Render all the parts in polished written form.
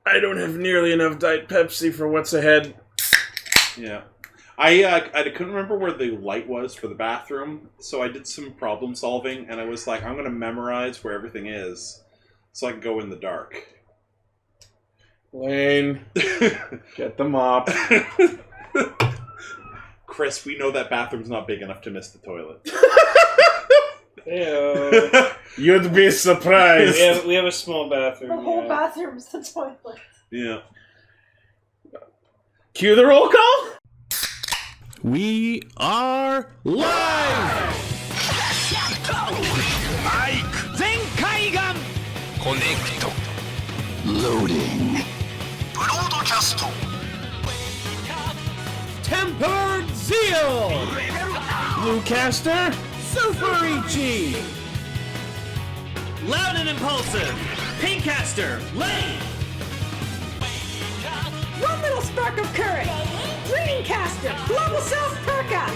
I don't have nearly enough Diet Pepsi for what's ahead. Yeah. I couldn't remember where the light was for the bathroom, so I did some problem solving, and I was like, I'm going to memorize where everything is so I can go in the dark. Lane, get the mop. Chris, we know that bathroom's not big enough to miss the toilet. Ew. You'd be surprised. We have a small bathroom. The whole bathroom's the toilet. Yeah. Cue the roll call. We are live! Connect. Loading. Broadcast. Tempered Zi-O! Blue Caster, Super Ichi! Loud and impulsive, Pink Caster, Lane! One little spark of courage. Green Caster, Global Self Perka.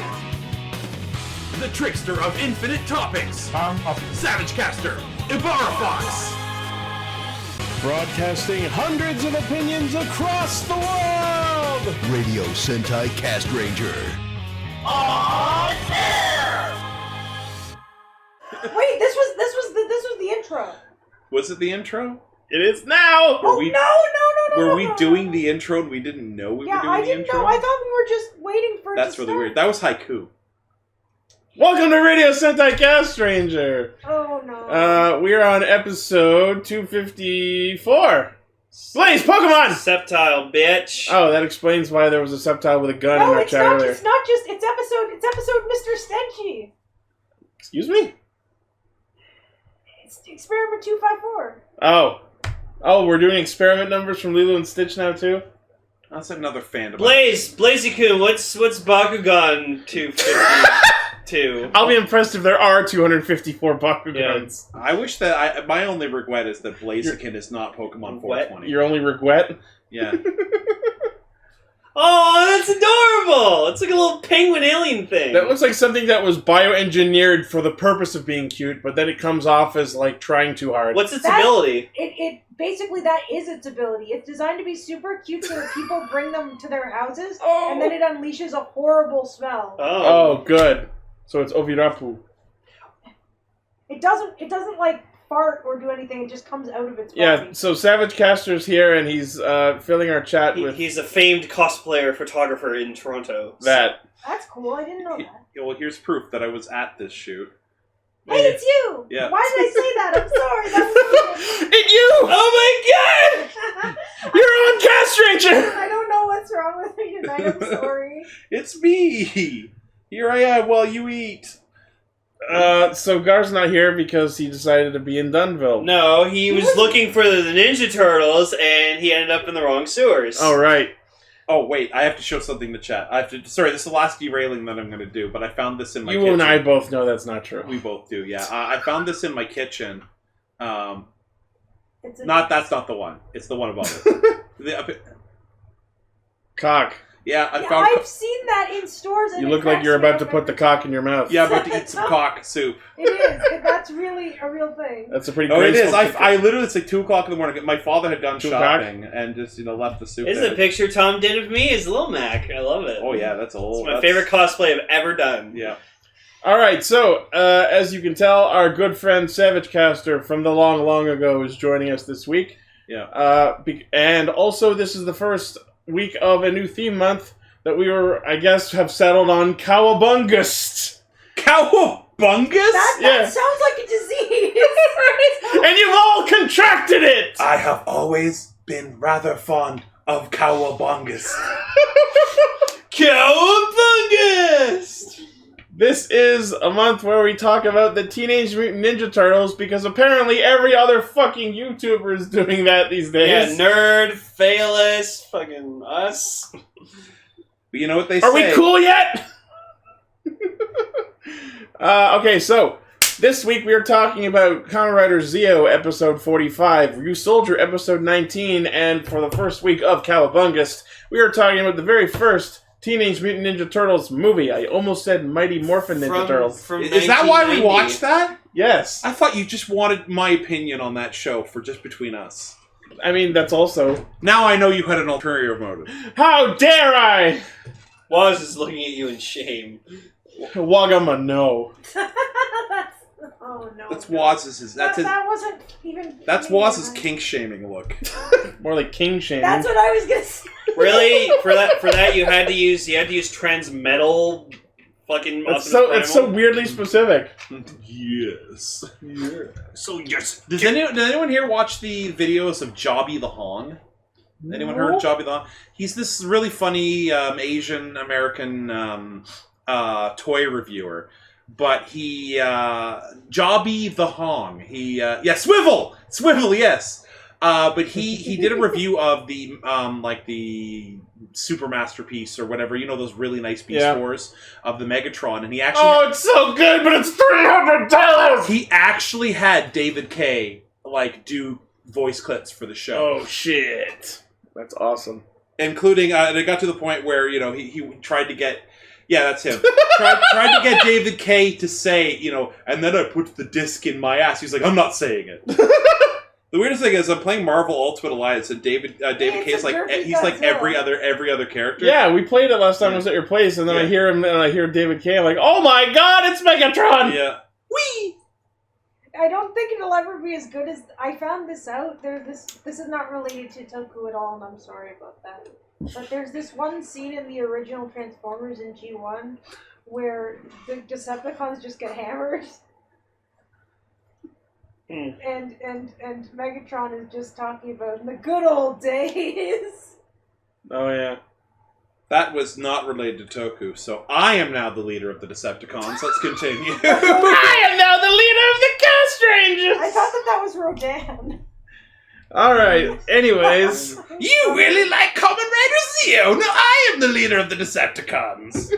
The trickster of infinite topics, Savage Caster, Ibarafox! Broadcasting hundreds of opinions across the world! Radio Sentai Castranger. Wait, this was the intro. Was it the intro? It is now! Oh no! Were we doing the intro and we didn't know we were doing the intro? Yeah, I didn't know. I thought we were just waiting for it That's to really start. weird. That was haiku. Welcome to Radio Sentai Castranger! Oh no. We are on episode 254. Blaze, Pokemon! Septile, bitch. Oh, that explains why there was a septile with a gun in No, our it's chat not. earlier. It's not just. It's episode Mr. Stenchy. Excuse me? It's experiment 254. Oh, we're doing experiment numbers from Lilo and Stitch now too? That's another fandom. Blazy-kun, what's Bakugan 252? I'll be impressed if there are 254 Bakugans. I wish that my only regret is that Blaziken is not Pokemon 420. Your only regret? Yeah. Oh, that's adorable! It's like a little penguin alien thing. That looks like something that was bioengineered for the purpose of being cute, but then it comes off as like trying too hard. What's its ability? It basically that is its ability. It's designed to be super cute so that people bring them to their houses, and then it unleashes a horrible smell. Oh, good. So it's Ovirapu. It doesn't like fart or do anything. It just comes out of its body. Yeah, so Savage Caster's here, and he's filling our chat with He's a famed cosplayer photographer in Toronto. that. That's cool. I didn't know that. Yeah, well, here's proof that I was at this shoot. Hey, it's you! Yeah. Why did I say that? I'm sorry. That was It's you! Oh my god! You're on Castranger! I don't know what's wrong with me tonight. I'm sorry. It's me! Here I am while you eat. So Gar's not here because he decided to be in Dunville. No, he was looking for the Ninja Turtles, and he ended up in the wrong sewers. Oh, right. Oh, wait, I have to show something to chat. Sorry, this is the last derailing that I'm going to do, but I found this in my kitchen. You and I both know that's not true. We both do, yeah. I found this in my kitchen. That's not the one. It's the one above it. Cock. Yeah, I've seen that in stores. And You look like you're about to put the cock in your mouth. Yeah, I'm about to eat some cock soup. It is. That's really a real thing. That's a pretty Oh, it is. graceful I literally, it's like 2 o'clock in the morning. My father had gone 2 shopping and just, left the soup This is there. a picture Tom did of me as Lil Mac. I love it. Oh, yeah, that's old. It's my favorite cosplay I've ever done. Yeah. Alright, so, as you can tell, our good friend Savage Caster from the long, long ago is joining us this week. Yeah. And also, this is the first week of a new theme month that we have settled on Cowabungust. Cowabungus? That sounds like a disease. And you've all contracted it! I have always been rather fond of Cowabungust. Cowabungust! This is a month where we talk about the Teenage Mutant Ninja Turtles because apparently every other fucking YouTuber is doing that these days. Yeah, nerd, failus, fucking us. But you know what they say? Are we cool yet? Okay, so this week we are talking about Kamen Rider Zi-O episode 45, Ryusoulger episode 19, and for the first week of Cowabungust, we are talking about the very first Teenage Mutant Ninja Turtles movie. I almost said Mighty Morphin Ninja Turtles. Is that why we 1990? watched that? Yes. I thought you just wanted my opinion on that show for just between us. I mean, that's also... Now I know you had an ulterior motive. How dare I! Waz is looking at you in shame. Wagama, no. Oh no. That's Waz's. That wasn't even. That's Waz's kink shaming look. More like king shaming. That's what I was gonna say. Really? For that you had to use transmetal fucking. It's so weirdly specific. Yes. Yeah. So yes. Did anyone here watch the videos of Jobby the Hong? Anyone heard of Jobby the Hong? He's this really funny Asian American toy reviewer. But he, Jobby the Hong, Swivel, yes. But he did a review of the, the Super Masterpiece or whatever, you know, those really nice Beast-Wars of the Megatron, and he actually... Oh, it's so good, but it's $300! He actually had David Kaye, do voice clips for the show. Oh, shit. That's awesome. Including, it got to the point where, you know, he tried to get... Yeah, that's him. tried to get David Kaye to say, you know, and then I put the disc in my ass. He's like, I'm not saying it. The weirdest thing is I'm playing Marvel Ultimate Alliance, and David Kaye's he's like every other character. Yeah, we played it last time I was at your place, and then I hear him, and I hear David Kaye, I'm like, oh my god, it's Megatron! Yeah. Whee! I don't think it'll ever be as good as... I found this out. This is not related to Toku at all, and I'm sorry about that. But there's this one scene in the original Transformers in G1 where the Decepticons just get hammered. And Megatron is just talking about the good old days. Oh, yeah. That was not related to Toku, so I am now the leader of the Decepticons. Let's continue. I am now the leader of the Castrangers! I thought that was Rodan. Alright, anyways. You really like Kamen Rider Zi-O! No, I am the leader of the Decepticons!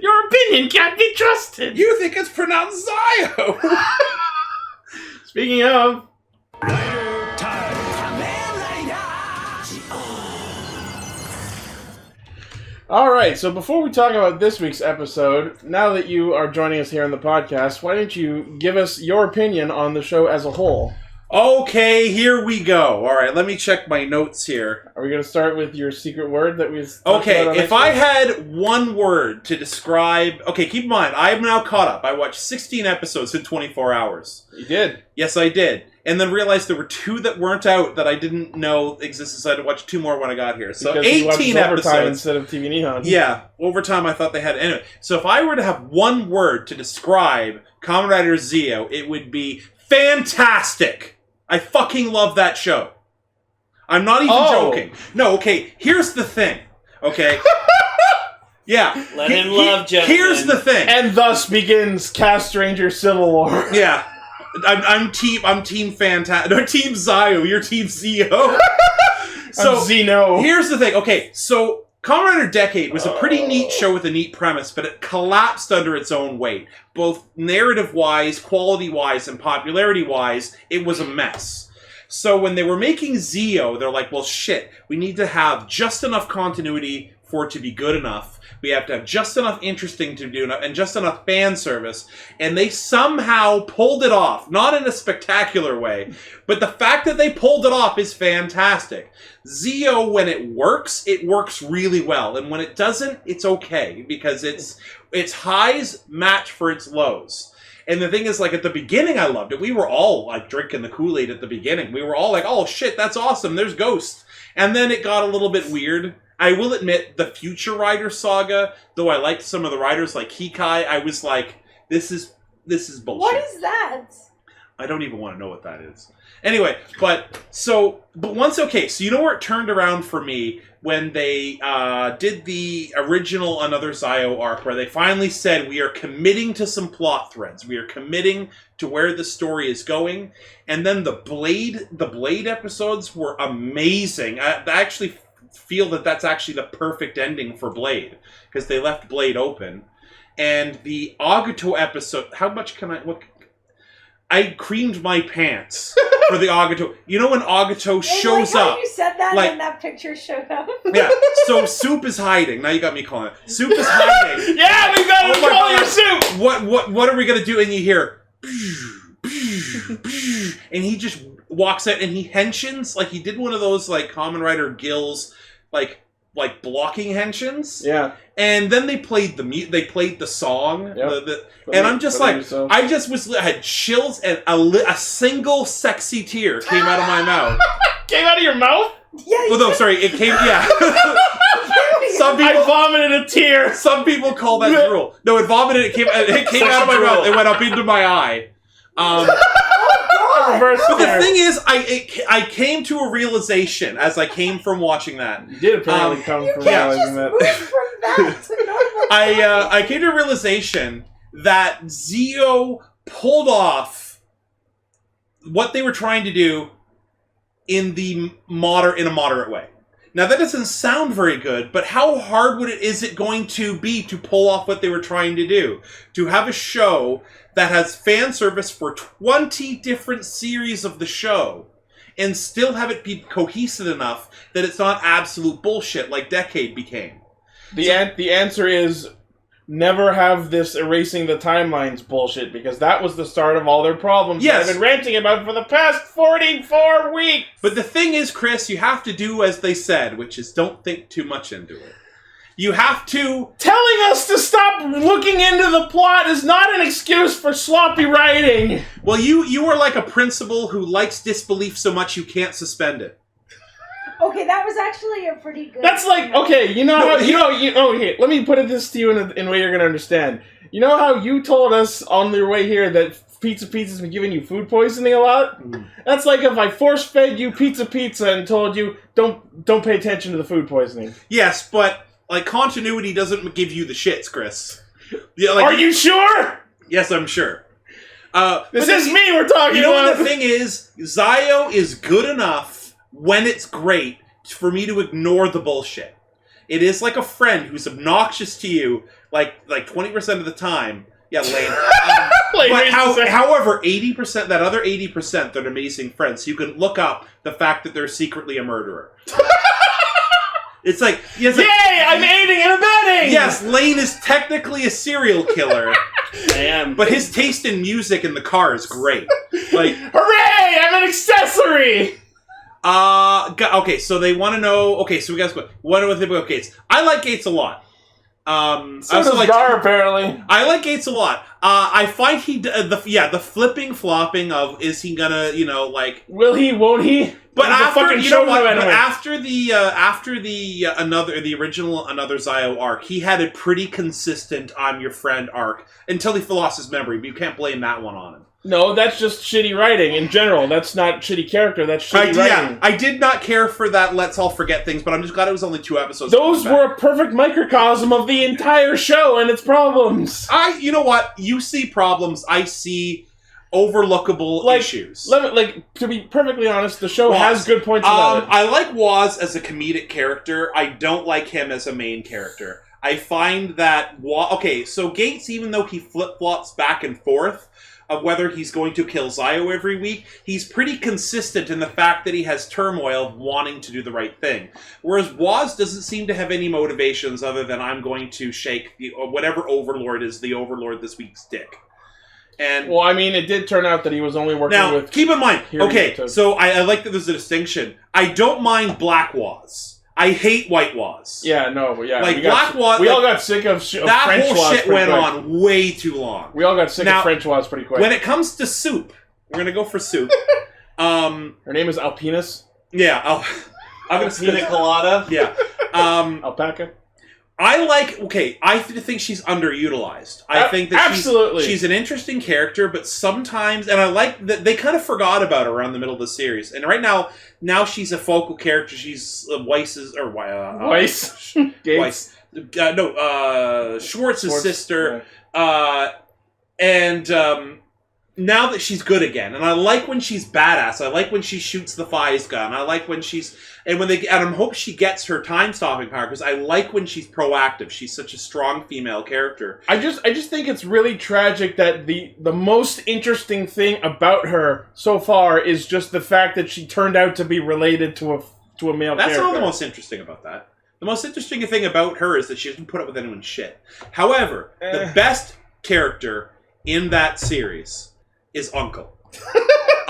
Your opinion can't be trusted! You think it's pronounced Zi-O! Speaking of... Rider time. Alright, so before we talk about this week's episode, now that you are joining us here on the podcast, why don't you give us your opinion on the show as a whole? Okay, here we go. Alright, let me check my notes here. Are we going to start with your secret word that we... Okay, if I had one word to describe... Okay, keep in mind, I am now caught up. I watched 16 episodes in 24 hours. You did? Yes, I did. And then realized there were 2 that weren't out that I didn't know existed, so I had to watch 2 more when I got here. So because 18 episodes. Instead of TV Nihon. Yeah, overtime I thought they had... Anyway, so if I were to have one word to describe Kamen Rider Zi-O, it would be fantastic. I fucking love that show. I'm not even joking. No, okay, here's the thing. Okay? Yeah. Let him love, gentlemen. Here's the thing. And thus begins Castranger Civil War. Yeah. I'm team fantastic. No, team Zi-O. You're team Zi-O. So Zeno. Here's the thing. Okay, so Kamen Rider Decade was a pretty neat show with a neat premise, but it collapsed under its own weight. Both narrative-wise, quality-wise, and popularity-wise, it was a mess. So when they were making Zi-O, they're like, well, shit, we need to have just enough continuity for it to be good enough. We have to have just enough interesting to do and just enough fan service. And they somehow pulled it off. Not in a spectacular way, but the fact that they pulled it off is fantastic. Zi-O, when it works really well. And when it doesn't, it's okay. Because its highs match for its lows. And the thing is, at the beginning, I loved it. We were all, drinking the Kool-Aid at the beginning. We were all like, oh, shit, that's awesome. There's Ghost. And then it got a little bit weird. I will admit, the Future Rider saga, though I liked some of the writers like Hikai, I was like, this is bullshit. What is that? I don't even want to know what that is. Anyway, but once, okay, so you know where it turned around for me? When they did the original Another Zi-O arc, where they finally said, we are committing to some plot threads. We are committing to where the story is going. And then the Blade episodes were amazing. I actually feel that that's actually the perfect ending for Blade, because they left Blade open. And the Agato episode, how much can I creamed my pants for the Agato. You know when Agato shows up? You said that and that picture showed up. Yeah, so Soup is hiding. Now you got me calling it. Soup is hiding. Yeah, we got to call your Soup! What are we going to do? And you hear... and he just walks out and he henshins like he did one of those like Kamen Rider Gills like blocking henshins. Yeah. And then they played the song. Yep. And I'm just like, I just had chills and a single sexy tear came out of my mouth. Came out of your mouth? Yeah. Well, no, sorry, it came. Yeah. Some people I vomited a tear. Some people call that drool. No, it vomited. It came out of my mouth. It went up into my eye. But the thing is, I came to a realization as I came from watching that. You did apparently come from realizing that. I came to a realization that Zi-O pulled off what they were trying to do in a moderate way. Now that doesn't sound very good, but how hard is it going to be to pull off what they were trying to do? To have a show that has fan service for 20 different series of the show and still have it be cohesive enough that it's not absolute bullshit like Decade became. The answer is never have this erasing the timelines bullshit, because that was the start of all their problems that I've been ranting about for the past 44 weeks. But the thing is, Chris, you have to do as they said, which is don't think too much into it. You have to... Telling us to stop looking into the plot is not an excuse for sloppy writing. Well, you are like a principal who likes disbelief so much you can't suspend it. Okay, that was actually a pretty good... That's like, okay, okay, let me put this to you in a way you're going to understand. You know how you told us on your way here that Pizza's been giving you food poisoning a lot? That's like if I force-fed you pizza and told you, don't pay attention to the food poisoning. Yes, but, like, continuity doesn't give you the shits, Chris. Yeah, like, are you sure? Yes, I'm sure. This is me we're talking about. You know what the thing is? Zi-O is good enough when it's great for me to ignore the bullshit. It is like a friend who's obnoxious to you like 20% of the time. Yeah, Lane. But however, 80%, that other 80%, they're amazing friends. So you can look up the fact that they're secretly a murderer. It's like, yay, I'm aiding and abetting! Yes, Lane is technically a serial killer. I am. But his taste in music in the car is great. Like, hooray! I'm an accessory! Okay, so they want to know... Okay, so we got to go. What do they think about Gates? I like Gates a lot. So does Gar, apparently. I like Gates a lot. I find the flipping flopping of is he gonna, like... Will he, won't he? But after, you know what? Anyway. But after the original Another Zi-O arc, he had a pretty consistent I'm your friend arc until he lost his memory, but you can't blame that one on him. No, that's just shitty writing in general. That's not shitty character, that's shitty writing. Yeah, I did not care for that Let's All Forget things, but I'm just glad it was only 2 episodes. Those were a perfect microcosm of the entire show and its problems. You know what? You see problems, I see overlookable issues. To be perfectly honest, the show has good points about it. I like Waz as a comedic character. I don't like him as a main character. I find that... Okay, so Gates, even though he flip-flops back and forth of whether he's going to kill Zi-O every week, he's pretty consistent in the fact that he has turmoil of wanting to do the right thing. Whereas Waz doesn't seem to have any motivations other than I'm going to shake whatever Overlord is the Overlord this week's dick. And well, I mean, it did turn out that he was only working with... Now, keep in mind, so I like that there's a distinction. I don't mind Black Waz. I hate White Waz. Yeah, no, yeah. Like, Black Waz... We all got sick of that French whole Waz shit went on way too long. We all got sick of French Waz pretty quick. When it comes to Soup, we're going to go for Soup. Her name is Alpinus? Yeah, I'm going to Pina Colada? Yeah. Alpaca? I think she's underutilized. I think that she's an interesting character, but sometimes, and I like that they kind of forgot about her around the middle of the series. And right now she's a focal character. She's Weiss's, or Weiss? Weiss. Schwartz's sister. Yeah. Now that she's good again, and I like when she's badass. I like when she shoots the Fies gun. I like when and I hope she gets her time-stopping power, because I like when she's proactive. She's such a strong female character. I just think it's really tragic that the most interesting thing about her so far is just the fact that she turned out to be related to a male character. That's not the most interesting about that. The most interesting thing about her is that she doesn't put up with anyone's shit. However, the best character in that series is Uncle.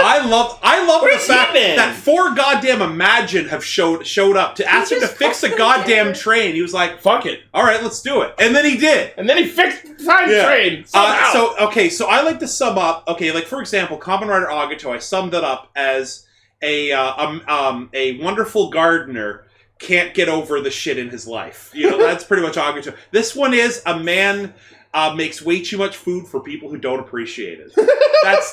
I love Where's the he fact been? that 4 goddamn Imagine have showed up to ask him to just fix a put them goddamn together. train. He was like, Fuck it. all right, let's do it. And then he did. And then he fixed the time train. Somehow. So I like to sum up. Okay, like for example, Kamen Rider Agito, I summed it up as a wonderful gardener can't get over the shit in his life. You know, that's pretty much Agito. This one is a man makes way too much food for people who don't appreciate it. That's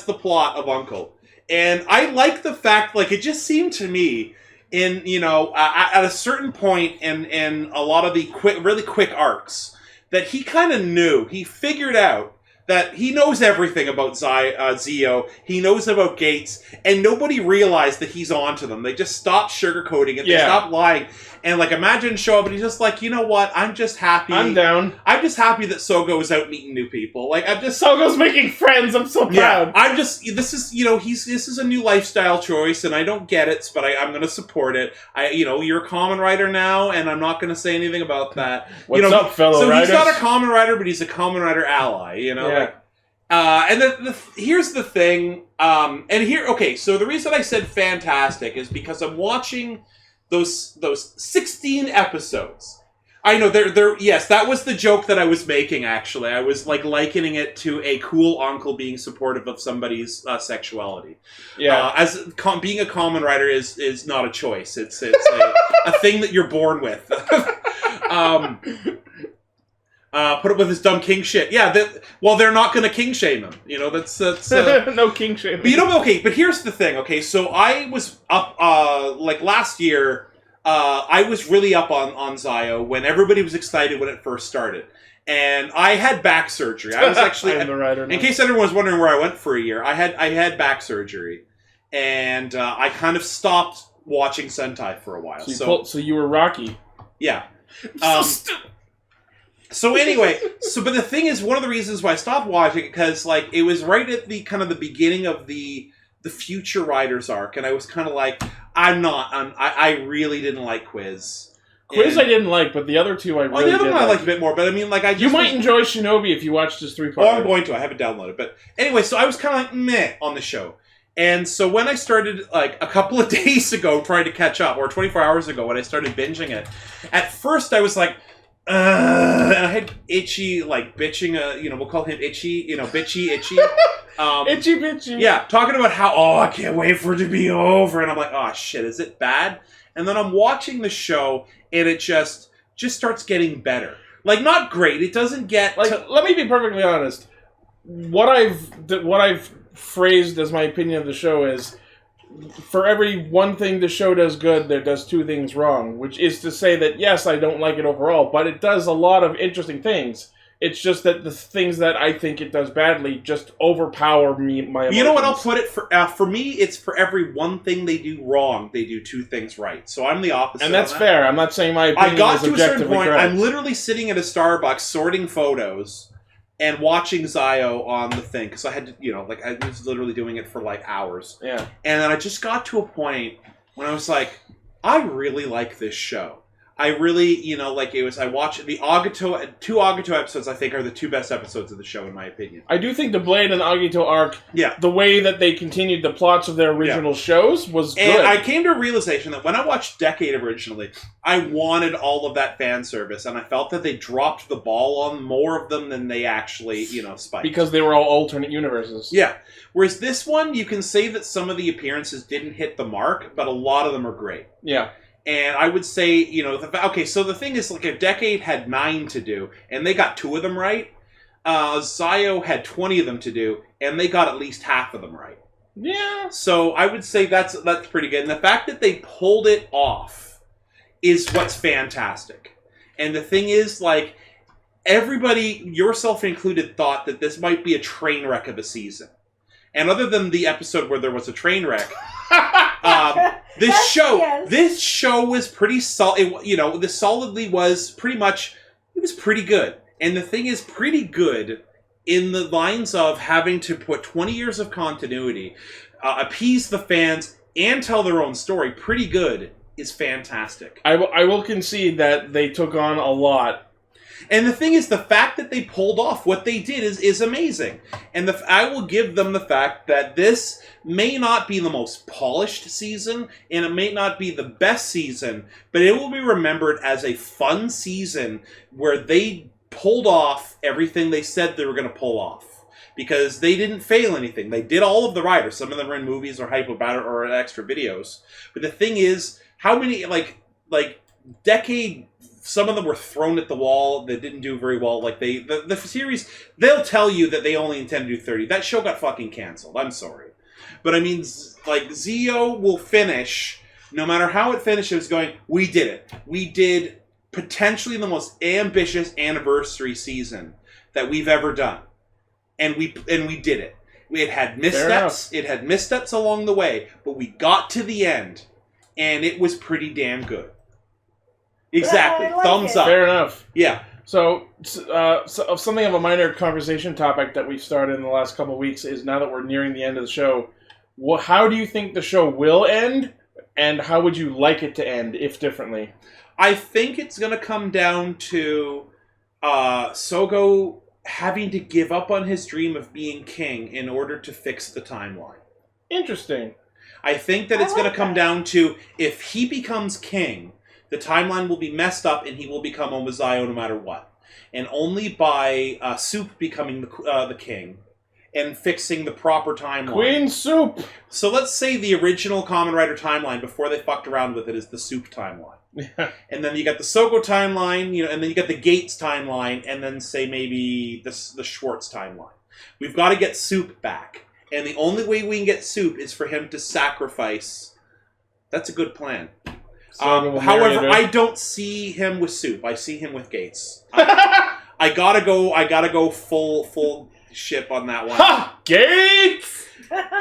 the plot of Uncle. And I like the fact, like, it just seemed to me in, you know, at a certain point in a lot of the really quick arcs that he kind of knew, he figured out that he knows everything about Zi-O, he knows about Gates, and nobody realized that he's onto them. They just stopped sugarcoating it, they stopped lying. And, like, Imagine show up and he's just like, you know what, I'm just happy. I'm down. I'm just happy that Sogo is out meeting new people. Like, I'm just... Sogo's making friends, I'm so proud. Yeah, I'm just... This is, you know, this is a new lifestyle choice, and I don't get it, but I'm going to support it. You know, you're a Kamen Rider now, and I'm not going to say anything about that. What's up, fellow riders? So he's not a Kamen Rider, but he's a Kamen Rider ally, you know? Yeah. Like, and here's the thing, so the reason I said fantastic is because I'm watching those 16 episodes. I know, yes, that was the joke that I was making, actually. I was, like, likening it to a cool uncle being supportive of somebody's sexuality. Yeah. Being a Kamen Rider is not a choice. It's a thing that you're born with. Put up with his dumb king shit. Yeah, they're not going to king shame him. You know, that's no king shame. But you know, okay. But here's the thing. Okay, so I was up like last year. I was really up on Zi-O when everybody was excited when it first started, and I had back surgery. I was actually I'm the writer now. In case anyone was wondering where I went for a year, I had back surgery, and I kind of stopped watching Sentai for a while. So you were Rocky. Yeah. So stupid. So anyway, but the thing is, one of the reasons why I stopped watching it, because, like, it was right at the kind of the beginning of the Future Riders arc, and I was kind of like, I really didn't like Quiz. Quiz I didn't like, but the other two I really did. The other one I liked a bit more, but I mean, like, You might enjoy Shinobi if you watched this 3-part. Oh, I'm going to. I haven't downloaded, but anyway, so I was kind of like meh on the show. And so when I started, like, a couple of days ago trying to catch up, or 24 hours ago when I started binging it, at first I was like, and I had Itchy, like, bitching, we'll call him Itchy, bitchy. Itchy bitchy. Yeah, talking about how, I can't wait for it to be over. And I'm like, oh, shit, is it bad? And then I'm watching the show, and it just starts getting better. Like, not great. It doesn't get... Like, let me be perfectly honest. What I've phrased as my opinion of the show is, for every one thing the show does good, there does 2 things wrong. Which is to say that, yes, I don't like it overall, but it does a lot of interesting things. It's just that the things that I think it does badly just overpower my emotions. You know what? I'll put it for me. It's for every one thing they do wrong, they do 2 things right. So I'm the opposite. And that's fair. I'm not saying my opinion I got is to a certain objectively point. correct. I'm literally sitting at a Starbucks sorting photos and watching Zi-O on the thing because I had to, I was literally doing it for like hours. Yeah. And then I just got to a point when I was like, I really like this show. I really, I watched the Agito, 2 Agito episodes, I think, are the 2 best episodes of the show, in my opinion. I do think the Blade and Agito arc, the way that they continued the plots of their original shows was good. And I came to a realization that when I watched Decade originally, I wanted all of that fan service, and I felt that they dropped the ball on more of them than they actually, spiked. Because they were all alternate universes. Yeah. Whereas this one, you can say that some of the appearances didn't hit the mark, but a lot of them are great. Yeah. And I would say, so the thing is, like, a Decade had 9 to do, and they got 2 of them right. Zi-O had 20 of them to do, and they got at least half of them right. Yeah. So I would say that's pretty good. And the fact that they pulled it off is what's fantastic. And the thing is, like, everybody, yourself included, thought that this might be a train wreck of a season. And other than the episode where there was a train wreck... This show was pretty solid. This solidly was pretty much. It was pretty good, and the thing is, pretty good in the lines of having to put 20 years of continuity, appease the fans, and tell their own story. Pretty good is fantastic. I will concede that they took on a lot. And the thing is, the fact that they pulled off what they did is amazing. And I will give them the fact that this may not be the most polished season, and it may not be the best season, but it will be remembered as a fun season where they pulled off everything they said they were going to pull off. Because they didn't fail anything. They did all of the riders. Some of them are in movies or hype about it or extra videos. But the thing is, how many, decade... Some of them were thrown at the wall that didn't do very well. Like, the series, they'll tell you that they only intend to do 30. That show got fucking canceled. I'm sorry. But I mean, like, Zi-O will finish, no matter how it finishes, going, we did it. We did potentially the most ambitious anniversary season that we've ever done. And we did it. It had missteps. It had missteps along the way. But we got to the end. And it was pretty damn good. Exactly. Yeah, Thumbs up. Fair enough. Yeah. So something of a minor conversation topic that we've started in the last couple of weeks is, now that we're nearing the end of the show, how do you think the show will end, and how would you like it to end, if differently? I think it's going to come down to Sogo having to give up on his dream of being king in order to fix the timeline. Interesting. I think that it's going to come down to, if he becomes king, the timeline will be messed up and he will become Zi-O no matter what. And only by Soup becoming the king and fixing the proper timeline. Queen Soup! So let's say the original Kamen Rider timeline, before they fucked around with it, is the Soup timeline. Yeah. And then you got the Sogo timeline, and then you got the Gates timeline, and then say maybe the Swartz timeline. We've got to get Soup back. And the only way we can get Soup is for him to sacrifice. That's a good plan. However, I don't see him with Soup. I see him with Gates. I gotta go full ship on that one. Ha! Gates!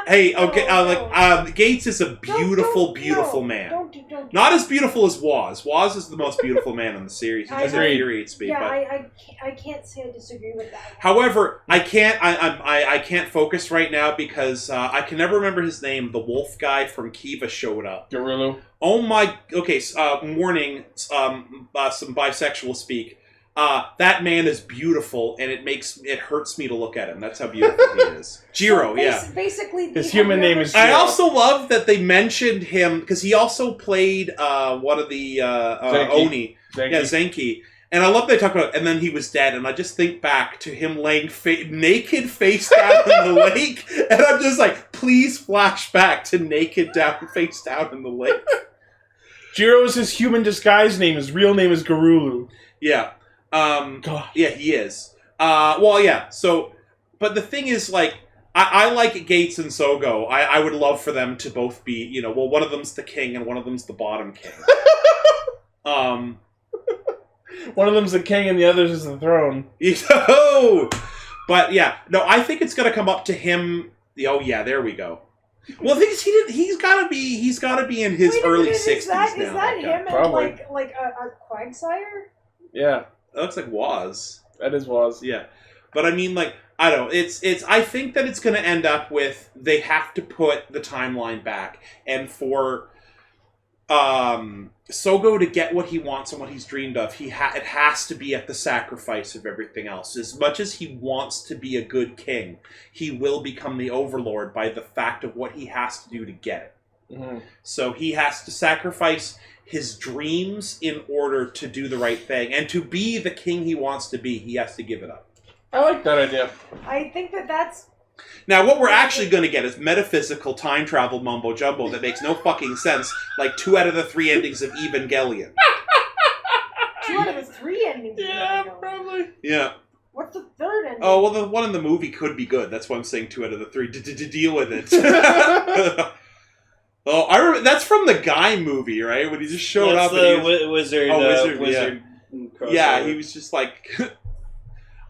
Hey, okay, Gates is a beautiful man. Don't. Not as beautiful as Waz. Waz is the most beautiful man in the series. He doesn't infuriate me. Yeah, but I can't say I disagree with that. However, I can't focus right now because I can never remember his name. The wolf guy from Kiva showed up. Garulu. Oh my. Okay. Warning. Some bisexual speak. That man is beautiful, and it hurts me to look at him. That's how beautiful he is. Jiro, yeah. Basically, his human name is Jiro. I also love that they mentioned him because he also played one of the Oni. Zenki. Yeah, Zenki. And I love they talk about it, and then he was dead, and I just think back to him laying naked face down in the lake, and I'm just like, please flash back to naked face down in the lake. Jiro is his human disguise name. His real name is Garulu. Yeah. God. Yeah, he is. Well, yeah. So, but the thing is, like, I like Gates and Sogo. I would love for them to both be, one of them's the king and one of them's the bottom king. One of them's the king and the other is the throne. But yeah, no, I think it's gonna come up to him. Oh yeah, there we go. Well, the thing is, he's gotta be in his early 60s now. Is that him probably. and like a Quagsire? Yeah. That looks like Waz. That is Waz. Yeah. But I mean, like, I don't know. I think that it's going to end up with they have to put the timeline back. And for Sogo to get what he wants and what he's dreamed of, it has to be at the sacrifice of everything else. As much as he wants to be a good king, he will become the overlord by the fact of what he has to do to get it. Mm-hmm. So he has to sacrifice his dreams in order to do the right thing. And to be the king he wants to be, he has to give it up. I like that idea. I think that's... Now, what we're actually going to get is metaphysical time travel mumbo-jumbo that makes no fucking sense, like 2 out of the 3 endings of Evangelion. 2 out of the 3 endings. Yeah, probably. Yeah. What's the 3rd ending? Oh, well, the one in the movie could be good. That's why I'm saying 2 out of the 3. Deal with it. Oh, I remember, that's from the Guy movie, right? When he just showed up. And Wizard. Yeah, he was just like...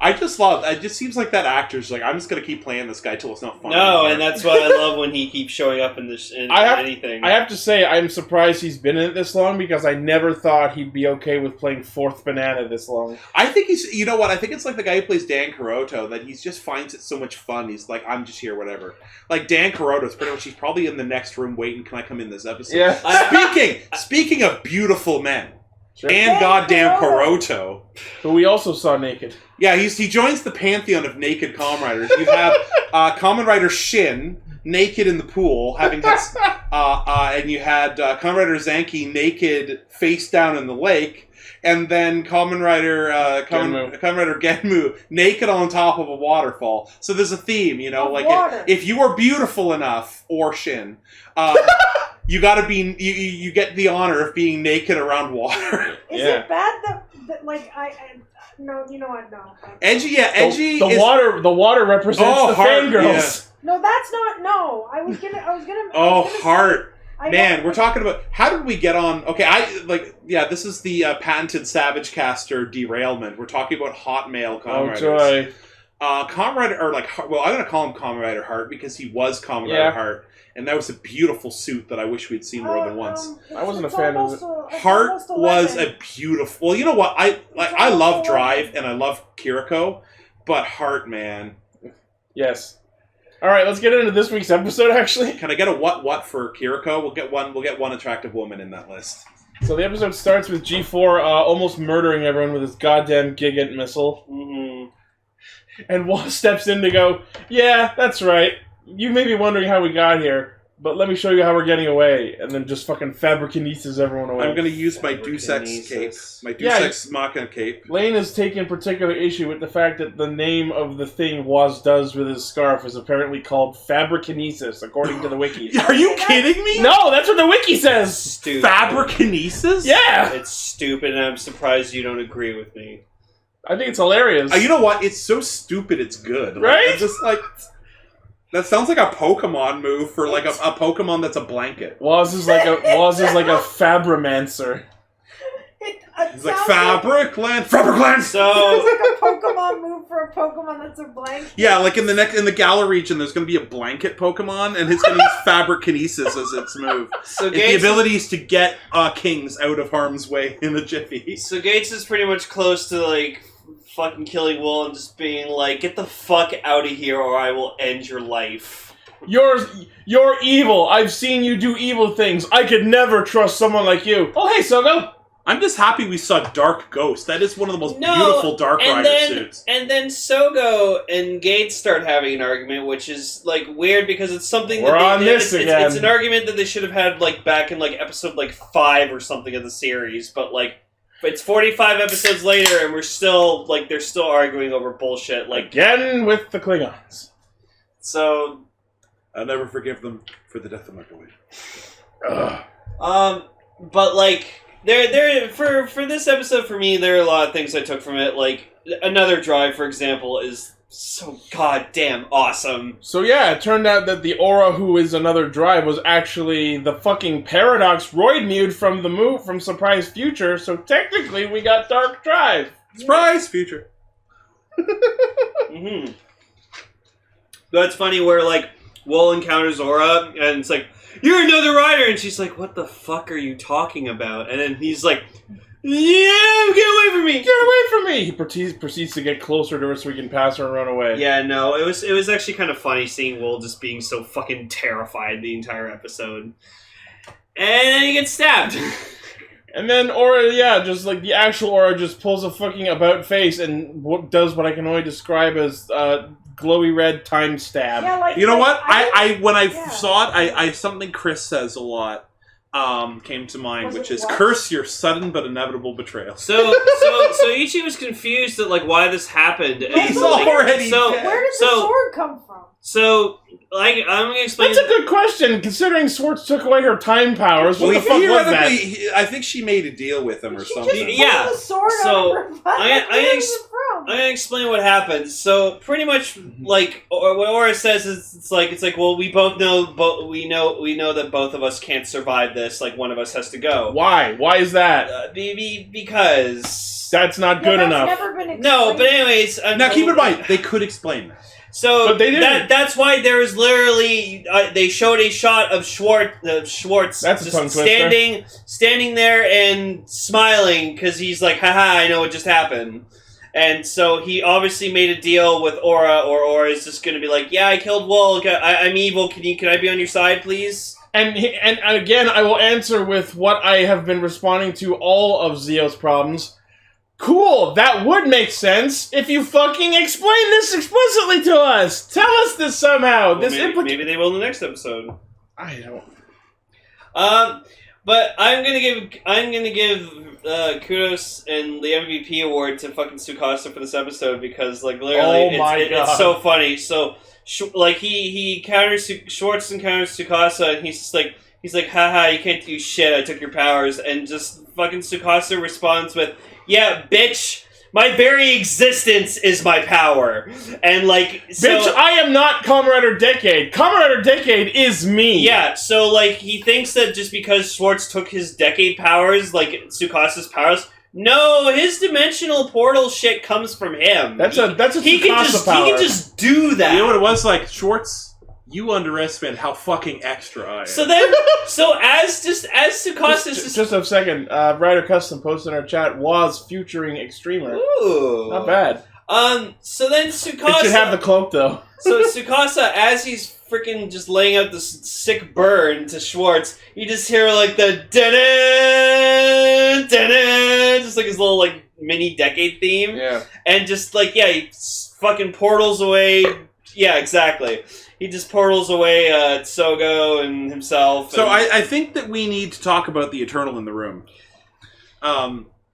it just seems like that actor's like, I'm just going to keep playing this guy till it's not funny No, anymore. and that's why I love when he keeps showing up in anything. I have to say, I'm surprised he's been in it this long because I never thought he'd be okay with playing 4th Banana this long. I think he's, you know what, I think it's like the guy who plays Dan Caroto, that he just finds it so much fun. He's like, I'm just here, whatever. Like Dan Caroto's pretty much, he's probably in the next room waiting, can I come in this episode? Yeah. Speaking of beautiful men, Sure. And goddamn Kuroto. Who we also saw naked. Yeah, he joins the pantheon of naked Kamen Riders. You have Kamen Rider Shin naked in the pool, and you had Kamen Rider Zanki naked face down in the lake, and then Kamen Rider Genmu naked on top of a waterfall. So there's a theme, if you are beautiful enough, or Shin, you gotta be you get the honor of being naked around water. Is it bad that no, you know what? No. Edgy. The water represents the fangirls. Yeah. No, that's not. No, I was gonna. Heart. Man, we're talking about how did we get on? Okay, this is the patented Savage Caster derailment. We're talking about hot male Kamen Riders. Kamen Rider, I'm gonna call him Kamen Rider Heart because he was Kamen Rider Heart, and that was a beautiful suit that I wish we'd seen more than once. I wasn't a fan of it. Heart was a beautiful. Well, you know what? I love Drive and I love Kiriko, but Heart, man. Yes. All right, let's get into this week's episode. Actually, can I get a what for Kiriko? We'll get one attractive woman in that list. So the episode starts with G4 almost murdering everyone with his goddamn Gigant missile. Mm-hmm. And Wall steps in to go, yeah, that's right. You may be wondering how we got here, but let me show you how we're getting away. And then just fucking fabrikinesis everyone away. I'm going to use my Deus Ex cape. My Deus Ex Machina cape. Lane is taking particular issue with the fact that the name of the thing Woz does with his scarf is apparently called fabrikinesis, according to the wiki. Are you kidding me? No, that's what the wiki says! Stupid. Fabrikinesis? Yeah! It's stupid, and I'm surprised you don't agree with me. I think it's hilarious. You know what? It's so stupid it's good. Right? It's just that sounds like a Pokemon move for a Pokemon that's a blanket. Woz is like a fabrimancer. He's like Fabricland. So it's like a Pokemon move for a Pokemon that's a blanket. Yeah, like in the Galar region, there's going to be a blanket Pokemon, and it's going to use Fabrikinesis as its move. So the ability is to get kings out of harm's way in a jiffy. So Gates is pretty much close to fucking killing Will and just being like, get the fuck out of here or I will end your life. You're evil. I've seen you do evil things. I could never trust someone like you. Oh, hey, Sogo. I'm just happy we saw Dark Ghost. That is one of the most beautiful Dark Rider suits. And then Sogo and Gates start having an argument, which is weird because it's something it's an argument that they should have had back in episode 5 or something of the series, but it's 45 episodes later, and we're still, they're still arguing over bullshit. Again with the Klingons. So... I'll never forgive them for the death of my boy. But, there for this episode, for me, there are a lot of things I took from it. Another Drive, for example, is so goddamn awesome. So yeah, it turned out that the Aura who is another Drive was actually the fucking Paradox Roidmude from Surprise Future, so technically we got Dark Drive. Surprise Future. Mm-hmm. That's funny where, Will encounters Aura, and it's you're another rider! And she's like, what the fuck are you talking about? And then he's like, yeah, get away from me! Get away from me! He proceeds to get closer to her so he can pass her and run away. Yeah, no, it was actually kind of funny seeing Will just being so fucking terrified the entire episode. And then he gets stabbed. And then Aura, just the actual Aura just pulls a fucking about face and does what I can only describe as glowy red time stab. Yeah, you know what? When I saw it, something Chris says a lot came to mind, which is curse your sudden but inevitable betrayal. So Ichi was confused at why this happened. And he's already dead. Where did the sword come from? So I'm gonna explain. That's a good question, considering Swartz took away her time powers. What the fuck was that? I think she made a deal with him or something. Yeah. The sword out of her butt. I'm gonna explain what happened. So pretty much, what Aura says is, it's like, well, we both know, we know that both of us can't survive this. One of us has to go. Why? Why is that? Because that's not good enough. Never been explained. No, but anyways, now keep in mind they could explain this. So but they didn't. That's why there was literally they showed a shot of Swartz that's just standing there and smiling because he's like, haha, I know what just happened. And so he obviously made a deal with Aura, or Aura is just going to be like, yeah, I killed Will, I'm evil, can I be on your side, please? And again, I will answer with what I have been responding to all of Zi-O's problems. Cool, that would make sense if you fucking explain this explicitly to us. Tell us this somehow. Well, maybe they will in the next episode. I don't. But I'm gonna give kudos and the MVP award to fucking Tsukasa for this episode because like literally it's so funny. So like he counters Swartz and counters Tsukasa and he's like haha, you can't do shit, I took your powers, and just fucking Tsukasa responds with, yeah, bitch, my very existence is my power. And like, so, bitch, I am not Kamen Rider Decade. Kamen Rider Decade is me. Yeah, so like he thinks that just because Swartz took his Decade powers, like Tsukasa's powers, no, his dimensional portal shit comes from him. That's a Tsukasa power. He can just do that. You know what it was like, Schwartz? You underestimate how fucking extra I am. So then, as Tsukasa just a second, Ryder Custom posted in our chat was featuring Extremer. Ooh, not bad. So then Tsukasa it should have the cloak though. So Tsukasa, as he's freaking just laying out this sick burn to Swartz, you just hear like the da-da, da-da, just like his little like mini Decade theme. Yeah. And just like he fucking portals away. Yeah, exactly. He just portals away Sogo and himself. So I think that we need to talk about the Eternal in the room.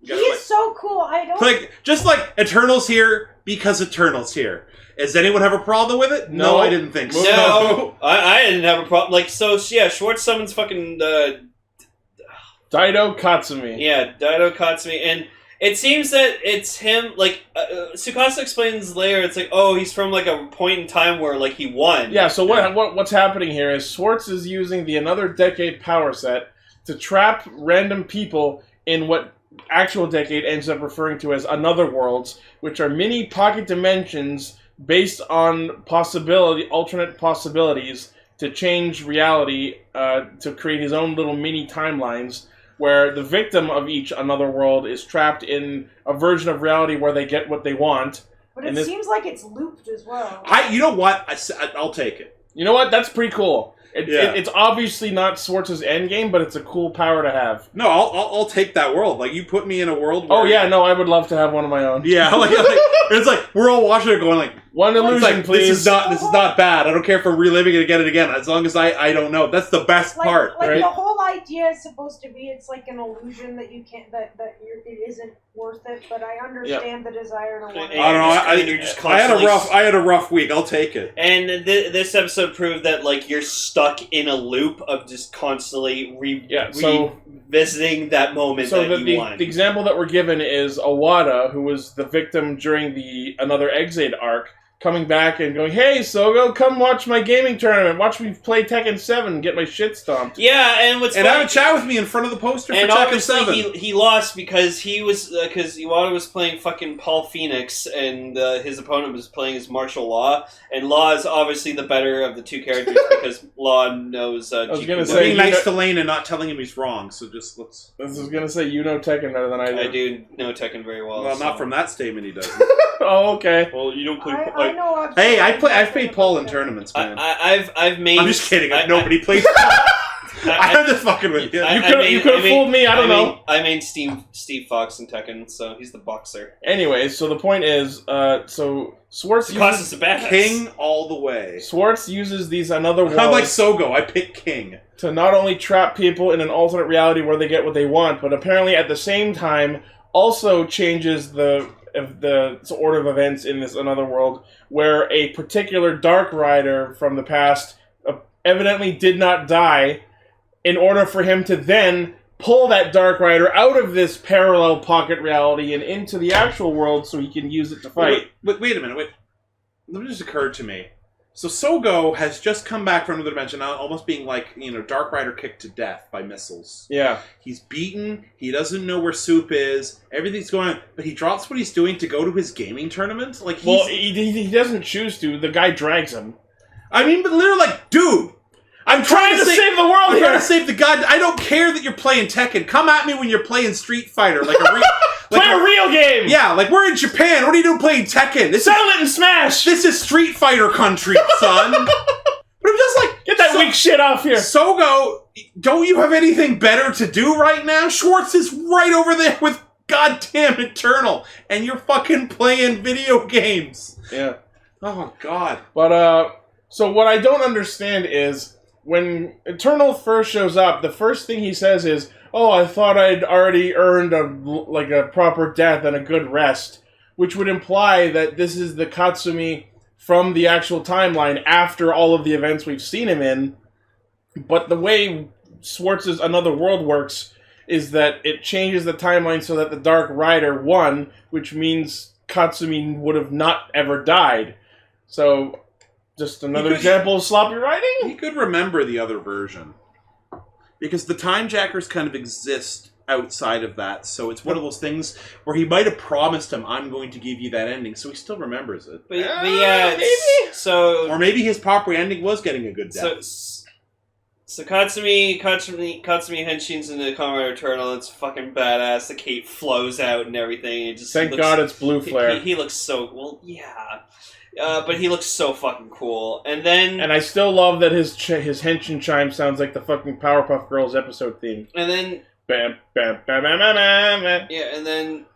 He's so cool. I don't like just like Eternal's here because Eternal's here. Does anyone have a problem with it? No, I didn't think so. No, I didn't have a problem. Like Schwartz summons fucking Daido Katsumi. Yeah, Daido Katsumi, and it seems that it's him, like, Tsukasa explains later, it's like, oh, he's from, like, a point in time where, like, he won. Yeah, so what's happening here is Swartz is using the Another Decade power set to trap random people in what actual Decade ends up referring to as Another Worlds, which are mini pocket dimensions based on alternate possibilities to change reality, to create his own little mini timelines, where the victim of each Another World is trapped in a version of reality where they get what they want. But it seems like it's looped as well. You know what? I'll take it. You know what? That's pretty cool. It's obviously not Swartz's endgame, but it's a cool power to have. No, I'll take that world. Like, you put me in a world where... Oh, yeah, no, I would love to have one of my own. Yeah, like it's like, we're all watching it going like... One illusion, please. This is not bad. I don't care if we're reliving it again, as long as I don't know. That's the best part, like right? The whole idea is supposed to be it's like an illusion that you can't, it isn't worth it, but I understand the desire to want it. I don't know, I had a rough week. I'll take it. And this episode proved that, like, you're stuck in a loop of just constantly revisiting that moment that you won. The example that we're given is Owada, who was the victim during the Another Exade arc, coming back and going, hey, Sogo, come watch my gaming tournament. Watch me play Tekken 7 and get my shit stomped. Yeah, and have a chat with me in front of the poster for Tekken 7. And he lost because because Iwata was playing fucking Paul Phoenix and his opponent was playing as Martial Law. And Law is obviously the better of the two characters because Law knows... I was going to say... being nice to Lane and not telling him he's wrong, so just let's... I was going to say, you know Tekken better than I do. I do know Tekken very well. Well, so. not from that statement he doesn't. Oh, okay. Well, you don't play... Hey, I've played Paul in tournaments, man. I've made... I'm just kidding. Nobody plays I'm just fucking with you. You could have fooled me. I don't know. I made Steve Fox in Tekken, so he's the boxer. Anyways, so the point is, so Swartz uses the badass. King all the way. Swartz uses these Another Worlds. I'm like Sogo. I pick King to not only trap people in an alternate reality where they get what they want, but apparently at the same time also changes the order of events in this Another World, where a particular Dark Rider from the past evidently did not die, in order for him to then pull that Dark Rider out of this parallel pocket reality and into the actual world so he can use it to fight. Wait a minute. It just occurred to me. So Sogo has just come back from another dimension, almost being like, Dark Rider kicked to death by missiles. Yeah. He's beaten, he doesn't know where Soup is, everything's going on, but he drops what he's doing to go to his gaming tournament? Like, he doesn't choose to, the guy drags him. I mean, but literally, like, dude! I'm trying to save the world here! I'm trying to save the god. I don't care that you're playing Tekken. Come at me when you're playing Street Fighter, like a real... Play a real game! Yeah, like we're in Japan. What are you doing playing Tekken? Settle it and smash! This is Street Fighter country, son. But I'm just like, get that weak shit off here. Sogo, don't you have anything better to do right now? Swartz is right over there with goddamn Eternal, and you're fucking playing video games. Yeah. Oh, God. But, so what I don't understand is, when Eternal first shows up, the first thing he says is, oh, I thought I'd already earned a proper death and a good rest, which would imply that this is the Katsumi from the actual timeline after all of the events we've seen him in. But the way Swartz's Another World works is that it changes the timeline so that the Dark Rider won, which means Katsumi would have not ever died. So, just another example of sloppy writing? He could remember the other version. Because the Time Jackers kind of exist outside of that, so it's one of those things where he might have promised him, I'm going to give you that ending, so he still remembers it. But yeah, maybe? So... Or maybe his proper ending was getting a good death. So Katsumi henshins into Kamen Rider Turtle. It's fucking badass. The cape flows out and everything. Thank God it's Blue Flare. He looks so... Well, yeah. But he looks so fucking cool. And then... And I still love that his henshin chime sounds like the fucking Powerpuff Girls episode theme. And then... Bam, bam, bam, bam, bam, bam. Yeah, and then...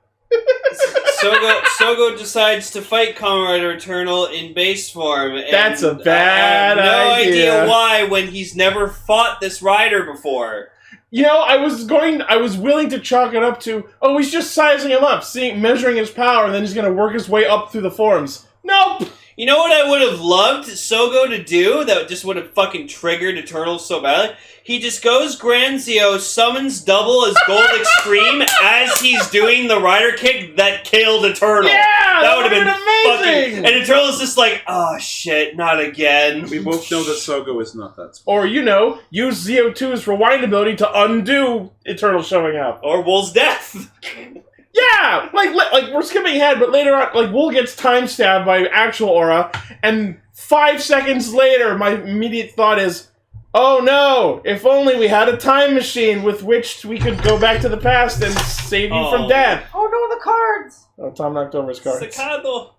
Sogo decides to fight Kamen Rider Eternal in base form. And That's a bad idea. I have no idea why when he's never fought this rider before. You know, I was willing to chalk it up to, oh, he's just sizing him up, measuring his power, and then he's going to work his way up through the forms. Nope! You know what I would have loved Sogo to do that just would have fucking triggered Eternal so badly? He just goes Grand Zi-O, summons double as Gold Extreme as he's doing the rider kick that killed Eternal. Yeah! That would have been amazing! Fucking... And Eternal's just like, oh shit, not again. We both know that Sogo is not that smart. Or, use Zi-O 2's rewind ability to undo Eternal showing up. Or Wool's death. Yeah! Like we're skipping ahead, but later on, like, Wool gets time stabbed by actual Aura, and 5 seconds later, my immediate thought is, oh no! If only we had a time machine with which we could go back to the past and save you from death. Oh no, the cards! Oh, Tom knocked over his cards. Sacado.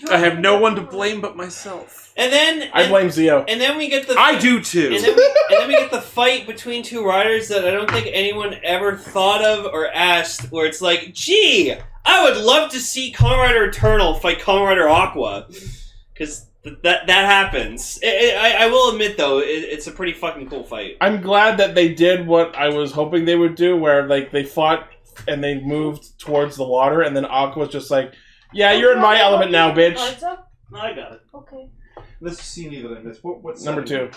I have no one to blame but myself. And then... I blame Zi-O. And then we get the... I do too! And then we get the fight between two riders that I don't think anyone ever thought of or asked, where it's like, gee, I would love to see Kamen Rider Eternal fight Kamen Rider Aqua. Because that happens. I will admit, though, it's a pretty fucking cool fight. I'm glad that they did what I was hoping they would do, where, like, they fought and they moved towards the water, and then Aqua's just like, yeah, you're in my element now, bitch. No, I got it. Okay. Let's see neither of this. What's Number 2.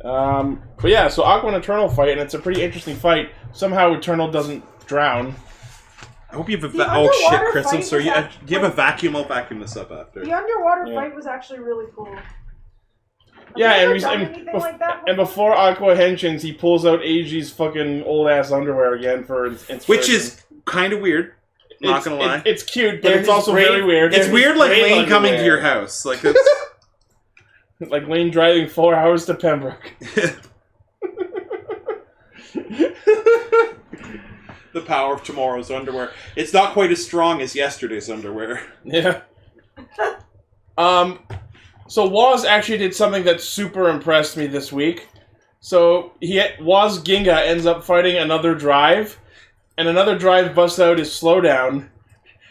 But yeah, so Aqua and Eternal fight, and it's a pretty interesting fight. Somehow Eternal doesn't drown. I hope you have a... The Oh shit, underwater Chris, I'm fight sorry. was Do you have a vacuum? I'll vacuum this up after. The underwater fight was actually really cool. Yeah, Have you and, ever done anything like that and before Aqua henshins, he pulls out Eiji's fucking old-ass underwear again for inspiration. Which is kind of weird. Not gonna lie. It's cute, but They're it's also his very weird. It's weird like brave Lane coming to underwear. your house. Like, it's... Like Lane driving 4 hours to Pembroke. The power of tomorrow's underwear. It's not quite as strong as yesterday's underwear. Yeah. So Waz actually did something that super impressed me this week. So Waz Ginga ends up fighting another drive, and another drive busts out his slowdown,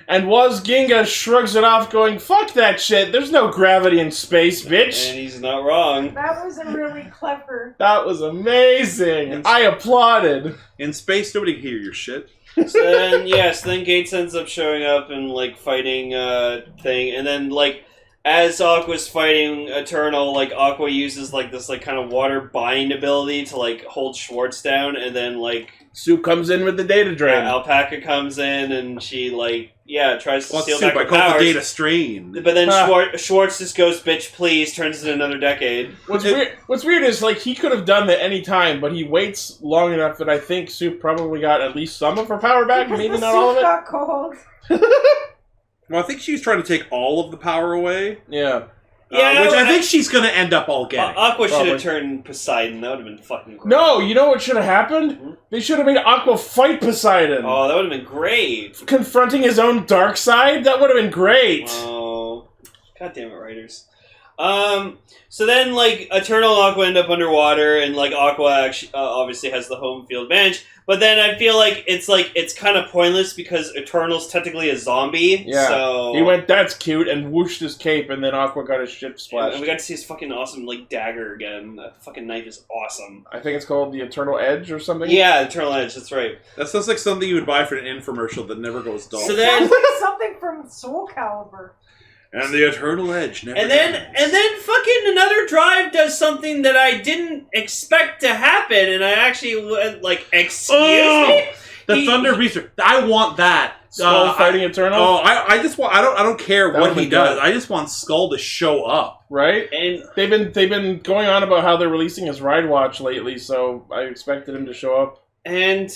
and Waz Ginga shrugs it off, going, "Fuck that shit! There's no gravity in space, bitch." And he's not wrong. That was a really clever. That was amazing. I applauded. In space, nobody can hear your shit. So then Gates ends up showing up and like fighting thing, and then like as Aqua's fighting Eternal, like Aqua uses like this like kind of water bind ability to like hold Swartz down, and then like Soup comes in with the data drain. Alpaca comes in and she like tries to Well, steal Soup, back I her call powers. the data strain. But then Swartz just goes, "Bitch, please!" Turns into another decade. What's weird is, like, he could have done that any time, but he waits long enough that I think Soup probably got at least some of her power back, Because maybe the not all of soup it. got cold. Well, I think she's trying to take all of the power away. Yeah. Which I think she's going to end up all getting. Aqua should Probably. have turned Poseidon. That would have been fucking great. No, you know what should have happened? They should have made Aqua fight Poseidon. Oh, that would have been great. Confronting his own dark side? That would have been great. Oh, God damn it, writers. So then, like, Eternal and Aqua end up underwater, and, like, Aqua actually, obviously has the home field advantage. But then I feel like it's kind of pointless because Eternal's technically a zombie. Yeah. So He went, that's cute, and whooshed his cape, and then Aqua got his ship splashed. and we got to see his fucking awesome, like, dagger again. That fucking knife is awesome. I think it's called the Eternal Edge or something. Yeah, Eternal Edge, that's right. That sounds like something you would buy for an infomercial that never goes dull. So then... Sounds like something from Soul Calibur. And the Eternal Edge never And then fucking another drive does something that I didn't expect to happen, and I actually went like, excuse me? The Thunder Beast. I want that. Skull fighting Eternal? I just want. I don't care That what would he be does. good. I just want Skull to show up. Right? And They've been going on about how they're releasing his Ride Watch lately, so I expected him to show up. and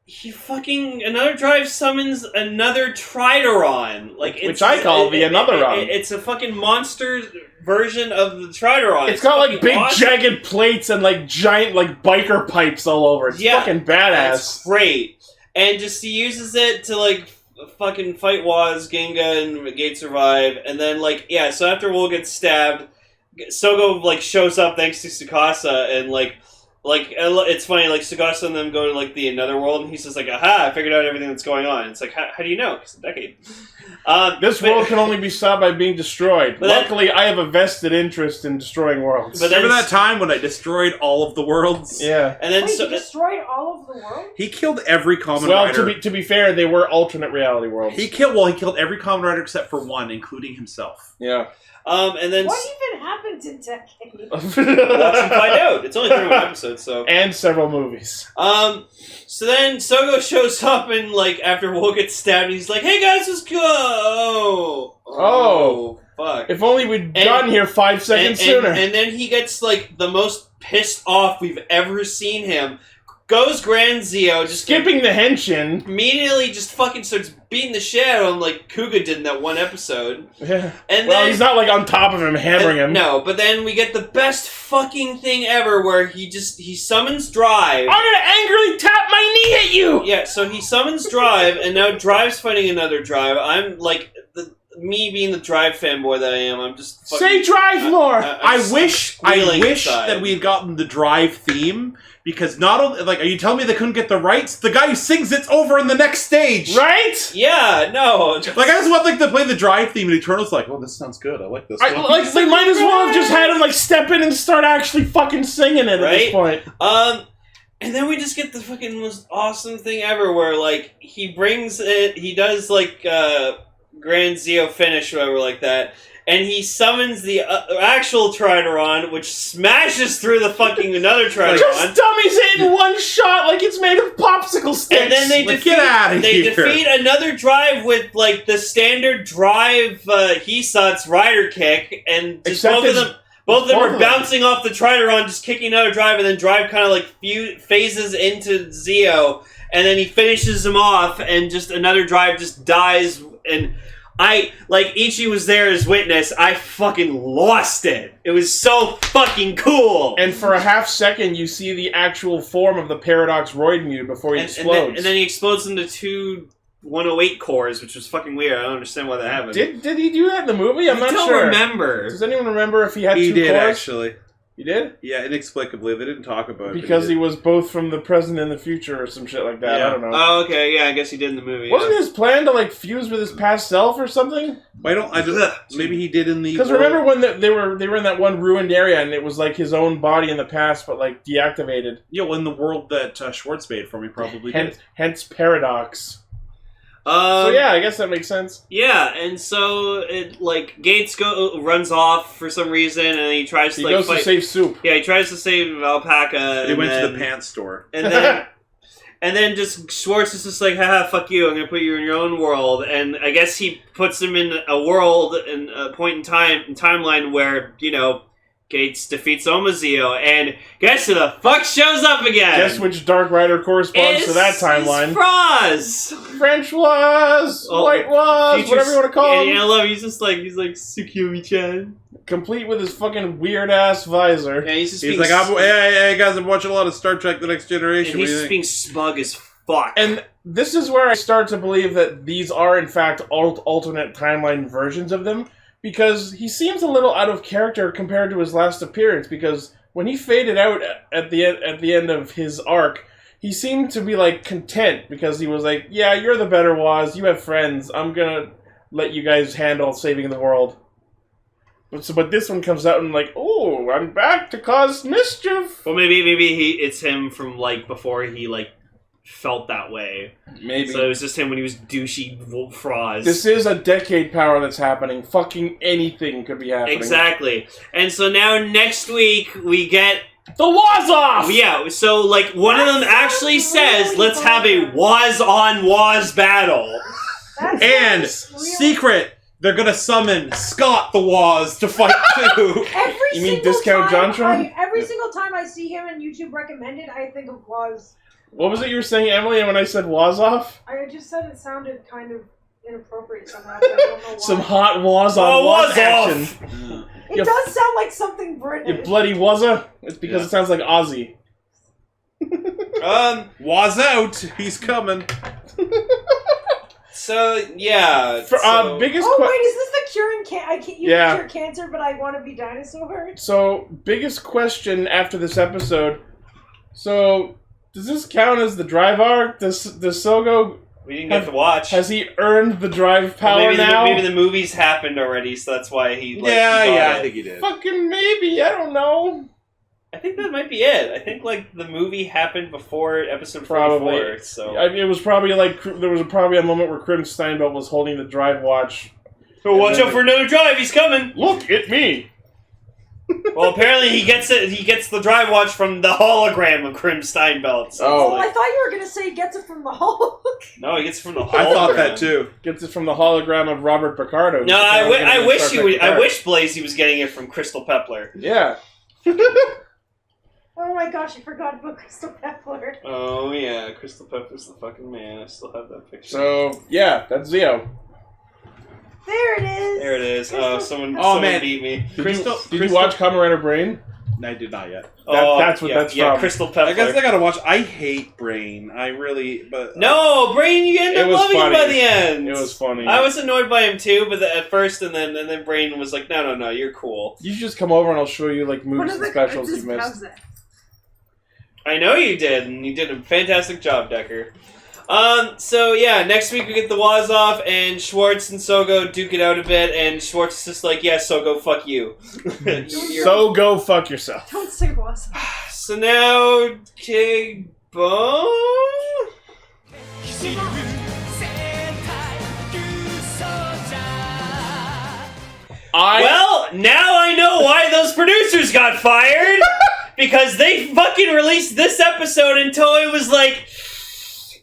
he fucking another drive summons another Trideron, like Which I call the Another-ron. It's a fucking monster version of the Trideron. It's got like fucking big awesome. jagged plates and like giant like biker pipes all over. It's fucking badass. It's great. And just he uses it to like fucking fight Waz, Genga, and Gate survive. And then like, yeah, so after Will gets stabbed, Sogo like shows up thanks to Tsukasa, and like it's funny, like Tsukasa and them go to like the Another World, and he says like, aha, I figured out everything that's going on. It's like, how do you know? It's a decade. This world can only be stopped by being destroyed. But Luckily, I have a vested interest in destroying worlds. But then- Remember that time when I destroyed all of the worlds? Yeah. And then Wait, you destroyed all of the world? He killed every Kamen Well, Rider. to be fair, they were alternate reality worlds. He killed every Kamen Rider except for one, including himself. Yeah. and then What even happened in Decade? watch and find out. It's only 31 episodes, so. And several movies. So then Sogo shows up, and like after Will gets stabbed, he's like, "Hey guys, let's go!" Oh, fuck! If only we'd gotten here 5 seconds sooner. And then he gets like the most pissed off we've ever seen him. Goes Grand Zi-O, just skipping the henshin. immediately just fucking starts beating the shit out of him like Kuga did in that one episode. Yeah. And Well, then, he's not like on top of him, hammering him. No, but then we get the best fucking thing ever where he summons Drive. I'm gonna angrily tap my knee at you! Yeah, so he summons Drive, and now Drive's fighting another Drive. I'm like, me being the Drive fanboy that I am, I'm just fucking... Say Drive more! I'm wish squealing inside. that we had gotten the Drive theme, because not only, like, are you telling me they couldn't get the rights? The guy who sings it's over in the next stage! Right? Yeah, no. Like, I just want like to play the Drive theme, and Eternal's like, oh, this sounds good, I like this one. Like, they might as well have just had him, like, step in and start actually fucking singing it at this point. And then we just get the fucking most awesome thing ever where, like, he brings it, he does, like, Grand Zi-O finish, whatever, like that, and he summons the actual Trideron, which smashes through the fucking another Trideron. Just dummies it in one shot like it's made of popsicle sticks! And then they get out of here. defeat another Drive with, like, the standard Drive Hisatsu Rider Kick, and just Except both of them are them. bouncing off the Trideron, just kicking another Drive, and then Drive kind of like phases into Zi-O, and then he finishes him off, and just another Drive just dies, and Ichi was there as witness, I fucking lost it. It was so fucking cool. And for a half second, you see the actual form of the Paradox Roidmu before he explodes. And then he explodes into two 108 cores, which was fucking weird. I don't understand why that happened. Did he do that in the movie? I'm not don't sure. remember. Does anyone remember if he had He two did, cores? actually. He did? Yeah, inexplicably. They didn't talk about it. Because he was both from the present and the future or some shit like that. Yeah. I don't know. Oh, okay, yeah, I guess he did in the movie. Wasn't his plan to, like, fuse with his past self or something? Maybe he did in the... Because remember when they were in that one ruined area and it was, like, his own body in the past but, like, deactivated? Yeah, well, in the world that Swartz made for me probably did. Hence Paradox. So yeah, I guess that makes sense. Yeah, and so it like Gates runs off for some reason, and he tries to goes to save Soup. Yeah, he tries to save Alpaca. They went to the pants store, and then just Swartz is just like, haha, fuck you, I'm gonna put you in your own world, and I guess he puts him in a world and a point in timeline where Gates defeats Zi-O, and guess who the fuck shows up again? Guess which Dark Rider corresponds to that timeline? It's Froz! French was, white was, whatever you want to call him. Yeah, I love it. He's like Tsukiomi-chan. Complete with his fucking weird ass visor. Yeah, he's like, hey guys, I'm watching a lot of Star Trek: The Next Generation. And he's just being smug as fuck. And this is where I start to believe that these are in fact alternate timeline versions of them. because he seems a little out of character compared to his last appearance, because when he faded out at the end of his arc, he seemed to be, like, content, because he was like, yeah, you're the better Woz, you have friends, I'm gonna let you guys handle saving the world. But this one comes out and like, oh, I'm back to cause mischief. Well, maybe it's him from, like, before he, like, felt that way. Maybe. So it was just him when he was douchey Froz. This is a decade power that's happening. Fucking anything could be happening. Exactly. And so now next week we get the Woz off! Yeah, so, like, one of them actually says, let's have a Woz on Woz battle. And secret, they're gonna summon Scott the Woz to fight too. You mean Discount Jontron? Every single time I see him on YouTube recommended, I think of Woz. What was it you were saying, Emily, when I said Woz off? I just said it sounded kind of inappropriate somehow, but I don't know why. Some hot Woz on Woz action. It does sound like something British. You bloody Wazza? It's because it sounds like Aussie. Woz out! He's coming. So, yeah. Biggest wait, is this the curing cancer? You can cure cancer, but I want to be dinosaur? So, biggest question after this episode. So, does this count as the drive arc? Does Sogo... We didn't get to watch. Has he earned the drive power now? Maybe the movies happened already, so that's why he... Like, I think he did. Fucking maybe, I don't know. I think that might be it. I think, like, the movie happened before episode 44, probably. so... I mean, it was probably, like, there was probably a moment where Krim Steinbelt was holding the drive watch. So watch out for another drive, he's coming! Look at me! Well, apparently he gets the drive watch from the hologram of Krim Steinbelt. So I thought you were going to say he gets it from the hologram. No, he gets it from the hologram. I thought that too. Gets it from the hologram of Robert Picardo. No, I wish Blazy was getting it from Crystal Pepler. Yeah. Oh my gosh, I forgot about Crystal Pepler. Oh yeah, Crystal Pepler's the fucking man. I still have that picture. So, yeah, that's Zi-O. There it is. There it is. Someone beat me. Did you watch Kamen Rider Brain? No, I did not yet. That's what that's from. Yeah, Crystal Pepler. I guess I gotta watch. I hate Brain. I really, but no, Brain. You end up loving him by the end. It was funny. I was annoyed by him too, but at first, and then Brain was like, "No, you're cool." You should just come over and I'll show you like moves and specials you missed. I know you did, and you did a fantastic job, Decker. So yeah, next week we get the Woz off, and Swartz and Sogo duke it out a bit, and Swartz is just like, yeah, Sogo, fuck you. So go fuck yourself. Don't say Woz. So now, Kig Bone? Well, now I know why those producers got fired! Because they fucking released this episode until it was like,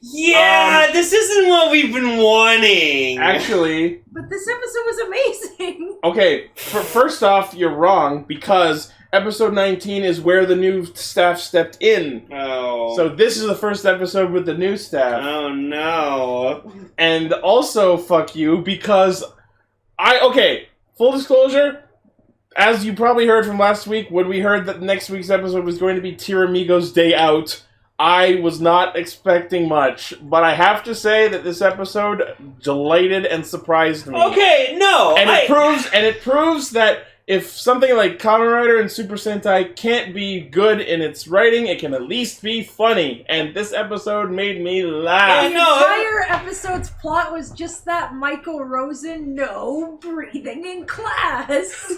yeah, this isn't what we've been wanting. Actually... But this episode was amazing. Okay, first off, you're wrong, because episode 19 is where the new staff stepped in. Oh. So this is the first episode with the new staff. Oh, no. And also, fuck you, because okay, full disclosure, as you probably heard from last week, when we heard that next week's episode was going to be Tyramigo's Day Out, I was not expecting much, but I have to say that this episode delighted and surprised me. Okay, no, and it proves that if something like Kamen Rider and Super Sentai can't be good in its writing, it can at least be funny. And this episode made me laugh. The entire episode's plot was just that Michael Rosen breathing in class.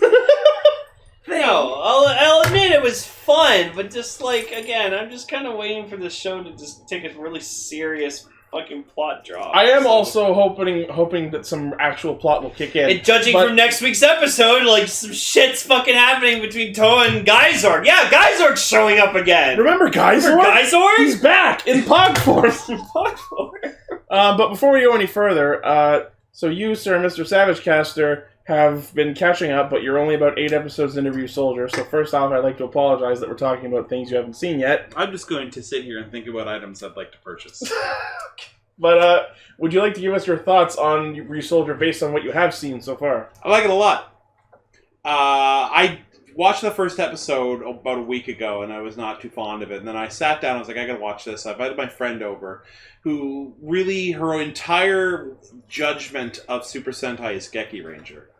No, I'll admit it was fun, but just like, again, I'm just kind of waiting for the show to just take a really serious fucking plot drop. I am also hoping that some actual plot will kick in. And judging from next week's episode, like, some shit's fucking happening between Toa and Geizorg. Yeah, Geizorg's showing up again. Remember Geizorg? He's back in Pog form. But before we go any further, so you, sir, Mr. Savage Caster, have been catching up, but you're only about 8 episodes into Ryusoulger, so first off, I'd like to apologize that we're talking about things you haven't seen yet. I'm just going to sit here and think about items I'd like to purchase. But, would you like to give us your thoughts on Ryusoulger based on what you have seen so far? I like it a lot. I watched the first episode about a week ago, and I was not too fond of it. And then I sat down, I was like, I gotta watch this. I invited my friend over, who her entire judgment of Super Sentai is Geki Ranger.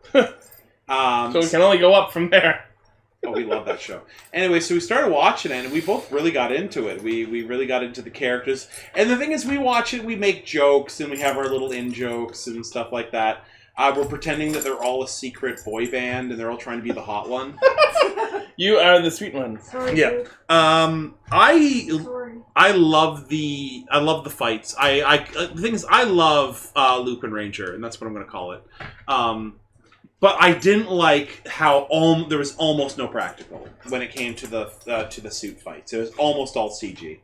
So we can only go up from there. Oh, we love that show. Anyway, so we started watching it, and we both really got into it. We really got into the characters. And the thing is, we watch it, we make jokes, and we have our little in-jokes and stuff like that. We're pretending that they're all a secret boy band, and they're all trying to be the hot one. You are the sweet one. Sorry, Yeah. dude. Sorry. I love the fights. The thing is, I love Lupin Ranger, and that's what I'm going to call it. But I didn't like how there was almost no practical when it came to the suit fights. It was almost all CG,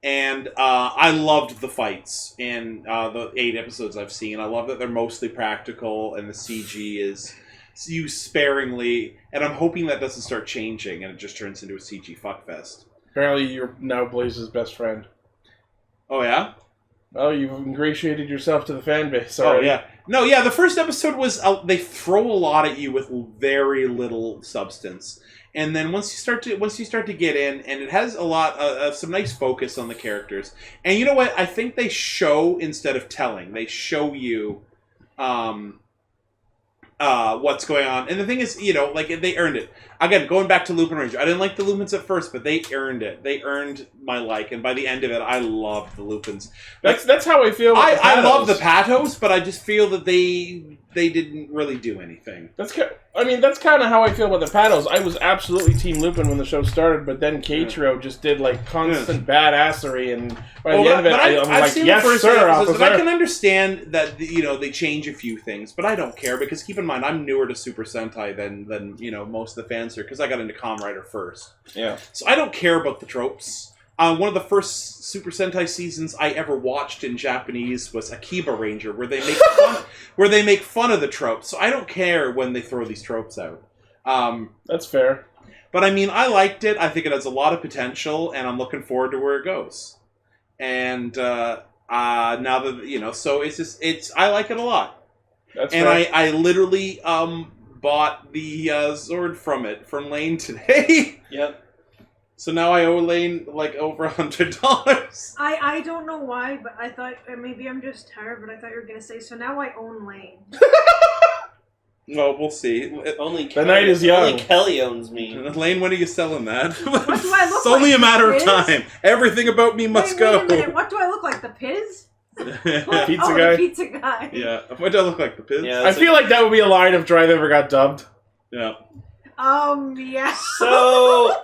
and I loved the fights in the 8 episodes I've seen. I love that they're mostly practical and the CG is used sparingly. And I'm hoping that doesn't start changing and it just turns into a CG fuckfest. Apparently, you're now Blaze's best friend. Oh yeah. Oh, you've ingratiated yourself to the fan base. Sorry. Oh yeah. No, yeah. The first episode was they throw a lot at you with very little substance, and then once you start to get in, and it has a lot of some nice focus on the characters. And you know what? I think they show instead of telling. They show you what's going on. And the thing is, they earned it. Again, going back to Lupin Ranger, I didn't like the Lupins at first, but they earned it. They earned my like, and by the end of it, I loved the Lupins. That's how I feel. I love the Patos, but I just feel that they didn't really do anything. That's kind of how I feel about the Patos. I was absolutely Team Lupin when the show started, but then Keiichiro just did constant badassery, and by the end of it, I'm like, yes, sir, officer. I can understand that they change a few things, but I don't care because keep in mind I'm newer to Super Sentai than most of the fans are because I got into Kamen Rider first. Yeah. So I don't care about the tropes. One of the first Super Sentai seasons I ever watched in Japanese was Akiba Ranger, where they make fun of the tropes. So I don't care when they throw these tropes out. That's fair. But I mean, I liked it. I think it has a lot of potential, and I'm looking forward to where it goes. And now that so I like it a lot. That's and fair. I literally bought the sword from Lane today. Yep. So now I owe Lane over $100. I don't know why, but I thought maybe I'm just tired. But I thought you were gonna say so. Now I own Lane. Well, we'll see. Only the night is young. Only Kelly owns me. Lane, when are you selling that? What do I look It's only like, a matter of Piz? time. Everything about me must Wait go. a minute. What do I look like? The Piz? Pizza Oh, guy. the pizza guy. Yeah. What do I look like? The Piz? Yeah. I feel like that would be a line if Drive ever got dubbed. Yeah. Yeah. So,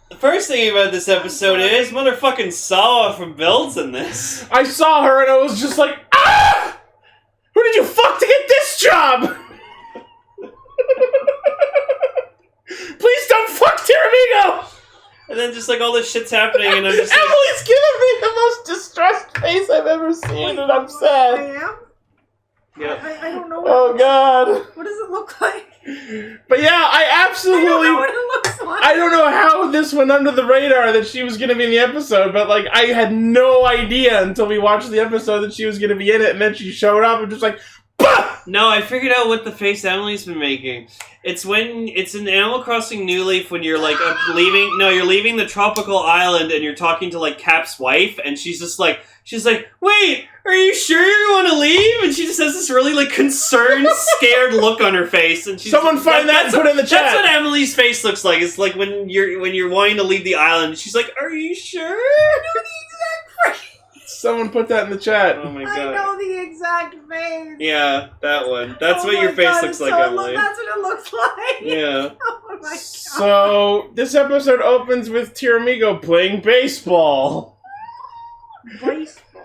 the first thing about this episode is motherfucking Sawa from Builds in this. I saw her and I was just like, ah! Who did you fuck to get this job? Please don't fuck Tyramigo! And then just all this shit's happening and I'm just like... Emily's giving me the most distressed face I've ever seen, and I'm I sad. am? Yeah. I don't know what Oh god. What does it look like? But yeah, I I absolutely... don't know what it looks like. I don't know how this went under the radar that she was going to be in the episode, but I had no idea until we watched the episode that she was going to be in it, and then she showed up and just bah! No, I figured out what the face Emily's been making. It's in Animal Crossing New Leaf when you're you're leaving the tropical island and you're talking to Cap's wife, and she's like, wait, are you sure you want to leave? And she just has this really concerned, scared look on her face, and she's Someone find that and put it in the chat. That's what Emily's face looks like. It's like when you're wanting to leave the island. She's like, are you sure? I know the exact face. Someone put that in the chat. Oh my I god. know the exact face. Yeah, that one. That's Oh what your my face God, looks it's like, so Emily. That's what it looks like. Yeah. Oh my god. So, this episode opens with Tyramigo playing baseball. Baseball.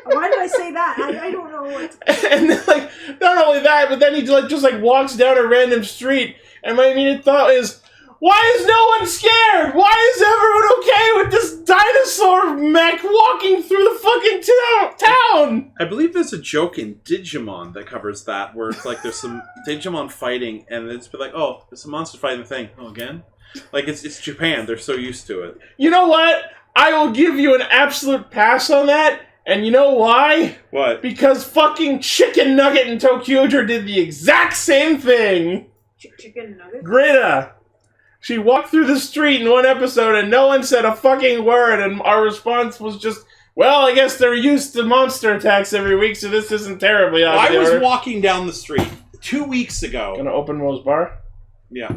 Why did I say that? I don't know what. And then, not only that, but then he just walks down a random street, and my immediate thought is, why is no one scared? Why is everyone okay with this dinosaur mech walking through the fucking town? I believe there's a joke in Digimon that covers that, where it's there's some Digimon fighting, and it's oh, there's a monster fighting the thing. Oh, again? It's Japan. They're so used to it. You know what? I will give you an absolute pass on that, and you know why? What? Because fucking Chicken Nugget and Tokyoger did the exact same thing. Chicken nugget? Greta. She walked through the street in one episode and no one said a fucking word, and our response was just, well, I guess they're used to monster attacks every week, so this isn't terribly out of I was order. walking down the street. 2 weeks ago. Gonna open Mo's bar? Yeah.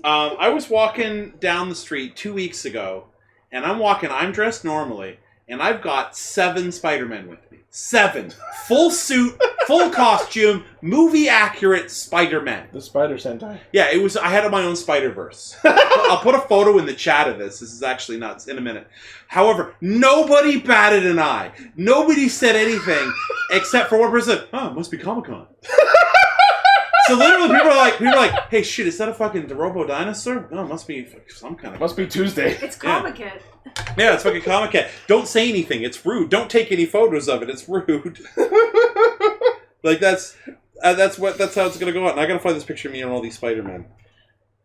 I was walking down the street 2 weeks ago, and I'm dressed normally, and I've got 7 Spider-Men with me. 7. Full suit, full costume, movie-accurate Spider-Men. The Spider Sentai. Yeah, I had my own Spider-Verse. I'll put a photo in the chat of this. This is actually nuts in a minute. However, nobody batted an eye. Nobody said anything except for one person. Oh, it must be Comic-Con. So literally, people are like, hey, shit, is that a fucking Robo dinosaur? No, it must be some kind of... Must be Tuesday. It's Comic-Con. Yeah, it's fucking Comic-Con. Don't say anything. It's rude. Don't take any photos of it. It's rude. Like, that's how it's gonna go on. And I gotta find this picture of me and all these Spider-Men.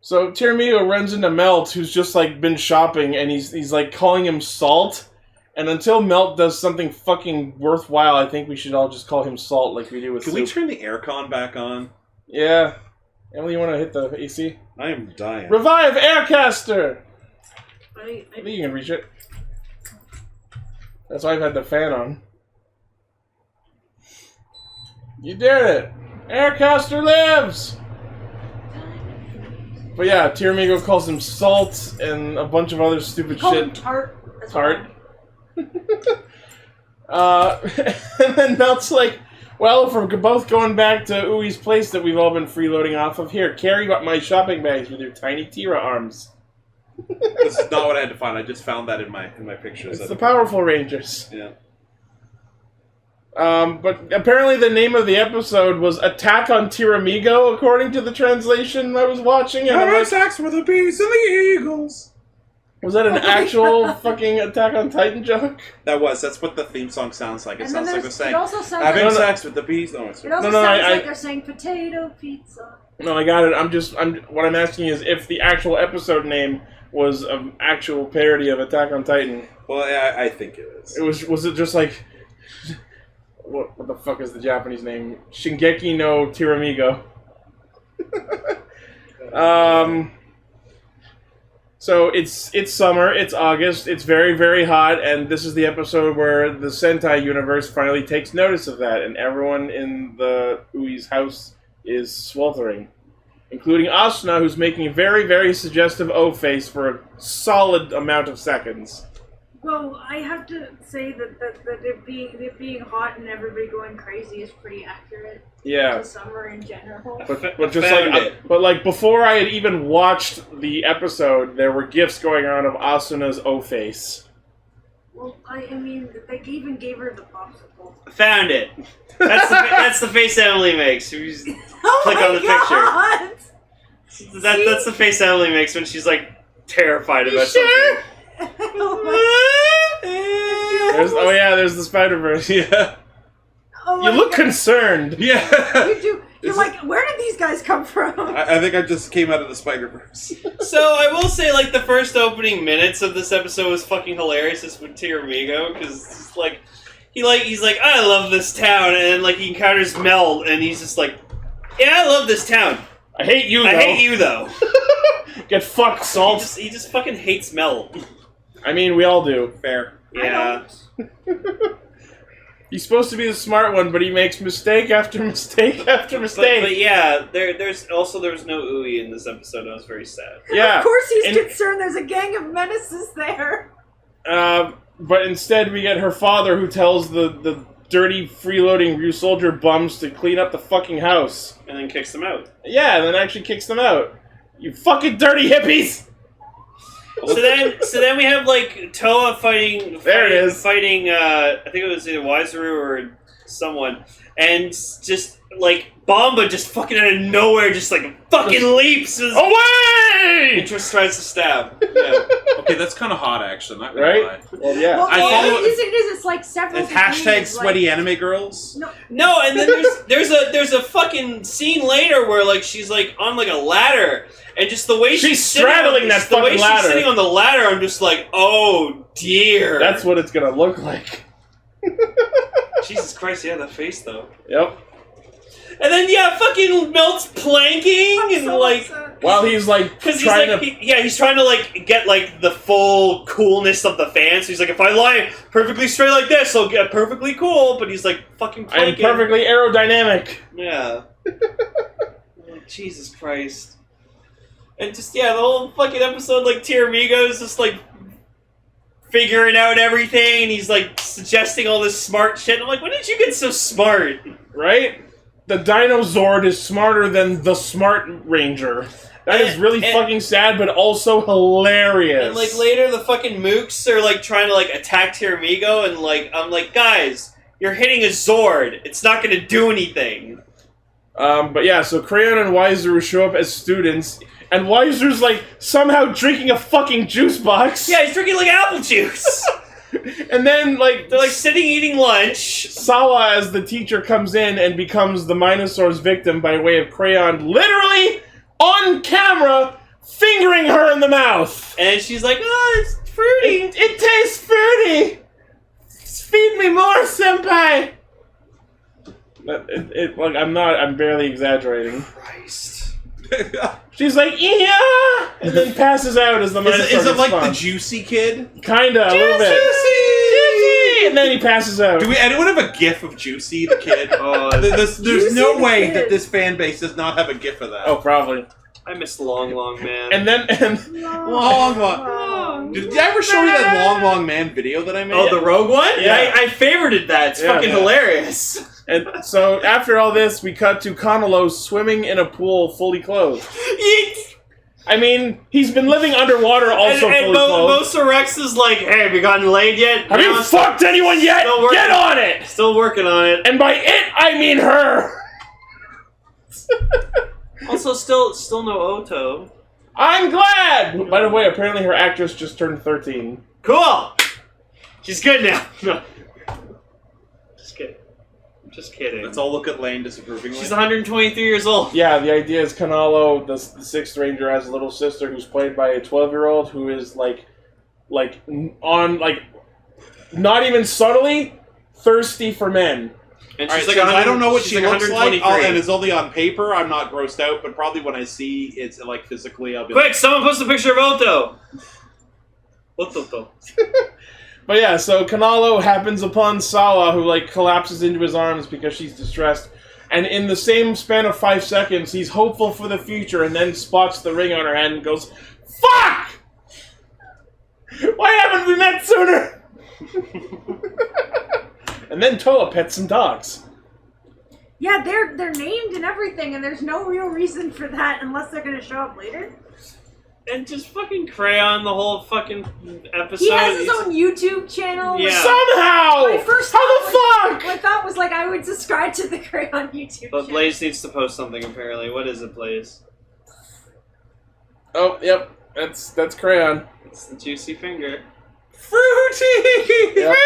So Tyramigo runs into Melt, who's just like been shopping, and he's like calling him Salt. And until Melt does something fucking worthwhile, I think we should all just call him Salt, like we do with Can Soup. we turn the aircon back on? Yeah. Emily, you want to hit the AC? I am dying. Revive Aircaster! I I think you can reach it. That's why I've had the fan on. You did it! Aircaster lives! But yeah, Tyramigo calls him Salt and a bunch of other stupid call shit. him Tart. As Tart. well. And then Melt's like, well, if we're both going back to Ui's place that we've all been freeloading off of, here, carry my shopping bags with your tiny Tira arms. This is not what I had to find. I just found that in my pictures. It's the Powerful Rangers. Yeah. But apparently the name of the episode was Attack on Tyramigo, according to the translation I was watching. And attacks with the bees and the eagles. Was that an actual fucking Attack on Titan joke? That's what the theme song sounds like. It sounds like they're saying, It also sounds having like, sex with the bees. No, it's it also No, sounds I- like they're saying potato pizza. No, I got it. What I'm asking is if the actual episode name was an actual parody of Attack on Titan. Well, yeah, I think it is. Was it just like what the fuck is the Japanese name? Shingeki no Tyramigo. So it's summer, it's August, it's very, very hot, and this is the episode where the Sentai universe finally takes notice of that, and everyone in the Ui's house is sweltering. Including Asuna, who's making a very, very suggestive O face for a solid amount of seconds. Well, I have to say that it being hot and everybody going crazy is pretty accurate. Yeah. To summer in general. But just like before I had even watched the episode, there were gifs going on of Asuna's O face. Well, I mean, they even gave her the popsicle. Found it. That's the face Emily makes. You just click on the picture. That's the face Emily makes when she's like terrified about something. There's the Spider-Verse. Yeah. Oh You look God. concerned. Yeah. You do. You're like, where did these guys come from? I think I just came out of the Spider-Verse. So I will say, like, the first opening minutes of this episode was fucking hilarious. Just with Tyramigo, because like he's like, I love this town, and then like he encounters Mel, and he's just like, yeah, I love this town. I hate you, though. I hate you, though. Get fucked, Salt. He just fucking hates Mel. I mean, we all do. Fair. Yeah. He's supposed to be the smart one, but he makes mistake after mistake after mistake. But yeah, there's no Ui in this episode. I was very sad. Yeah. Of course he's concerned. There's a gang of menaces there. But instead we get her father who tells the dirty freeloading Ryusoulger bums to clean up the fucking house. And then kicks them out. Yeah, and then actually kicks them out. You fucking dirty hippies! So then we have like Toa fighting I think it was either Waizaru or someone, and just like Bomba just fucking out of nowhere just like fucking leaps away! He just tries to stab. Yeah. Okay, that's kind of hot actually, not gonna Right? lie. Well, yeah. Well, I follow- it's like several. It's hashtag degrees, sweaty like, anime girls. No, and then there's a fucking scene later where like she's like on like a ladder, and just the way She's straddling that fucking the way ladder. she's sitting on the ladder, I'm just like, oh dear. That's what it's gonna look like. Jesus Christ, yeah, that face though. Yep. And then yeah, fucking Melt's planking and so like. upset. While he's like Because he's trying like, to... he's trying to like get like the full coolness of the fan. So he's like, if I lie perfectly straight like this, I'll get perfectly cool. But he's like fucking I'm planking. perfectly aerodynamic. Yeah. Jesus Christ. And just, the whole fucking episode, like, Tyramigo is just, like, figuring out everything, and he's, like, suggesting all this smart shit. I'm like, when did you get so smart? Right? The Dino Zord is smarter than the Smart Ranger. That is really fucking sad, but also hilarious. And, like, later the fucking mooks are, like, trying to, like, attack Tyramigo, and, like, I'm like, guys, you're hitting a Zord. It's not gonna do anything. But yeah, so Crayon and Wiseru show up as students, and Wiseru's, like, somehow drinking a fucking juice box. Yeah, he's drinking, like, apple juice. And then, like, they're, like, sitting eating lunch. Sawa, as the teacher, comes in and becomes the Minosaur's victim by way of Crayon literally on camera fingering her in the mouth. And she's like, oh, it's fruity. It tastes fruity. Feed me more, senpai. Like, I'm barely exaggerating. Christ. She's like, yeah, and then passes out as the Minosaur Is it like responds. the Juicy Kid? Kinda, a little bit. Juicy! And then he passes out. Do anyone have a GIF of Juicy the Kid? There's no way that this fan base does not have a GIF of that. Oh, probably. I miss Long Long Man. And then, Long. Did I ever show you that Long Man video that I made? Oh, the Rogue one? Yeah. I favorited that. It's fucking hilarious. And so, after all this, we cut to Kanalo swimming in a pool fully clothed. I mean, he's been living underwater also fully clothed. Mosa Rex is like, hey, have you gotten laid yet? Have you fucked anyone yet? Get on it! Still working on it. And by it, I mean her! Also, still no Oto. I'm glad! By the way, apparently her actress just turned 13. Cool! She's good now. No. Just kidding. Let's all look at Lane disapprovingly. She's 123 years old. Yeah, the idea is Kanalo, the sixth ranger, has a little sister who's played by a 12-year-old who is, not even subtly, thirsty for men. And she's like I don't know what she looks like, and it's all only on paper. I'm not grossed out, but probably when I see it's like physically, I'll be quick! Like, someone post a picture of Oto. Oto. But yeah, so Kanalo happens upon Sawa, who collapses into his arms because she's distressed, and in the same span of 5 seconds, he's hopeful for the future, and then spots the ring on her hand and goes, "Fuck! Why haven't we met sooner?" And then Toa pets some dogs. Yeah, they're named and everything, and there's no real reason for that unless they're gonna show up later. And just fucking Crayon the whole fucking episode. He has his own YouTube channel. Yeah. Somehow! My first How my thought was I would subscribe to the Crayon YouTube But channel. Blaze needs to post something apparently. What is it, Blaze? Oh, yep. That's Crayon. It's the juicy finger. Fruity! Yep. Fruity!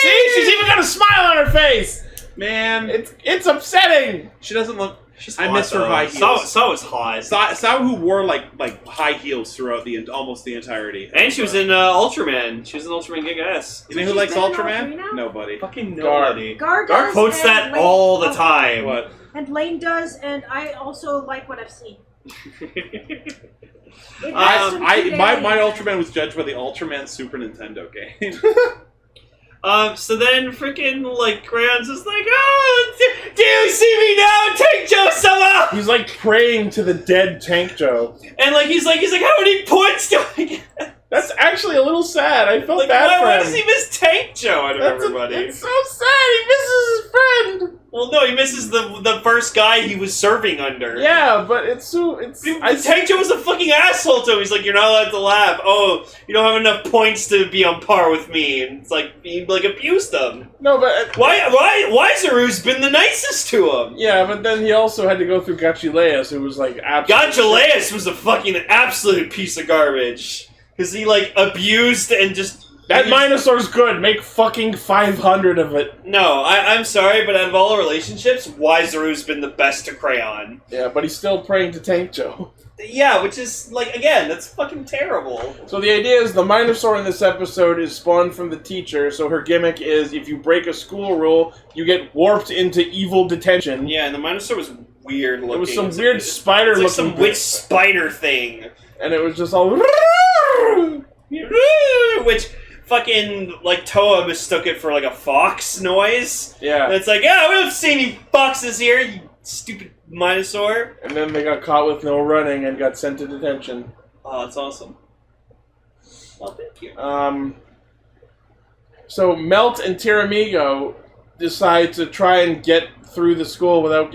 See, she's even got a smile on her face! man, It's upsetting! she doesn't look... She's I hot, miss her though. high heels. Sawa's hot. Sawa who wore like high heels throughout almost the entirety. And she was in Ultraman. She was in Ultraman Giga S. You know who She's likes been in all Ultraman? three now? Nobody. Fucking Gar. nobody. Gar Gar does, quotes and that Lane- all the time. What? And Lane does, and I also like what I've seen. It has some My cute animes. Ultraman was judged by the Ultraman Super Nintendo game. So then freaking Crayon's just like, oh, do you see me now, Tank Joe-sama? He's praying to the dead Tank Joe. And he's like, how many points do I get? That's actually a little sad. I felt Why bad for him. does he miss Tank Joe out of everybody? It's so sad. He misses his friend. Well, no, he misses the first guy he was serving under. Yeah, but it's so... Tank Joe was a fucking asshole to him. He's like, you're not allowed to laugh. Oh, you don't have enough points to be on par with me. And it's he abused them. No, but... Why Zaru's been the nicest to him? Yeah, but then he also had to go through Gachileus, who was absolutely... Gachileus was a fucking absolute piece of garbage. Because he abused and just... That Minosaur's good. Make fucking 500 of it. No, I'm sorry, but out of all relationships, Wiseru's been the best to Crayon. Yeah, but he's still praying to Tank Joe. Yeah, which is, again, that's fucking terrible. So the idea is the Minosaur in this episode is spawned from the teacher, so her gimmick is if you break a school rule, you get warped into evil detention. Yeah, and the Minosaur was weird looking. It was some weird spider looking... looking some witch spider thing. And it was just all... Which... fucking, Toa mistook it for, a fox noise. Yeah. And it's yeah, we don't see any foxes here, you stupid Minosaur. And then they got caught with no running and got sent to detention. Oh, that's awesome. Well, thank you. So Melt and Tyramigo decide to try and get through the school without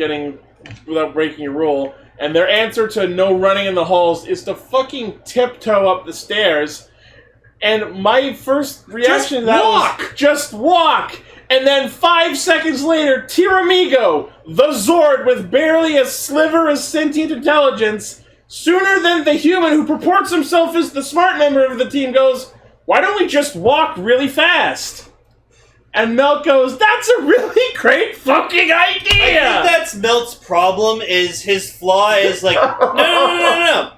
breaking a rule, and their answer to no running in the halls is to fucking tiptoe up the stairs. And my first reaction to that was just walk. And then 5 seconds later, Tyramigo, the Zord with barely a sliver of sentient intelligence, sooner than the human who purports himself as the smart member of the team, goes, "Why don't we just walk really fast?" And Melt goes, "That's a really great fucking idea!" I think that's Melt's problem, is his flaw is like, no.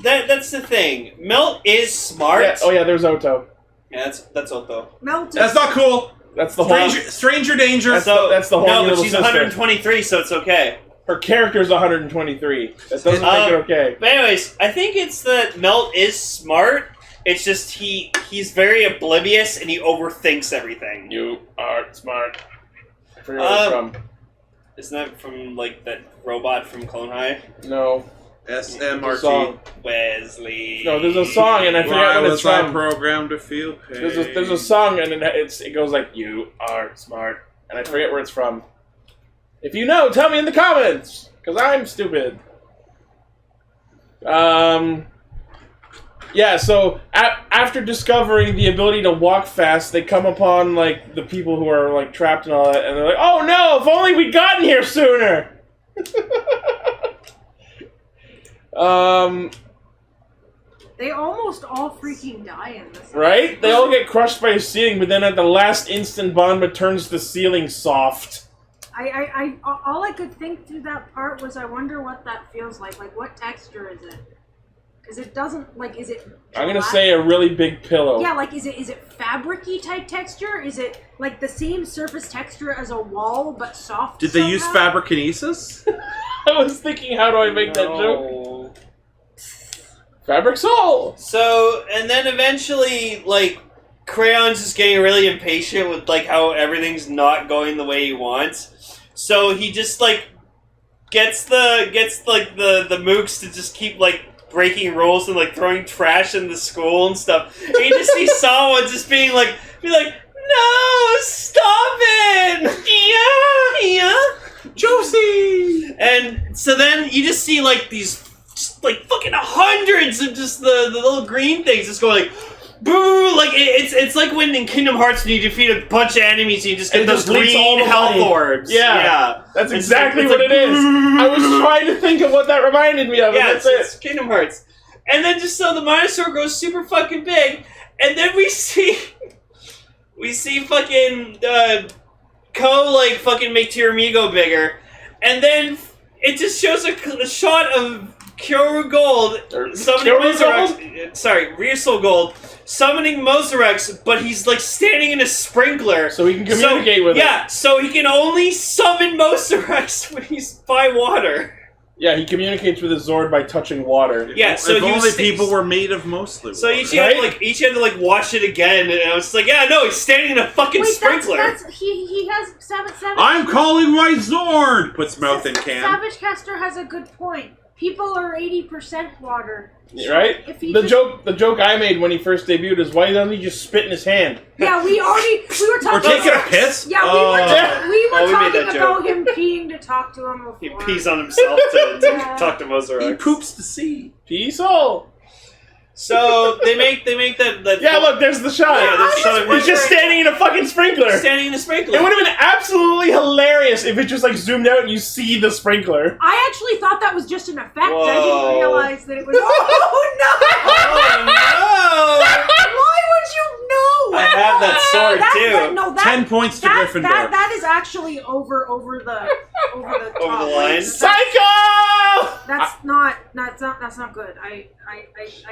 That's the thing. Melt is smart. Yeah. Oh yeah, there's Otto. Yeah, that's Otto. Melt. That's not cool. That's the whole... Stranger danger. That's the whole No, but little she's sister. 123, so it's okay. Her character's 123. That doesn't make it okay. But anyways, I think it's that Melt is smart. It's just he's very oblivious and he overthinks everything. You are smart. I forget where it's from. Isn't that from like that robot from Clone High? No. SMRT. Wesley. No, there's a song and I forget what it's I from. programmed to feel pain? There's a song and it goes like, "You are smart," and I forget where it's from. If you know, tell me in the comments, because I'm stupid. Yeah, so after discovering the ability to walk fast, they come upon like the people who are like trapped and all that, and they're like, "Oh no! If only we'd gotten here sooner." They almost all freaking die in this. Right? They all get crushed by a ceiling, but then at the last instant, Banba turns the ceiling soft. All I could think through that part was, I wonder what that feels like. Like, what texture is it? Because it doesn't, like, is it... I'm gonna say a really big pillow. Yeah, like, is it fabric-y type texture? Is it, like, the same surface texture as a wall, but soft Did they use somehow? fabrikinesis? I was thinking, how do I make that joke? Fabric Soul! So, and then eventually, like, Crayon's just getting really impatient with, like, how everything's not going the way he wants. So he just, like, gets the mooks to just keep, like, breaking rules and, like, throwing trash in the school and stuff. And you just see Sawa just be like, "No, stop it! Yeah! Josie!" And so then you just see, like, these, just, like, fucking hundreds of just the little green things just going, like, boo! Like, it's like when in Kingdom Hearts when you defeat a bunch of enemies and you just get those green health orbs. Yeah. That's exactly what it is. I was trying to think of what that reminded me of, and that's it's Kingdom Hearts. And then just so the Minosaur grows super fucking big, and then we see fucking Ko, like, fucking make Tyramigo bigger, and then it just shows a shot of Kyoru Gold summoning Mosarex. Sorry, Ryusoul Gold summoning Mosarex, but he's like standing in a sprinkler, so he can communicate with it. Yeah, so he can only summon Mosarex when he's by water. Yeah, he communicates with his Zord by touching water. Yeah, so if only people were made of mostly so water. each had to like watch it again, and I was like, yeah, no, he's standing in a fucking sprinkler. He has Savage. I'm calling my Zord! Puts mouth in can. Savage Caster has a good point. People are 80% water. Right? The joke I made when he first debuted is, why doesn't he just spit in his hand? Yeah, we were talking. We're taking a piss? Yeah, we were talking that about him peeing to talk to him before. He pees on himself to talk to Mosarex. He poops to see. Peace all. So they make that. Yeah, look, there's the shot. Yeah, there's the shot of He's just standing in a fucking sprinkler. Standing in a sprinkler. It would have been absolutely hilarious if it just like zoomed out and you see the sprinkler. I actually thought that was just an effect. Whoa. I didn't realize that it was. Oh no! Oh Why would you know? I have that sword too. 10 points to Gryffindor. That is actually over the line. Psycho! That's not good. I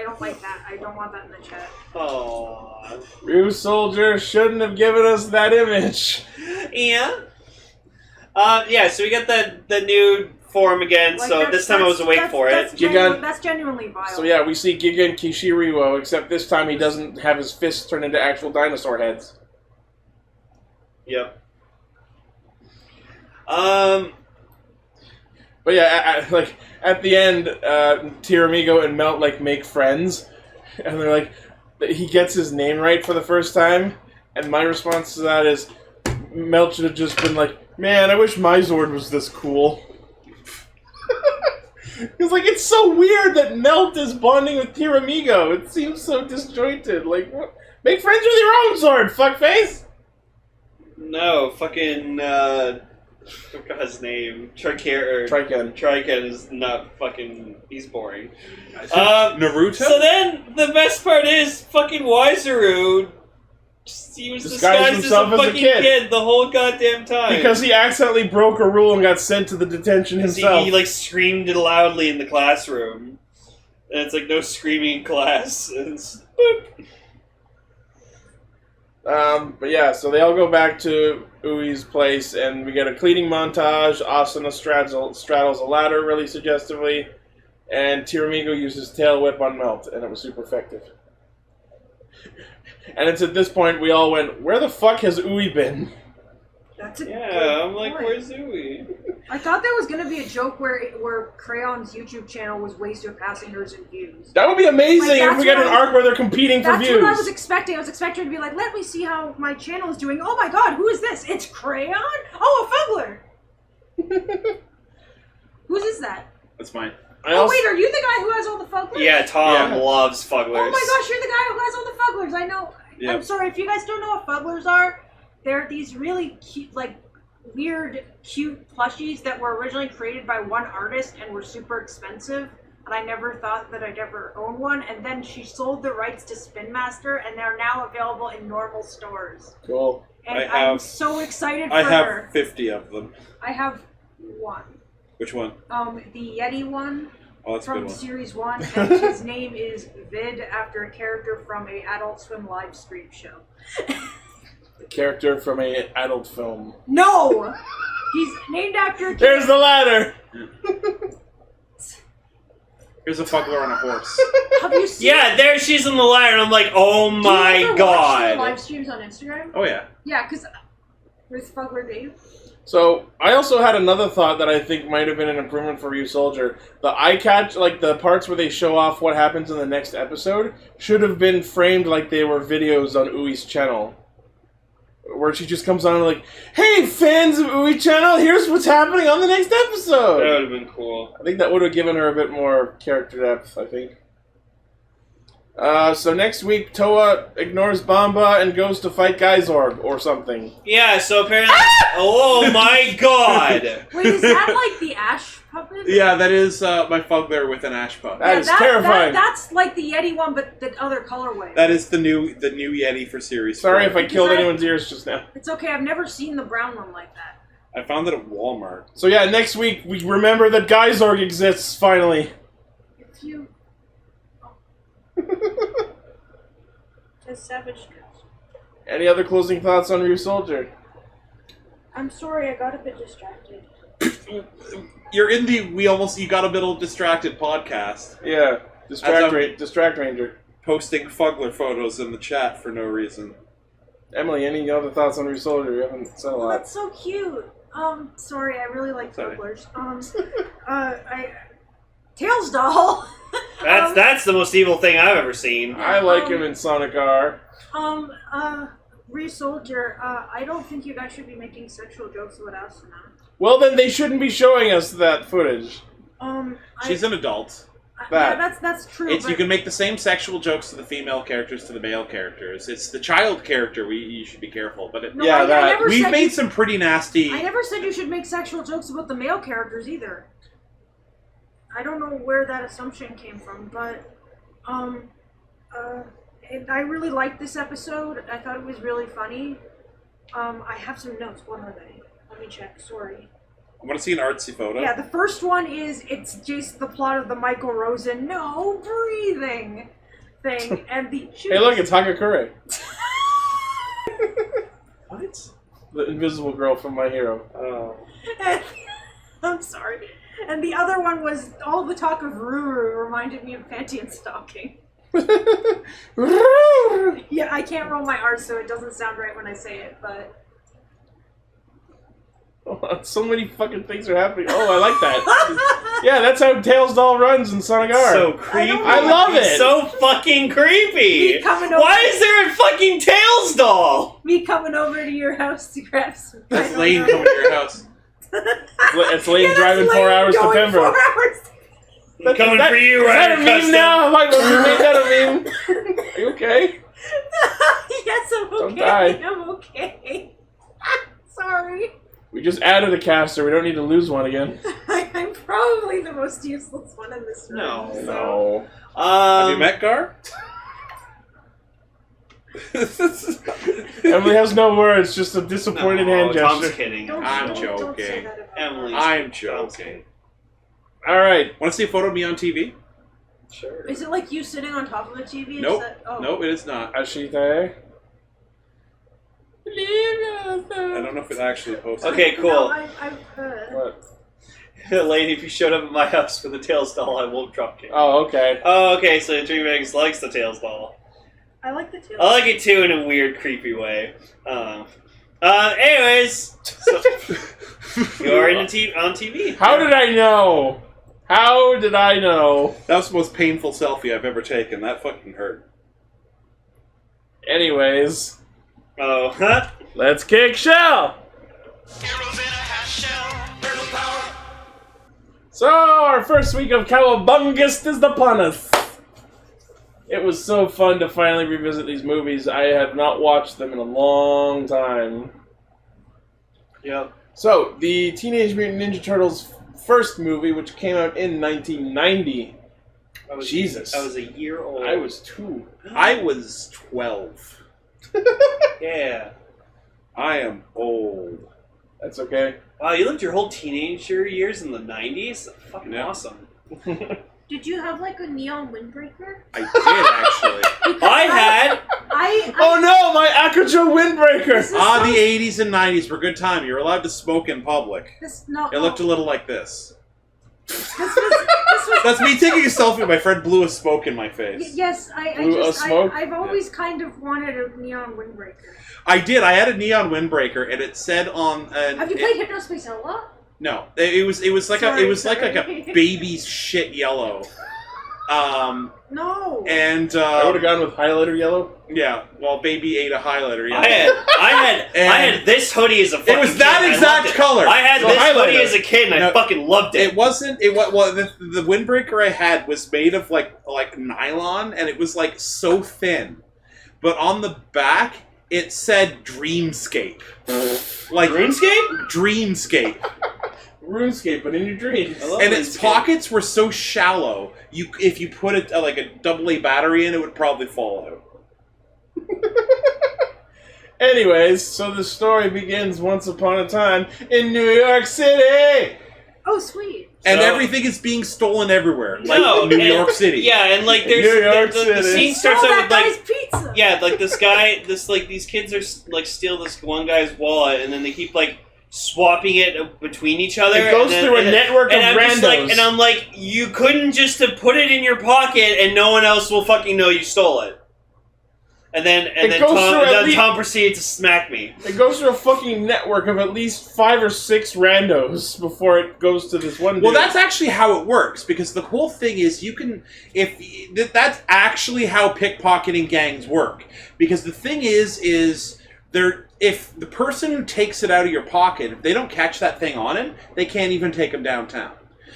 don't like that. I don't want that in the chat. Aww. Ryusoulger shouldn't have given us that image. Yeah. Yeah. So we got the new form again. Like, so this time I was awake for it. That's genuinely vile. So yeah, we see Giga and Kishiryu, except this time he doesn't have his fists turn into actual dinosaur heads. Yep. But But yeah, like at the end, Tyramigo and Melt like make friends, and they're like, he gets his name right for the first time, and my response to that is, Melt should have just been like, man, I wish my Zord was this cool. It's like, it's so weird that Melt is bonding with Tyramigo. It seems so disjointed. Like, what? Make friends with your own Zord, fuckface! No, fucking, I forgot his name. Triken is not fucking, he's boring. Naruto? So then, the best part is, fucking Wiseru, he was disguised himself as a as a fucking kid. the whole goddamn time. Because he accidentally broke a rule and got sent to the detention himself. He like screamed it loudly in the classroom. And it's like, no screaming in class. It's, but yeah, so they all go back to Ui's place, and we get a cleaning montage. Asuna straddles a ladder really suggestively, and Tyramigo uses tail whip on Melt, and it was super effective. And it's at this point we all went, where the fuck has Ui been? That's a good I'm like, point. where's Ui? I thought that was going to be a joke where Crayon's YouTube channel was way surpassing hers in views. That would be amazing Like, if we get an arc where they're competing for views. That's what I was expecting. I was expecting to be like, let me see how my channel is doing. Oh my god, who is this? It's Crayon? Oh, a Fuggler! Whose is that? That's mine. Wait, are you the guy who has all the Fugglers? Yeah, Tom loves Fugglers. Oh my gosh, you're the guy who has all the Fugglers. I know. Yep. I'm sorry, if you guys don't know what Fugglers are, they're these really cute, like, weird, cute plushies that were originally created by one artist and were super expensive. And I never thought that I'd ever own one. And then she sold the rights to Spin Master, and they're now available in normal stores. Cool. And I'm so excited for I have her. 50 of them. I have one. Which one? The Yeti one. Oh, that's a good From one. Series 1, and his name is Vid, after a character from a Adult Swim live stream show. A character from an adult film. No! He's named after a There's the ladder! Here's a Fuggler on a horse. Have you seen Yeah, there she's in the ladder, and I'm like, oh my Do you ever god. watch the live streams on Instagram? Oh, yeah. Yeah, because with Fuggler Dave. So, I also had another thought that I think might have been an improvement for Ryusoulger. The eye catch, like the parts where they show off what happens in the next episode, should have been framed like they were videos on Ui's channel. Where she just comes on and like, hey, fans of Ui channel, here's what's happening on the next episode! That would have been cool. I think that would have given her a bit more character depth, I think. So next week, Toa ignores Bamba and goes to fight Geysorg or something. Yeah, so apparently... Oh my god! Wait, is that like the Ash puppet? Yeah, that is my Fuggler with an Ash pup. That is terrifying. That's like the Yeti one, but the other colorway. That is the new Yeti for Series 4. Sorry if I killed anyone's ears just now. It's okay, I've never seen the brown one like that. I found it at Walmart. So yeah, next week we remember that Geysorg exists, finally. If you... A savage ghost. Any other closing thoughts on Ryusoulger? I'm sorry, I got a bit distracted. You're in the you got a bit distracted podcast. Yeah, Distract Ranger. Posting Fuggler photos in the chat for no reason. Emily, any other thoughts on Ryusoulger? You haven't said a lot. That's so cute. Sorry, I really like Fugglers. Tails doll. That's the most evil thing I've ever seen. I like him in Sonic R. Ryusoulger, I don't think you guys should be making sexual jokes about Asuna. Well, then they shouldn't be showing us that footage. She's an adult. Yeah, that's true. You can make the same sexual jokes to the female characters to the male characters. It's the child character you should be careful. But we've made some pretty nasty. I never said you should make sexual jokes about the male characters either. I don't know where that assumption came from, but I really liked this episode. I thought it was really funny. I have some notes. What are they? Let me check. Sorry. I want to see an artsy photo. Yeah, the first one is it's just the plot of the Michael Rosen no breathing thing, and the hey, look, it's Hagakure. What? The invisible girl from My Hero. Oh. I'm sorry. And the other one was all the talk of Ruru reminded me of Panty and Stocking. Yeah, I can't roll my R, so it doesn't sound right when I say it, but... Oh So many fucking things are happening. Oh, I like that. Yeah, that's how Tails doll runs in Sonic R. So creepy. I love it. It's so fucking creepy. Me coming over- Why is there a fucking Tails doll? Me coming over to your house to grab some. That's Lane coming to your house. It's Lane Yeah, driving that's 4 Lane hours to going Pembroke. 4 hours. Coming for you, Is that a Ryder meme Custom. now? Have I made that a meme? Are you okay? Yes, I'm okay. Don't die. I'm okay. Sorry. We just added a caster. We don't need to lose one again. I'm probably the most useless one in this room. No. so- No. Have you met Gar? Emily has no words, just a disappointed hand Tom's gesture. kidding. Don't I'm say joking. that about Emily. I'm joking. Alright. Want to see a photo of me on TV? Sure. Is it like you sitting on top of the TV? Is Nope. that- oh. Nope, it is not. Ashita. I don't know if it actually posted. Okay, No, cool. I've heard. What? Lady, if you showed up at my house for the Tails doll, I won't drop kick. Oh, okay. Oh, okay, so Dreamix likes the Tails doll. I like the two. I like it too in a weird, creepy way. Anyways, so you're on TV. How did I know? How did I know? That was the most painful selfie I've ever taken. That fucking hurt. Anyways, Oh, huh? let's kick shell! So, our first week of Cowabungust is upon us. It was so fun to finally revisit these movies. I have not watched them in a long time. Yep. So, the Teenage Mutant Ninja Turtles first movie, which came out in 1990. Jesus. I was a year old. I was 2. I was 12. Yeah. I am old. That's okay. Wow, you lived your whole teenager years in the 90s? Fucking Yeah. awesome. Did you have like a neon windbreaker? I did, actually. Because I had... Oh no, my Akajo windbreaker! This is Ah, so- the 80s and 90s were a good time. You were allowed to smoke in public. This no. It looked a little like this. This was. That's me taking a selfie. My friend blew a smoke in my face. Yes, Blew a smoke? I've always kind of wanted a neon windbreaker. I did. I had a neon windbreaker, and it said on. Have you played Hypnospace Ella? No, it was like Sorry, it was like a sorry. baby's shit yellow. No. And I would have gone with highlighter yellow. yeah, well, baby ate a highlighter. Yeah. I had this hoodie as a fucking It was that kid. I exact loved it. color. I had So this highlighter. hoodie as a kid, and I No, fucking loved it. It wasn't. It was well, the windbreaker I had was made of like nylon, and it was like so thin. But on the back, it said Dreamscape. Like RuneScape? Dreamscape. RuneScape, but in your dreams. I love And its RuneScape. pockets were so shallow. If you put like a AA battery in, it would probably fall out. Anyways, so the story begins once upon a time in New York City. Oh, sweet. And So- everything is being stolen everywhere, like No, New and- York City. Yeah, and like there's New York the City. scene Stole starts out that with like guy's pizza. yeah, like this guy, these kids are like steal this one guy's wallet, and then they keep like swapping it between each other. It goes and then, through a and- network and of I'm just randos. like, and I'm like, you couldn't just have put it in your pocket, and no one else will fucking know you stole it. And then It goes through at least- Tom proceeded to smack me. It goes through a fucking network of at least 5 or 6 randos before it goes to this one dude. Well, that's actually how it works, because the whole thing is that's actually how pickpocketing gangs work. Because the thing is if the person who takes it out of your pocket, if they don't catch that thing on him, they can't even take him downtown.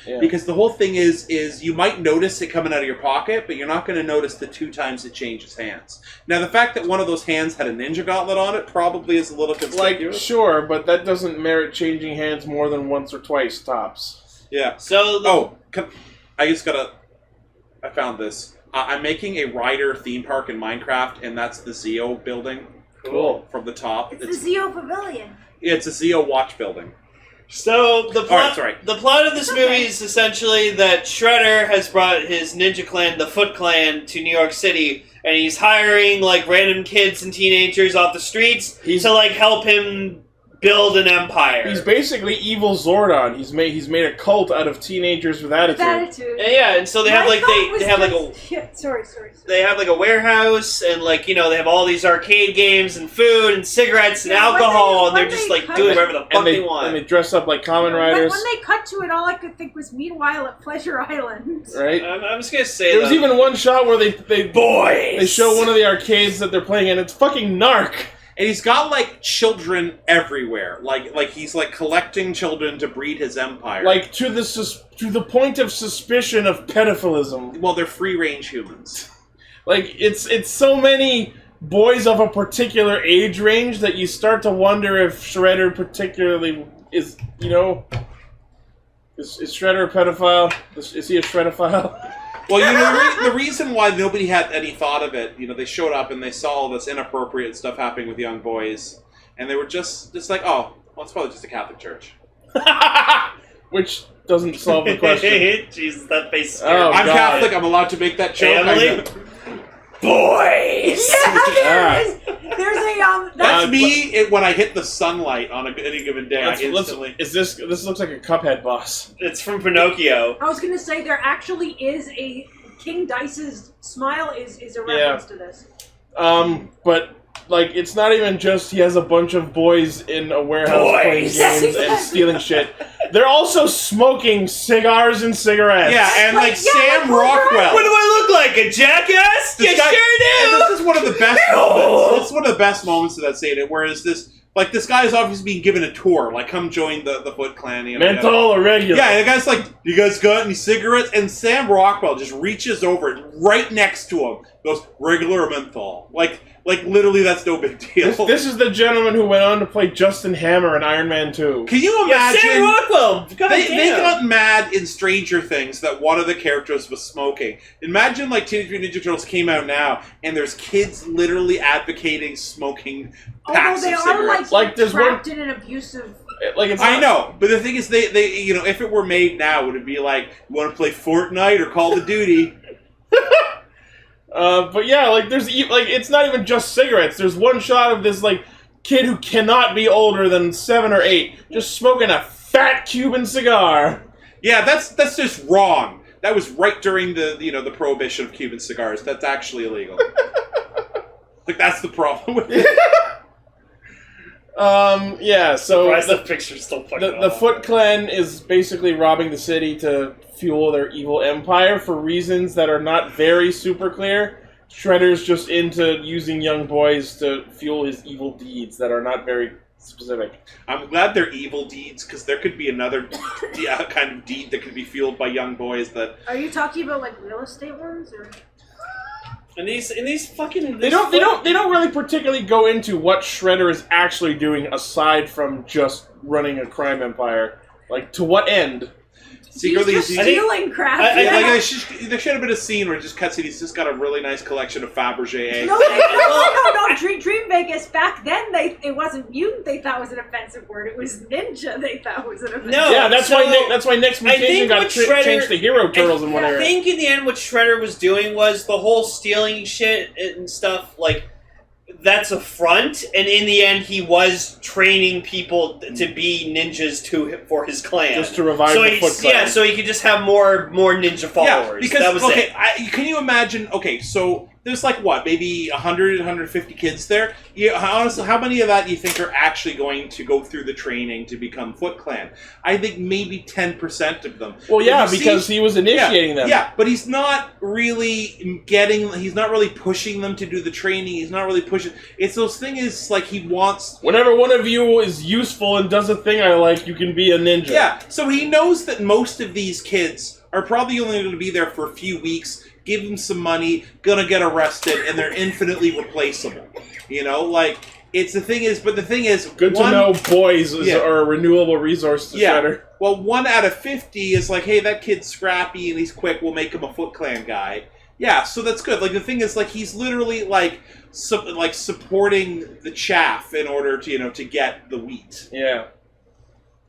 Yeah. Because the whole thing is you might notice it coming out of your pocket, but you're not going to notice the 2 times it changes hands. Now, the fact that one of those hands had a ninja gauntlet on it probably is a little like, conspicuous. sure, but that doesn't merit changing hands more than once or twice, tops. Yeah. So I found this. I'm making a Ryder theme park in Minecraft, and that's the Zi-O building. Cool. From the top. It's the Zi-O Pavilion. It's a Zi-O watch building. So the plot, sorry. the plot of this Okay. movie is essentially that Shredder has brought his ninja clan, the Foot Clan, to New York City, and he's hiring like random kids and teenagers off the streets to like help him build an empire. He's basically evil Zordon. He's made a cult out of teenagers with attitude. Yeah, and so they have like they have like a sorry. They have like a warehouse and like they have all these arcade games and food and cigarettes and alcohol and they're just like doing whatever the fuck they want. And they dress up like Kamen Riders. When they cut to it, all I could think was meanwhile at Pleasure Island. Right. I'm just gonna say there was even one shot where they show one of the arcades that they're playing and it's fucking Narc. And he's got, like, children everywhere. Like he's, like, collecting children to breed his empire. Like, to the point of suspicion of pedophilism. Well, they're free-range humans. Like, it's so many boys of a particular age range that you start to wonder if Shredder particularly is, is Shredder a pedophile? Is he a Shreddophile? Well, the reason why nobody had any thought of it, they showed up and they saw all this inappropriate stuff happening with young boys, and they were just like, oh, well, it's probably just a Catholic church. Which doesn't solve the question. Jesus, that face. I'm Catholic. I'm allowed to make that joke. Family? Boys. Yeah, there's a That's me when I hit the sunlight on any given day. This looks like a Cuphead boss. It's from Pinocchio. I was gonna say there actually is a King Dice's smile is a reference to this. But like it's not even just he has a bunch of boys in a warehouse playing games and stealing shit. They're also smoking cigars and cigarettes. Yeah, and Sam Rockwell. What do I look like, a jackass? You sure do. And this is one of the best moments. This is one of the best moments of that scene. Whereas this guy is obviously being given a tour. Like, come join the Foot Clan. Menthol or regular? Yeah, and the guy's like, you guys got any cigarettes? And Sam Rockwell just reaches over right next to him. Goes, regular or menthol? Like literally, that's no big deal. This is the gentleman who went on to play Justin Hammer in Iron Man 2. Can you imagine? Sam Rockwell! They got mad in Stranger Things that one of the characters was smoking. Imagine Teenage Mutant Ninja Turtles came out now, and there's kids literally advocating smoking packs of cigarettes. They're trapped in an abusive... I know, but the thing is, they if it were made now, would it be like, you want to play Fortnite or Call of Duty? But yeah, there's it's not even just cigarettes. There's one shot of this kid who cannot be older than 7 or 8, just smoking a fat Cuban cigar. Yeah, that's just wrong. That was right during the prohibition of Cuban cigars. That's actually illegal. That's the problem with it. Yeah, so the picture's still fucking the Foot Clan is basically robbing the city to fuel their evil empire for reasons that are not very super clear. Shredder's just into using young boys to fuel his evil deeds that are not very specific. I'm glad they're evil deeds, because there could be another kind of deed that could be fueled by young boys that... Are you talking about real estate ones, or...? And these fucking... They don't really particularly go into what Shredder is actually doing aside from just running a crime empire. To what end? Secretly, he's just stealing crap. There should have been a scene where it just cuts in. He's just got a really nice collection of Fabergé eggs. No. Dream Vegas. Back then, it wasn't mutant. They thought was an offensive word. It was ninja. They thought was an offensive. No, yeah, that's why Next Mutation got changed to Hero Turtles in one area. I think in the end, what Shredder was doing was the whole stealing shit and stuff. That's a front, and in the end, he was training people to be ninjas for his clan, just to revive the Foot Clan. Yeah, so he could just have more ninja followers. Yeah, because that was it. Can you imagine? Okay, so there's maybe 100, 150 kids there. Yeah, honestly, how many of that do you think are actually going to go through the training to become Foot Clan? I think maybe 10% of them. Well, yeah, because he was initiating them. Yeah, but he's not really pushing them to do the training. He's not really pushing. It's those things he wants... Whenever one of you is useful and does a thing I like, you can be a ninja. Yeah, so he knows that most of these kids are probably only going to be there for a few weeks, give them some money, gonna get arrested, and they're infinitely replaceable. It's the thing is, good to know boys are a renewable resource to Shredder. Well, 1 out of 50 is hey, that kid's scrappy and he's quick, we'll make him a Foot Clan guy. Yeah, so that's good. The thing is, he's literally supporting the chaff in order to to get the wheat. Yeah.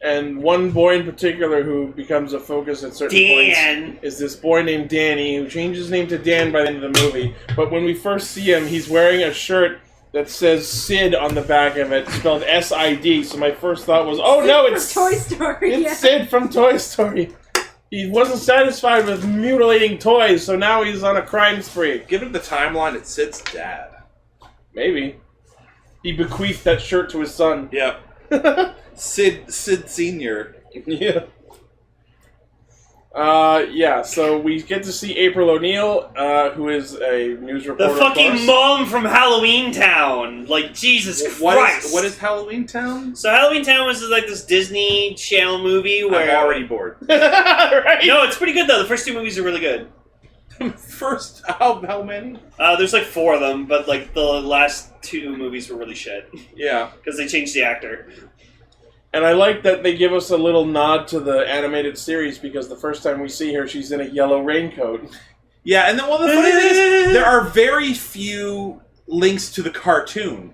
And one boy in particular who becomes a focus at certain points is this boy named Danny, who changes his name to Dan by the end of the movie. But when we first see him, he's wearing a shirt that says Sid on the back of it, spelled S-I-D. So my first thought was, oh no, it's Toy Story. It's Sid from Toy Story. He wasn't satisfied with mutilating toys, so now he's on a crime spree. Given the timeline, it's Sid's dad. Maybe. He bequeathed that shirt to his son. Yep. Sid Senior. Yeah. Yeah, so we get to see April O'Neil, who is a news reporter. The fucking mom from Halloween Town. Like, Jesus Christ. What is Halloween Town? So Halloween Town was like this Disney Channel movie where... I'm already bored. Right? No, it's pretty good though. The first two movies are really good. First, how many? There's like 4 of them, but like the last 2 movies were really shit. Yeah. Because they changed the actor. And I like that they give us a little nod to the animated series, because the first time we see her, she's in a yellow raincoat. Yeah, and then, well, the funny thing is, there are very few links to the cartoon.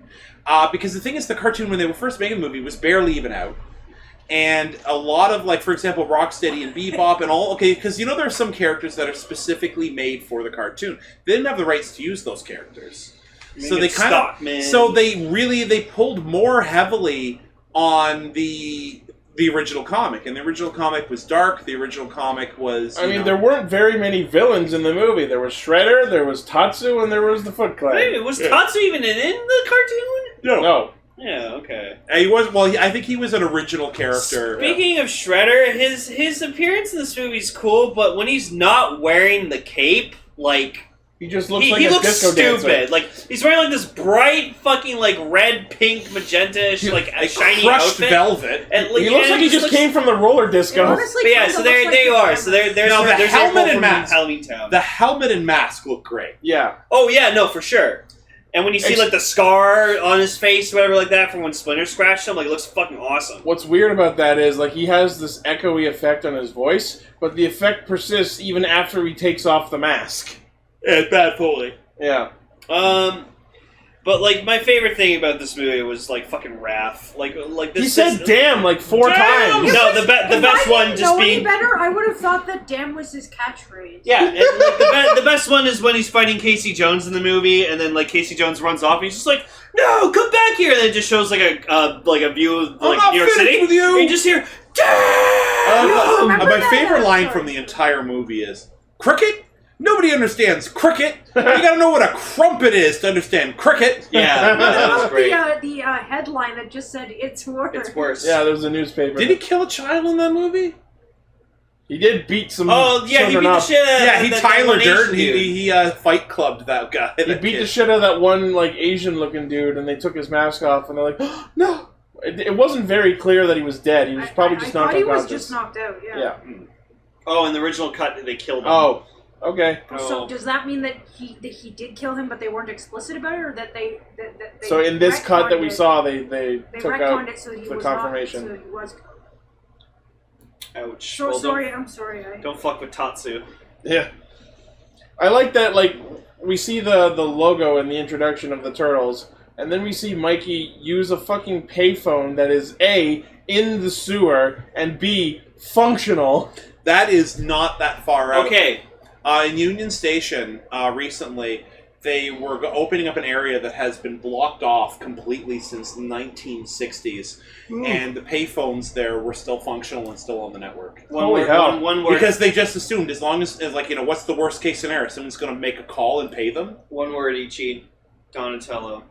Because the thing is, the cartoon, when they were first making the movie, was barely even out. And a lot of, like, for example, Rocksteady and Bebop and all, okay, because, you know, there are some characters that are specifically made for the cartoon. They didn't have the rights to use those characters. So they kind of, so they pulled more heavily on the original comic, and the original comic was dark. The original comic was... I mean, there weren't very many villains in the movie. There was Shredder, there was Tatsu, and there was the Foot Clan. Wait, was Tatsu even in the cartoon? No. Yeah, okay. He was, well, I think he was an original character. Speaking of Shredder, his appearance in this movie is cool, but when he's not wearing the cape, like... He just looks like a disco stupid. dancer. Like, he's wearing like this bright fucking like red, pink, magenta-ish, like a shiny crushed outfit. velvet. And, he looks like he just came from the roller disco. But yeah, so there you are. So there's the helmet and mask. Halloween Town. The helmet and mask look great. Yeah. Oh yeah, no, for sure. And when you see like the scar on his face, whatever like that, from when Splinter scratched him, like it looks fucking awesome. What's weird about that is like he has this echoey effect on his voice, but the effect persists even after he takes off the mask. Yeah, it's bad Foley. Yeah. But like my favorite thing about this movie was like fucking Raph. Like this. He said "damn" like 4 times. No, the best one just being. Any better, I would have thought that "damn" was his catchphrase. Yeah, and like the best one is when he's fighting Casey Jones in the movie, and then like Casey Jones runs off, and he's just like, "No, come back here!" And then it just shows like a view of like New York City. With you. And you just hear, "Damn!" My favorite line from the entire movie is "Cricket." Nobody understands cricket. You gotta know what a crumpet is to understand cricket. Yeah, that was great. The headline that just said "It's worse." It's worse. Yeah, there was a newspaper. Did he kill a child in that movie? He did beat some. Oh yeah, he beat the shit out of Yeah, he Tyler Durden. He He fight clubbed that guy. He beat the shit out of that one like Asian looking dude, and they took his mask off, and they're like, oh, no. It wasn't very clear that he was dead. He was probably just knocked unconscious. I thought he was just knocked out. Yeah. Oh, in the original cut, they killed him. Oh. Okay. So does that mean that he did kill him, but they weren't explicit about it, or that they so in this cut that we saw, they took out it so he the was confirmation. Not, so he was. Ouch. So well, sorry. I'm sorry. Don't fuck with Tatsu. Yeah. I like that. Like we see the logo in the introduction of the Turtles, and then we see Mikey use a fucking payphone that is A, in the sewer, and B, functional. That is not that far out. Okay. In Union Station, recently, they were opening up an area that has been blocked off completely since the 1960s, and the payphones there were still functional and still on the network. One word. Because they just assumed, as long as, like, you know, what's the worst case scenario? Someone's going to make a call and pay them? One word, Ichi. Donatello.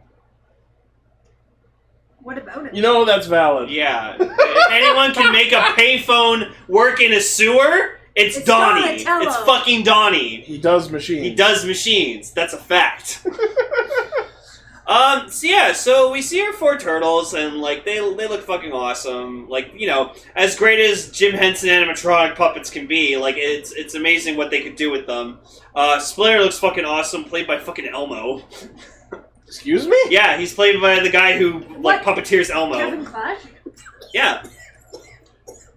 What about it? You know, that's valid. Yeah. If anyone can make a payphone work in a sewer... It's Donnie. Donatello. It's fucking Donnie. He does machines. He does machines. That's a fact. So we see our 4 turtles, and like they look fucking awesome. Like, you know, as great as Jim Henson animatronic puppets can be, like it's amazing what they could do with them. Splinter looks fucking awesome, played by fucking Elmo. Excuse me? Yeah, he's played by the guy who like puppeteers Elmo. Kevin Clash? Yeah.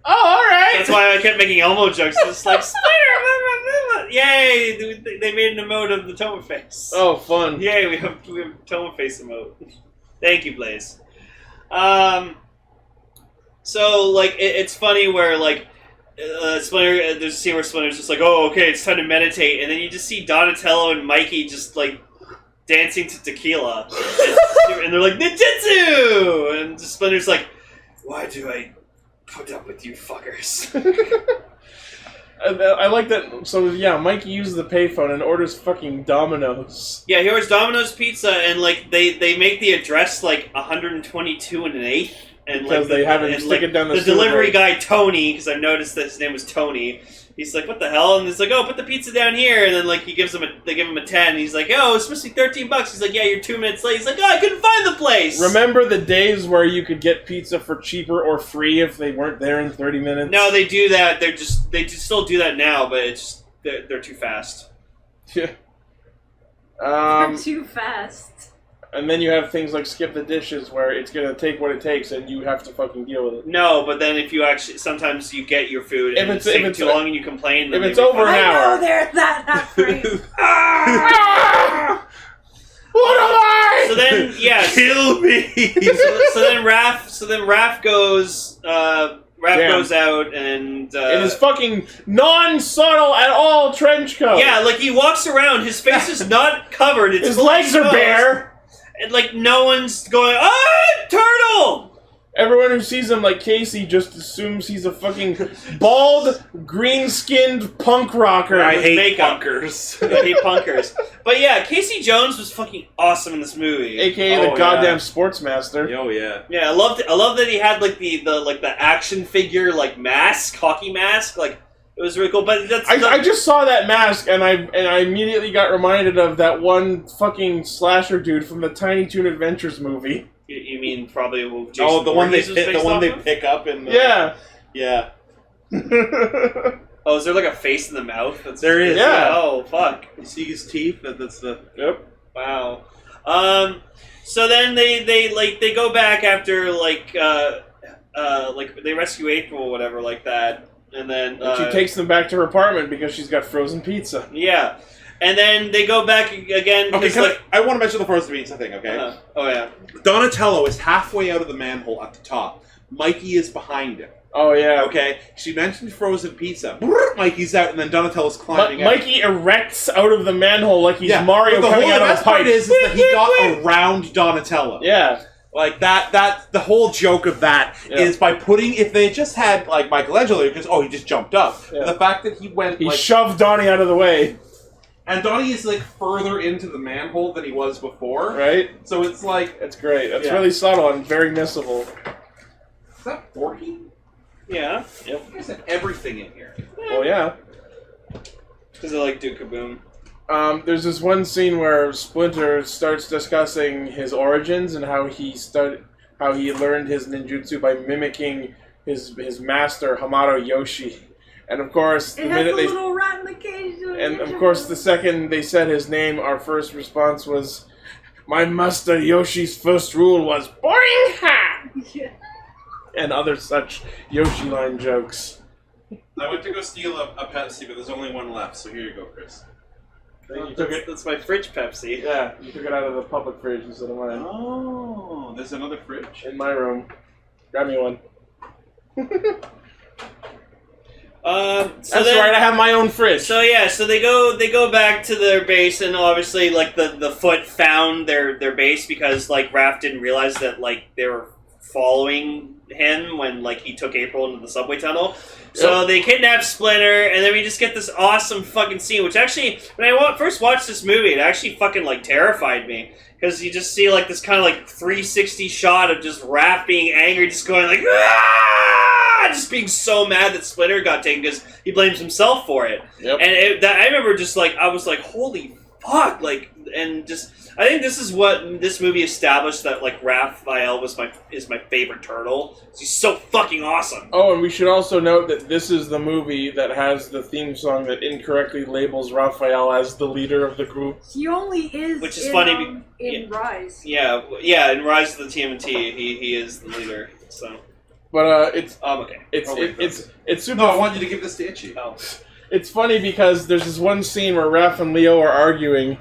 Oh, alright! That's why I kept making Elmo jokes. It's like, Splinter! Yay! They made an emote of the Toma face. Oh, fun. Yay, we have Toma face emote. Thank you, Blaze. So, like, it's funny where, like, Splinter, there's a scene where Splinter's just like, oh, okay, it's time to meditate. And then you just see Donatello and Mikey just, like, dancing to tequila, and they're like ninjutsu, and Splinter's like, why do I put up with you fuckers? I like that. So yeah, Mikey uses the payphone and orders fucking Domino's. Yeah, he orders Domino's pizza, and like they make the address like 122 1/8, and because like they have him stick it down the delivery guy Tony, because I've noticed that his name was Tony. He's like, what the hell? And he's like, oh, put the pizza down here. And then like they give him a 10. And he's like, oh, it's supposed to be $13. He's like, yeah, you're 2 minutes late. He's like, oh, I couldn't find the place. Remember the days where you could get pizza for cheaper or free if they weren't there in 30 minutes? No, they do that. They still do that now, but it's just, they're too fast. Yeah. They're too fast. And then you have things like skip the dishes, where it's gonna take what it takes, and you have to fucking deal with it. No, but then if you actually, sometimes you get your food, and it's taking too long, and you complain. If it's over an hour, I know they're that free. What am I? So then, yeah, Kill me! so then Raph goes. Raph goes out and in his fucking non-subtle at all trench coat. Yeah, like he walks around, his face is not covered. It's his legs are bare. And like no one's going, turtle! Everyone who sees him, like Casey, just assumes he's a fucking bald, green-skinned punk rocker. I hate makeup. punkers. I hate punkers. But yeah, Casey Jones was fucking awesome in this movie. AKA the goddamn sportsmaster. Oh yeah. Yeah, I loved that he had like the action figure like mask, hockey mask, like it was really cool. But I just saw that mask and I immediately got reminded of that one fucking slasher dude from the Tiny Toon Adventures movie. You mean probably Jason the one they pick up in the... Yeah. Oh, is there like a face in the mouth? There is. Yeah. Oh, fuck. You see his teeth? That's the... Yep. Wow. So then they go back after like they rescue April or whatever like that, and then she takes them back to her apartment because she's got frozen pizza. Yeah. And then they go back again. Okay, I want to mention the frozen pizza thing, okay? Oh, yeah. Donatello is halfway out of the manhole at the top. Mikey is behind him. Oh, yeah. Okay? She mentioned frozen pizza. Mikey's out, and then Donatello's climbing out. Mikey erects out of the manhole like he's Mario coming out of a pipe. The part is that he got around Donatello. Yeah. Like, the whole joke of that is by putting, if they just had, like, Michelangelo, because, he just jumped up. Yeah. The fact that he shoved Donnie out of the way. And Donnie is, like, further into the manhole than he was before. Right? So it's like... It's great. It's really subtle and very missable. Is that Forky? Yeah. Yep. You guys have everything in here. Oh, yeah. Because I like Duke Kaboom. There's this one scene where Splinter starts discussing his origins and how he learned his ninjutsu by mimicking his master, Hamato Yoshi. And of course, the little rat in the cage. And of course, the second they said his name, our first response was, "My master Yoshi's first rule was boring ha!" Yeah. And other such Yoshi line jokes. I went to go steal a Pepsi, but there's only one left, so here you go, Chris. That's my fridge Pepsi. Yeah, you took it out of the public fridge instead of mine. Oh, there's another fridge? In my room. Grab me one. That's right, I have my own fridge. So yeah, so they go back to their base, and obviously like the Foot found their base because like Raph didn't realize that like they were following him when like he took April into the subway tunnel. So they kidnap Splinter, and then we just get this awesome fucking scene, which actually, when I first watched this movie, it actually fucking like terrified me. Because you just see like this kind of like 360 shot of just Raph being angry, just going like, "Ah!" Just being so mad that Splinter got taken because he blames himself for it. Yep. And I remember just like, I was like, holy fuck, like, and just, I think this is what this movie established that like Raphael is my favorite turtle. He's so fucking awesome. Oh, and we should also note that this is the movie that has the theme song that incorrectly labels Raphael as the leader of the group. He only is, which is funny in Rise. Yeah, in Rise of the TMNT, he is the leader. So, but it's okay. It's super. No, I want you to give this to Itchy. Oh. It's funny because there's this one scene where Raph and Leo are arguing,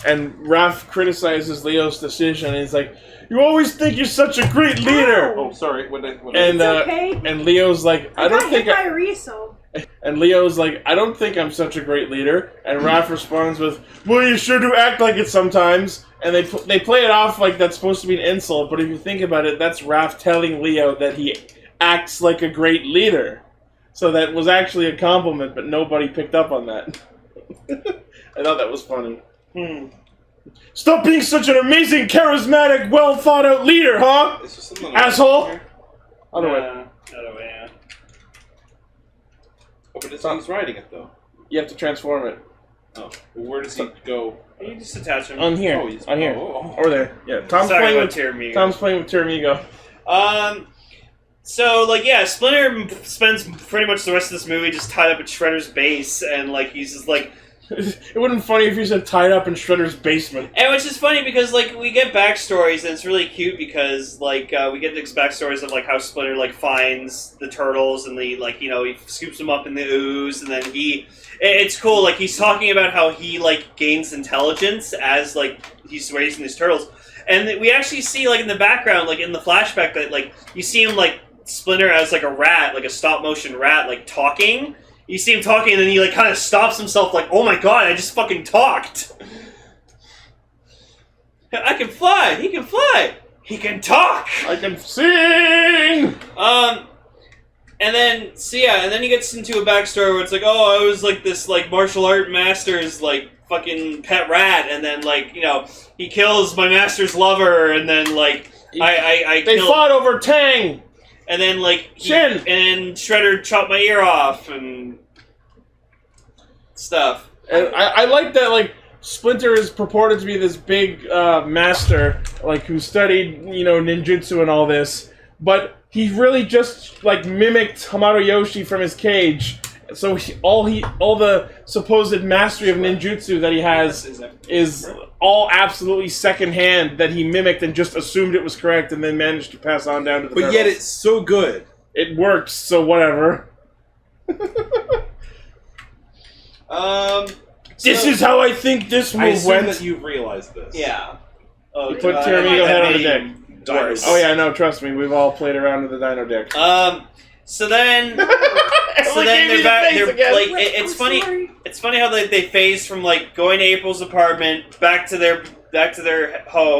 and Raph criticizes Leo's decision, and he's like, "You always think you're such a great leader." Oh, sorry. And Leo's like, "I don't think." And Leo's like, I don't think I'm such a great leader. And Raph responds with, well, you sure do act like it sometimes. And they play it off like that's supposed to be an insult, but if you think about it, that's Raph telling Leo that he acts like a great leader. So that was actually a compliment, but nobody picked up on that. I thought that was funny. Stop being such an amazing, charismatic, well-thought-out leader, huh? Asshole! Other way. Yeah. Oh, but it's not he's riding it, though. You have to transform it. Oh. Well, where does he go? You just attach him. On here. Oh, On here. Over there. Yeah. Tom's Sorry playing about with Tyramigo. Tom's playing with Tyramigo. So, like, yeah, Splinter spends pretty much the rest of this movie just tied up at Shredder's base, and, like, he's just, like... It would have been funny if he said tied up in Shredder's basement. And which is funny because, like, we get backstories, and it's really cute because, like, we get these backstories of, like, how Splinter, like, finds the turtles, and he scoops them up in the ooze, and then it's cool, like, he's talking about how he, like, gains intelligence as, like, he's raising these turtles. And we actually see, like, in the background, like, in the flashback, that, like, you see him, like, Splinter as, like, a rat, like a stop-motion rat, like, talking. You see him talking, and then he, like, kind of stops himself, like, oh my god, I just fucking talked! I can fly! He can fly! He can talk! I can sing! And then, and then he gets into a backstory where it's like, oh, I was, like, this, like, martial art master's, like, fucking pet rat, and then, like, you know, he kills my master's lover, and then, like, They fought over Tang! And then, like, Shin! and Shredder chopped my ear off, and stuff. And I like that, like, Splinter is purported to be this big master, like, who studied, you know, ninjutsu and all this, but he really just, like, mimicked Hamato Yoshi from his cage. So all the supposed mastery of ninjutsu that he has is all absolutely secondhand that he mimicked and just assumed it was correct and then managed to pass on down to the But turtles. yet it's so good. It works, so whatever. This is how I think this I move assume went. that you've realized this. Yeah. Oh, You put Tyramigo head on the deck. Worse. Oh yeah, no, trust me, we've all played around with the dino deck. So then they're back. They're like, it's funny. It's funny how they phase from like going to April's apartment back to their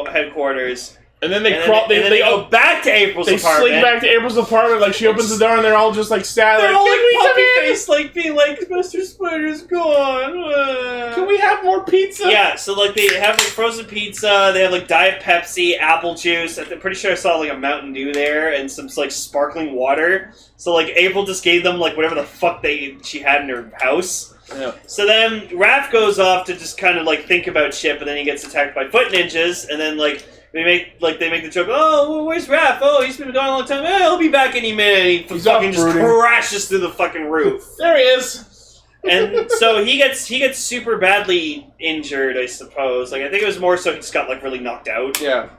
headquarters, And then they and crawl. Then they go back to April's They apartment. slink back to April's apartment. Like she opens the door and they're all just like sad. They're Like, all "Can we like come puppy in? face, like being like, Mr. Splinter's gone. Can we have more pizza?" Yeah, so like they have like frozen pizza, they have like Diet Pepsi, apple juice. I'm pretty sure I saw like a Mountain Dew there and some like sparkling water. So like April just gave them like whatever the fuck she had in her house. Yeah. So then Raph goes off to just kind of like think about shit, but then he gets attacked by foot ninjas, and then like they make the joke, oh, where's Raph? Oh, he's been gone a long time. He'll be back any minute. He fucking just crashes through the fucking roof. There he is. And so he gets super badly injured, I suppose. Like I think it was more so he just got like really knocked out. Yeah.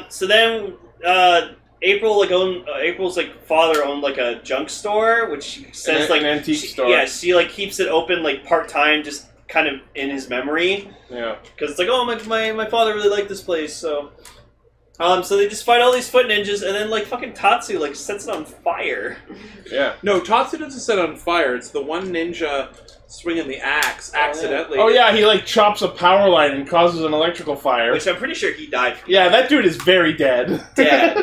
So then April's like father owned like a junk store, which she says an antique store. Yeah, she like keeps it open like part time, just kind of in his memory. Yeah. Because it's like, oh, my father really liked this place, so. So they just fight all these foot ninjas, and then like fucking Tatsu like sets it on fire. Yeah. No, Tatsu doesn't set on fire. It's the one ninja swinging the axe accidentally. Oh yeah, he like chops a power line and causes an electrical fire. Which I'm pretty sure he died from. Yeah, that dude is very dead. Dead.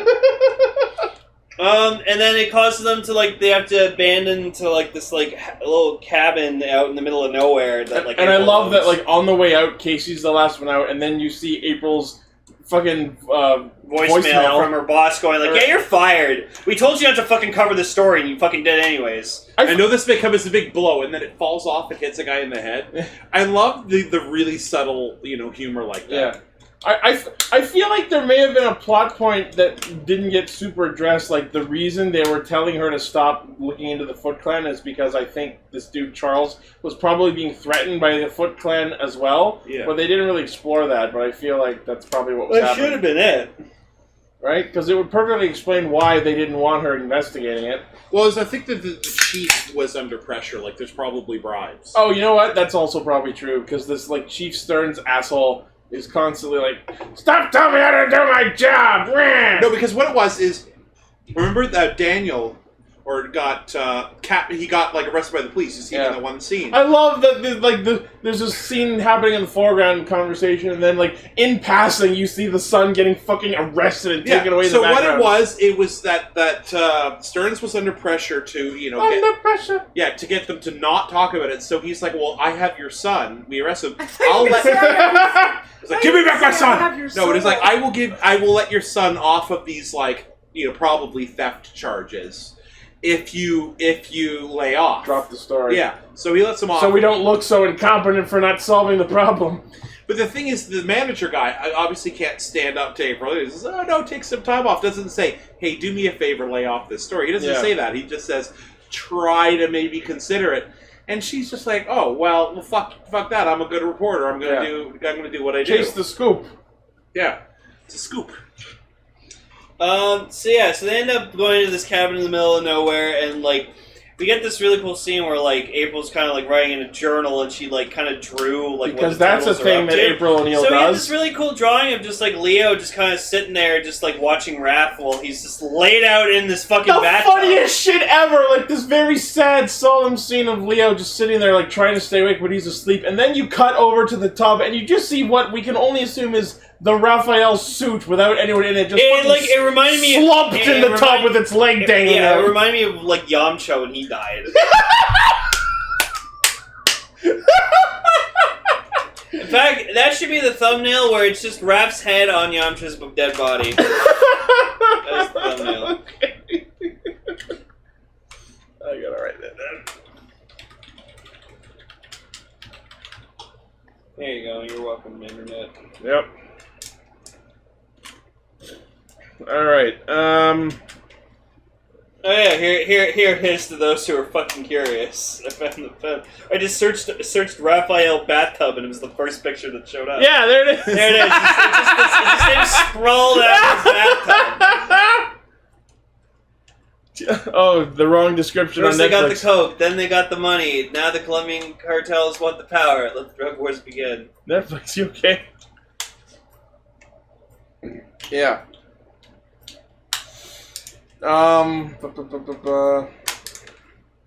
And then it causes them to like they have to abandon to like this like little cabin out in the middle of nowhere that like. And I April love owns. that like on the way out, Casey's the last one out, and then you see April's fucking voicemail from her boss going like, "Yeah, you're fired. We told you not to fucking cover the story, and you fucking did anyways." I know this may come as a big blow, and then it falls off and hits a guy in the head. I love the really subtle, humor like that. Yeah. I feel like there may have been a plot point that didn't get super addressed. Like, the reason they were telling her to stop looking into the Foot Clan is because I think this dude, Charles, was probably being threatened by the Foot Clan as well. Yeah. But they didn't really explore that, but I feel like that's probably what was That should happening. have been it. Right? Because it would perfectly explain why they didn't want her investigating it. Well, I think that the chief was under pressure. Like, there's probably bribes. Oh, you know what? That's also probably true, because this, like, Chief Stern's asshole is constantly like, "Stop telling me how to do my job!" No, because what it was is, remember that Daniel or got he got like arrested by the police. You see him in that one scene. I love that there's this scene happening in the foreground conversation, and then like in passing you see the son getting fucking arrested and taken away. So the background. what it was that Stearns was under pressure to pressure. Yeah, to get them to not talk about it. So he's like, "Well, I have your son. We arrested him. He's like, give me back my son. No, it is like I will let your son off of these like probably theft charges if you lay off. Drop the story. Yeah. So he lets him off. So we don't look so incompetent for not solving the problem. But the thing is, the manager guy obviously can't stand up to April. He says, "Oh no, take some time off." Doesn't say, "Hey, do me a favor, lay off this story." He doesn't say that. He just says, "Try to maybe consider it." And she's just like, "Oh well, fuck that. I'm a good reporter. I'm gonna do what I do." Chase the scoop. Yeah, it's a scoop. So they end up going to this cabin in the middle of nowhere, and like we get this really cool scene where like April's kind of like writing in a journal, and she like kind of drew like because that's a thing that April O'Neil does. So we have this really cool drawing of just like Leo just kind of sitting there, just like watching Raph while he's just laid out in this fucking bathtub. The funniest shit ever! Like this very sad, solemn scene of Leo just sitting there like trying to stay awake, but he's asleep, and then you cut over to the tub, and you just see what we can only assume is the Raphael suit without anyone in it. It reminded me slumped in the tub with its leg dangling out. It reminded me of like Yamcha when he died. In fact, that should be the thumbnail where it's just Raph's head on Yamcha's dead body. That's the thumbnail. Okay. I gotta write that down. There you go. You're welcome, Internet. Yep. Alright, Oh yeah, here's to those who are fucking curious. I just searched Raphael bathtub, and it was the first picture that showed up. Yeah, there it is. There it is. It's just him sprawled out in his bathtub. Oh, the wrong description First on Netflix. they got the coke, then they got the money. Now the Colombian cartels want the power. Let the drug wars begin. Netflix, you okay? Yeah.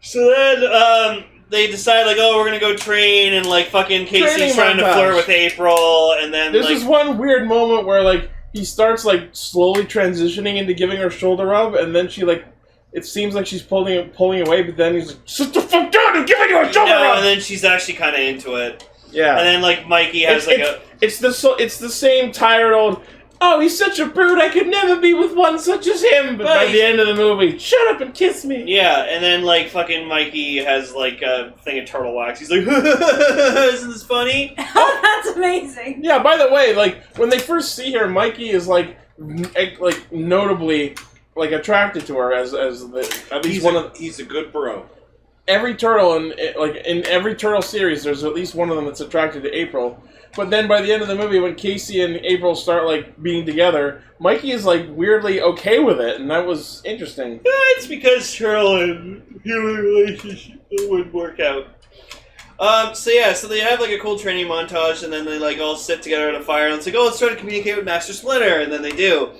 So then, they decide, like, oh, we're gonna go train, and, like, fucking Casey's trying to flirt with April, and then, There's this one weird moment where, like, he starts, like, slowly transitioning into giving her shoulder rub, and then she, like, it seems like she's pulling away, but then he's like, sit the fuck down, I'm giving you a shoulder rub! And then she's actually kind of into it. Yeah. And then, like, Mikey has, it's the same tired old, oh, he's such a brute, I could never be with one such as him. But by the end of the movie, shut up and kiss me. Yeah, and then, like, fucking Mikey has, like, a thing of turtle wax. He's like, isn't this funny? Oh, that's amazing. Yeah, by the way, like, when they first see her, Mikey is, like notably, like, attracted to her as at least he's a good bro. Every turtle, in every turtle series, there's at least one of them that's attracted to April. But then by the end of the movie, when Casey and April start, like, being together, Mikey is, like, weirdly okay with it, and that was interesting. It's because Cheryl and human relationship wouldn't work out. So they have, like, a cool training montage, and then they, like, all sit together at a fire, and it's like, oh, let's try to communicate with Master Splinter, and then they do.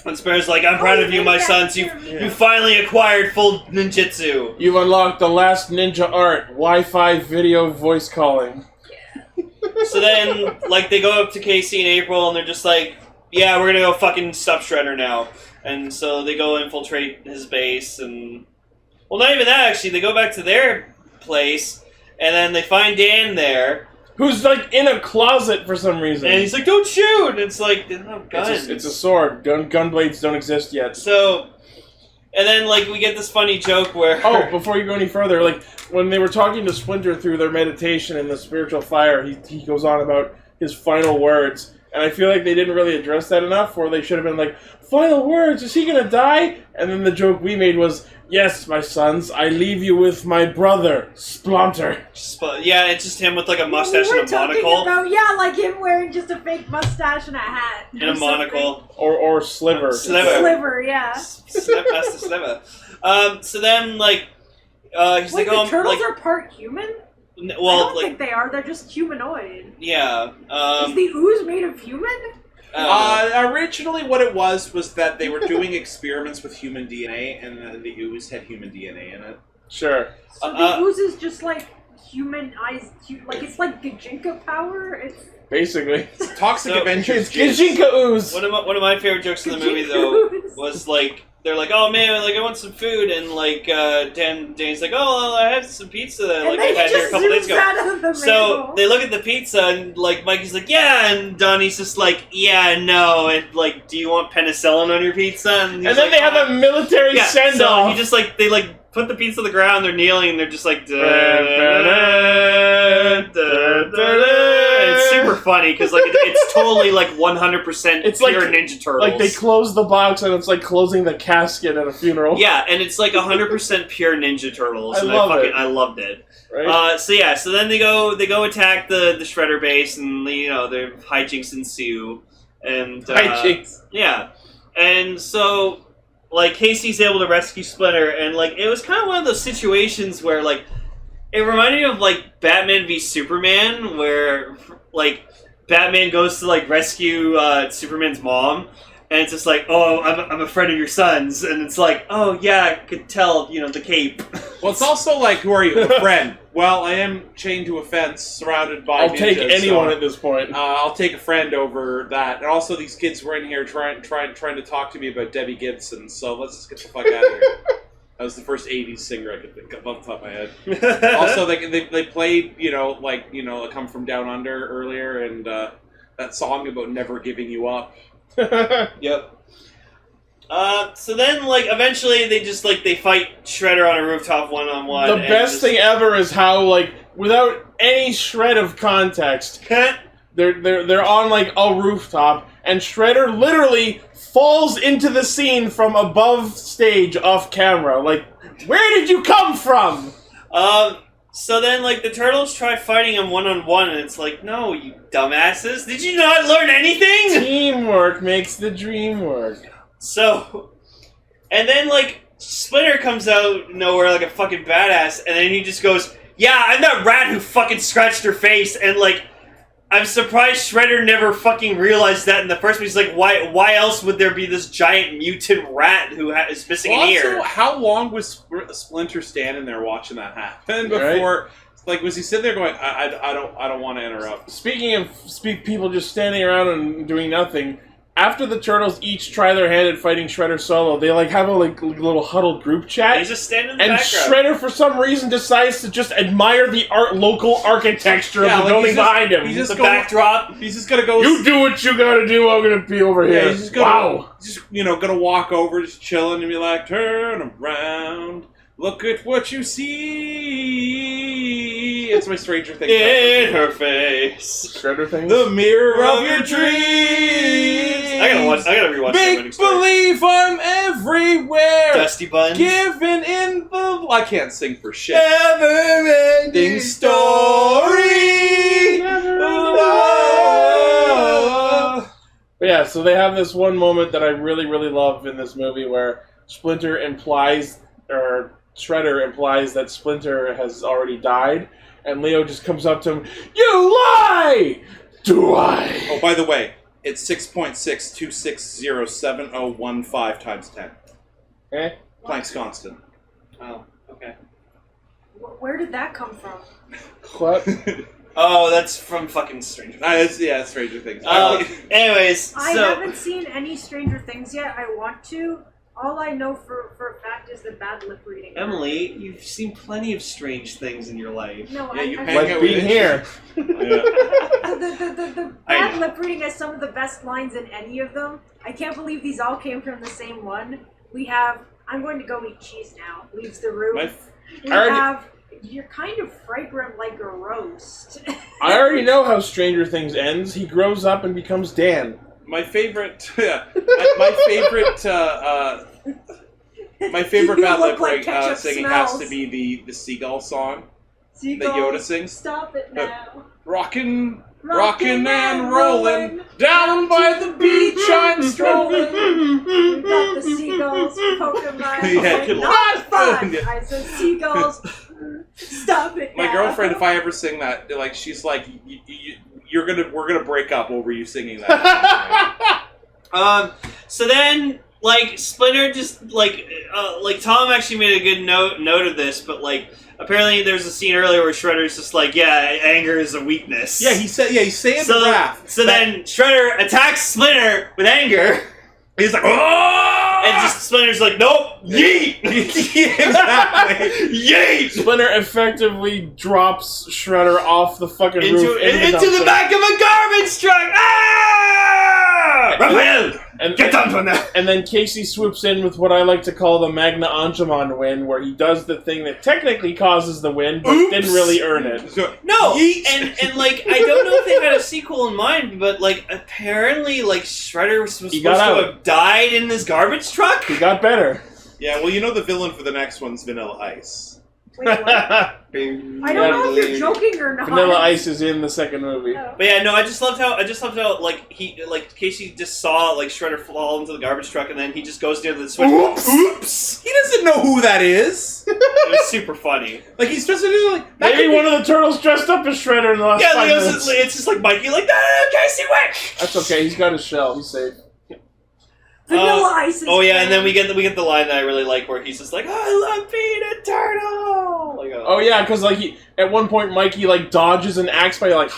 And Splinter's like, I'm proud of you, my sons. You finally acquired full ninjutsu. You've unlocked the last ninja art, Wi-Fi video voice calling. So then, like, they go up to Casey and April, and they're just like, yeah, we're gonna go fucking stop Shredder now. And so they go infiltrate his base, and... Well, not even that, actually. They go back to their place, and then they find Dan there. Who's, like, in a closet for some reason. And he's like, don't shoot! And it's like, they don't have guns. It's a sword. Gun blades don't exist yet. So... And then, like, we get this funny joke where... Oh, before you go any further, like, when they were talking to Splinter through their meditation in the spiritual fire, he goes on about his final words. And I feel like they didn't really address that enough, or they should have been like, final words, is he gonna die? And then the joke we made was, yes, my sons, I leave you with my brother, Splinter. Yeah, it's just him with, like, a mustache and a monocle. Like him wearing just a fake mustache and a hat. And a monocle. Or Sliver. Sliver, yeah. Master Sliver. So then, like, he's Wait, like, the turtles are part human? Well, I don't think they are. They're just humanoid. Yeah. Is the ooze made of human? Originally, what it was that they were doing experiments with human DNA, and the ooze had human DNA in it. Sure. So the ooze is just like humanized, like it's like Gajinka power. It's basically Toxic Avengers. It's Gajinka ooze. One of my favorite jokes in the movie though was like they're like, oh man, like I want some food, and like Dan's like, oh, I have some pizza that like I had here a couple days ago. So they look at the pizza and like Mikey's like, yeah, and Donnie's just like, yeah, no, and like, do you want penicillin on your pizza? And then they have a military send off. So he just like they like put the pizza on the ground, they're kneeling, and they're just like, it's super funny because like it's totally like 100% it's pure like, Ninja Turtles. Like they close the box and it's like closing the casket at a funeral. Yeah, and it's like 100% pure Ninja Turtles. I loved it. Right? So then they go attack the Shredder base, and their hijinks ensue. And hijinks. Yeah, and so like Casey's able to rescue Splinter, and like it was kind of one of those situations where like it reminded me of like Batman v Superman, where like Batman goes to like rescue Superman's mom, and it's just like, oh, I'm a friend of your son's, and it's like, oh yeah, I could tell, the cape. Well, it's also like, who are you, a friend? Well, I am chained to a fence, surrounded by. I'll take anyone at this point. I'll take a friend over that, and also these kids were in here trying to talk to me about Debbie Gibson. So let's just get the fuck out of here. That was the first '80s singer I could think of off the top of my head. Also, they played, Come From Down Under earlier, and that song about never giving you up. Yep. So then, like, eventually they just, like, they fight Shredder on a rooftop one-on-one. The best thing ever is how, like, without any shred of context, they're on, like, a rooftop, and Shredder literally falls into the scene from above stage off camera. Like, where did you come from? So then, like, the Turtles try fighting him one-on-one, and it's like, no, you dumbasses. Did you not learn anything? Teamwork makes the dream work. So, and then, like, Splinter comes out of nowhere like a fucking badass, and then he just goes, yeah, I'm that rat who fucking scratched her face, and, like, I'm surprised Shredder never fucking realized that in the first place. Like, why else would there be this giant mutant rat who is missing an ear? Also, how long was Splinter standing there watching that happen before? Right? Like, was he sitting there going, I don't want to interrupt? Speaking of people just standing around and doing nothing, after the Turtles each try their hand at fighting Shredder solo, they like have a little huddled group chat. They just stand in the background. Shredder, for some reason, decides to just admire the local architecture of the building behind him. He's just the backdrop. He's just gonna go. You do what you gotta do. I'm gonna be over here. Yeah, he's just gonna, gonna walk over, just chilling, and be like, "Turn around, look at what you see." It's my Stranger Things. In her face. Shredder thing. The mirror of your dreams. I gotta rewatch that. Make believe I'm everywhere. Dusty Buns. Given in the. I can't sing for shit. Never-ending story. But yeah, so they have this one moment that I really, really love in this movie where Shredder implies that Splinter has already died, and Leo just comes up to him, "You lie! Do I?" Oh, by the way, it's 6.62607015 times 10. Okay. Planck's constant. Oh, okay. Where did that come from? What? Oh, that's from fucking Stranger Things. Yeah, Stranger Things. Anyways, I haven't seen any Stranger Things yet. I want to. All I know for a fact is the bad lip reading. Emily, you've seen plenty of strange things in your life. No, yeah, you like being here. The bad lip reading has some of the best lines in any of them. I can't believe these all came from the same one. We have, I'm going to go eat cheese now. Leaves the room. We have, you're kind of fragrant like a roast. I already know how Stranger Things ends. He grows up and becomes Dan. My favorite, my favorite bad lip singing has to be the Seagull song that Yoda sings. Stop it now. Rockin' and rollin', down by the beach I'm strolling. We got the seagulls poking my head. Not fun! I said seagulls, stop it now. My girlfriend, if I ever sing that, like, she's like, we're gonna break up over you singing that. So then, like, Splinter just, like Tom actually made a good note of this, but, like, apparently there's a scene earlier where Shredder's just like, yeah, anger is a weakness. Yeah, he's saying the wrath. So then Shredder attacks Splinter with anger. He's like, oh! And just Splinter's like, nope, yeet! Exactly. Yeet! Splinter effectively drops Shredder off the fucking roof into the back of a garbage truck! Ah! Raphael! Get down from there! And then Casey swoops in with what I like to call the Magna Angemon win, where he does the thing that technically causes the win, but didn't really earn it. No! And like, I don't know if they had a sequel in mind, but like, apparently, like, Shredder was supposed to have died in this garbage truck? He got better. Yeah, well, you know the villain for the next one's Vanilla Ice. Wait, what? I don't know if you're joking or not. Vanilla Ice is in the second movie. Oh. But yeah, no, I just loved how like Casey just saw like Shredder fall into the garbage truck, and then he just goes near the switch. Oops! He doesn't know who that is. It was super funny. Like he's just like maybe one of the turtles dressed up as Shredder in the last 5 minutes. It's just like Mikey, like Casey, wait! That's okay. He's got his shell. He's safe. Vanilla Ice is and then we get the line that I really like where he's just like, I love being a turtle! Like, oh yeah, because like at one point Mikey like dodges an axe by like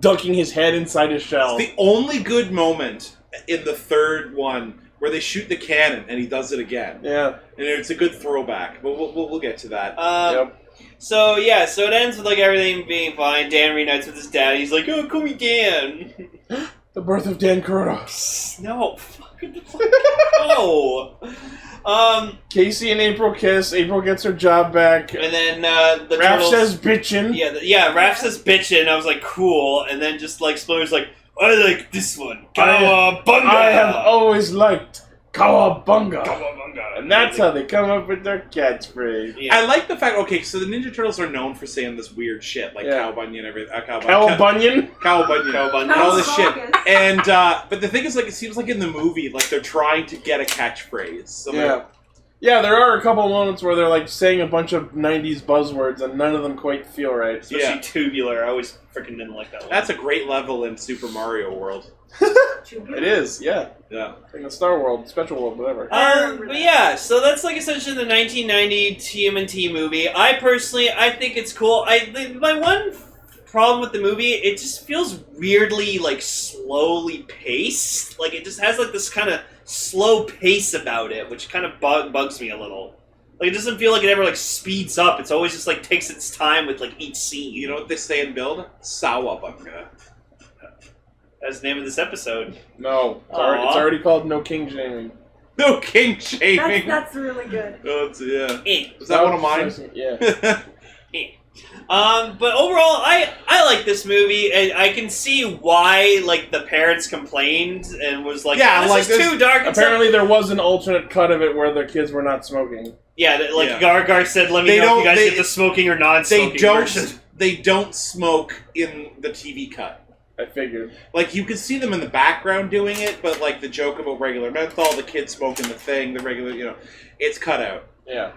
ducking his head inside his shell. It's the only good moment in the third one where they shoot the cannon and he does it again. Yeah. And it's a good throwback, but we'll get to that. Yep. So yeah, so it ends with like everything being fine. Dan reunites with his dad. He's like, oh, call me Dan. The birth of Dan Kuroda. No. No. Casey and April kiss. April gets her job back. And then the Raph turtles says bitchin'. Yeah, Raph says bitchin'. I was like, cool. And then just like Splinter's like, I like this one. Cowabunga. I have always liked Cowabunga. Cowabunga. And that's how they come up with their catchphrase. Yeah. I like the fact. Okay, so the Ninja Turtles are known for saying this weird shit like Cowabunga and everything. Cowabunga? Cowabunga. And all this shit. And but the thing is, like, it seems like in the movie, like they're trying to get a catchphrase. So yeah, there are a couple moments where they're like saying a bunch of 90s buzzwords and none of them quite feel right. Especially tubular. I always freaking didn't like that one. That's a great level in Super Mario World. It is, yeah. Yeah. In the Star World, Special World, whatever. But yeah, so that's like essentially the 1990 TMNT movie. I think it's cool. My one problem with the movie, it just feels weirdly like slowly paced. Like it just has like this kind of slow pace about it, which kind of bugs me a little. Like it doesn't feel like it ever like speeds up. It's always just like takes its time with like each scene. You know what they say in Build? Cowabunga. That's the name of this episode. No, it's already called No Kingshaming. No Kingshaming. That's really good. Oh, yeah. Is that one of mine? Yeah. But overall, I like this movie, and I can see why like the parents complained and was like, this is too dark. Apparently, there was an alternate cut of it where the kids were not smoking. Yeah, Gar said, let me know if you guys get the smoking or non-smoking version. They don't smoke in the TV cut. I figured. Like, you could see them in the background doing it, but, like, the joke about regular menthol, the kids smoking the thing, the regular, it's cut out. Yeah.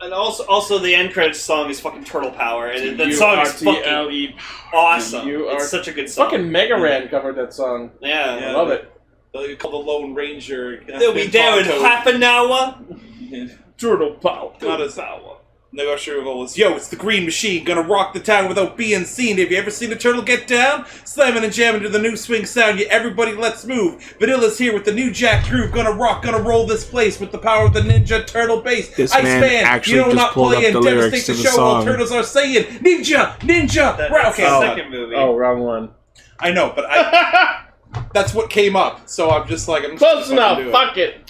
And also the end credits song is fucking Turtle Power, and that song is fucking awesome. It's such a good song. Fucking Mega Ran covered that song. Yeah. I love it. They call the Lone Ranger. They'll be there in half an hour. Turtle Power. Not a Sawa. No, sure goes, yo, it's the Green Machine, gonna rock the town without being seen. Have you ever seen a turtle get down? Slamming and jamming to the new swing sound, yeah, everybody let's move. Vanilla's here with the new Jack groove, gonna roll this place with the power of the Ninja Turtle bass. This Iceman, man actually you know, just not pulled playing, up the lyrics devastate to the the show while song. turtles are saying, Ninja! That's the second movie. Oh, wrong one. I know, but that's what came up, so I'm just like, I'm close enough, fuck it.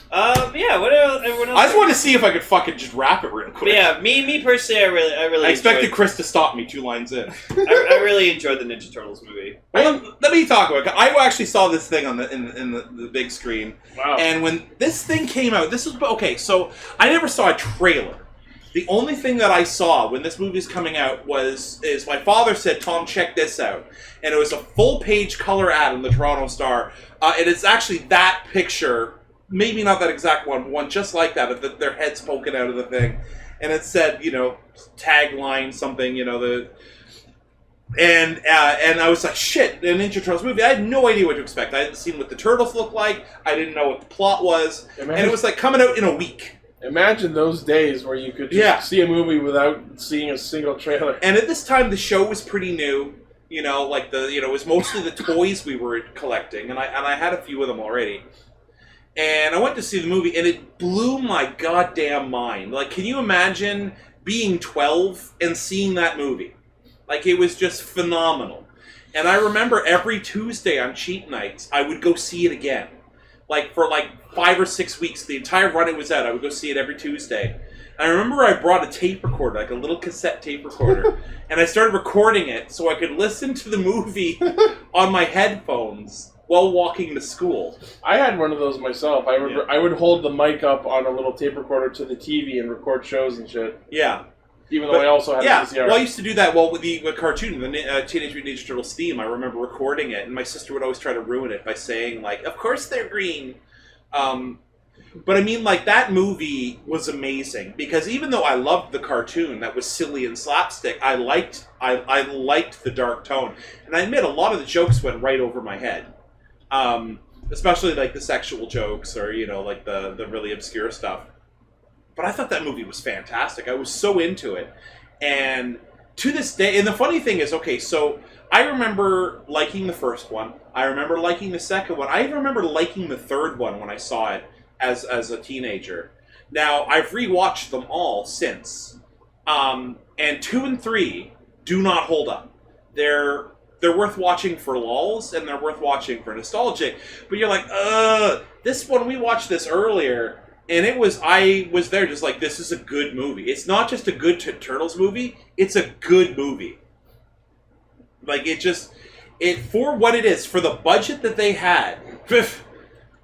Yeah, what else? Everyone else? I just wanted to see if I could fucking just rap it real quick. But yeah, me personally, I expected Chris to stop me 2 lines in. I really enjoyed the Ninja Turtles movie. Well, let me talk about it. I actually saw this thing on in the big screen. Wow. And when this thing came out, this was okay. So I never saw a trailer. The only thing that I saw when this movie's coming out is my father said, "Tom, check this out," and it was a full-page color ad in the Toronto Star. And it's actually that picture. Maybe not that exact one just like that, their heads poking out of the thing. And it said, tagline, something, And I was like, shit, a Ninja Turtles movie. I had no idea what to expect. I hadn't seen what the Turtles looked like. I didn't know what the plot was. And it was like coming out in a week. Imagine those days where you could just see a movie without seeing a single trailer. And at this time, the show was pretty new. You know, like it was mostly the toys we were collecting, and I had a few of them already. And I went to see the movie, and it blew my goddamn mind. Like, can you imagine being 12 and seeing that movie? Like, it was just phenomenal. And I remember every Tuesday on cheap nights, I would go see it again. Like, for 5 or 6 weeks, the entire run it was out, I would go see it every Tuesday. And I remember I brought a tape recorder, like a little cassette tape recorder, and I started recording it so I could listen to the movie on my headphones while walking to school. I had one of those myself. I remember I would hold the mic up on a little tape recorder to the TV and record shows and shit. Yeah. Even though I also had a VCR. Well, I used to do that with the cartoon, the Teenage Mutant Ninja Turtles theme. I remember recording it, and my sister would always try to ruin it by saying, like, of course they're green. But I mean, like, that movie was amazing, because even though I loved the cartoon that was silly and slapstick, I liked the dark tone. And I admit, a lot of the jokes went right over my head. Especially, like, the sexual jokes or, you know, like, the really obscure stuff. But I thought that movie was fantastic. I was so into it. And to this day, and the funny thing is, okay, so I remember liking the first one. I remember liking the second one. I even remember liking the third one when I saw it as a teenager. Now, I've rewatched them all since. And 2 and 3 do not hold up. They're worth watching for lulz, and they're worth watching for nostalgic. But you're like, this one, we watched this earlier. And I was there just like, this is a good movie. It's not just a good Turtles movie, it's a good movie. Like, for what it is, for the budget that they had.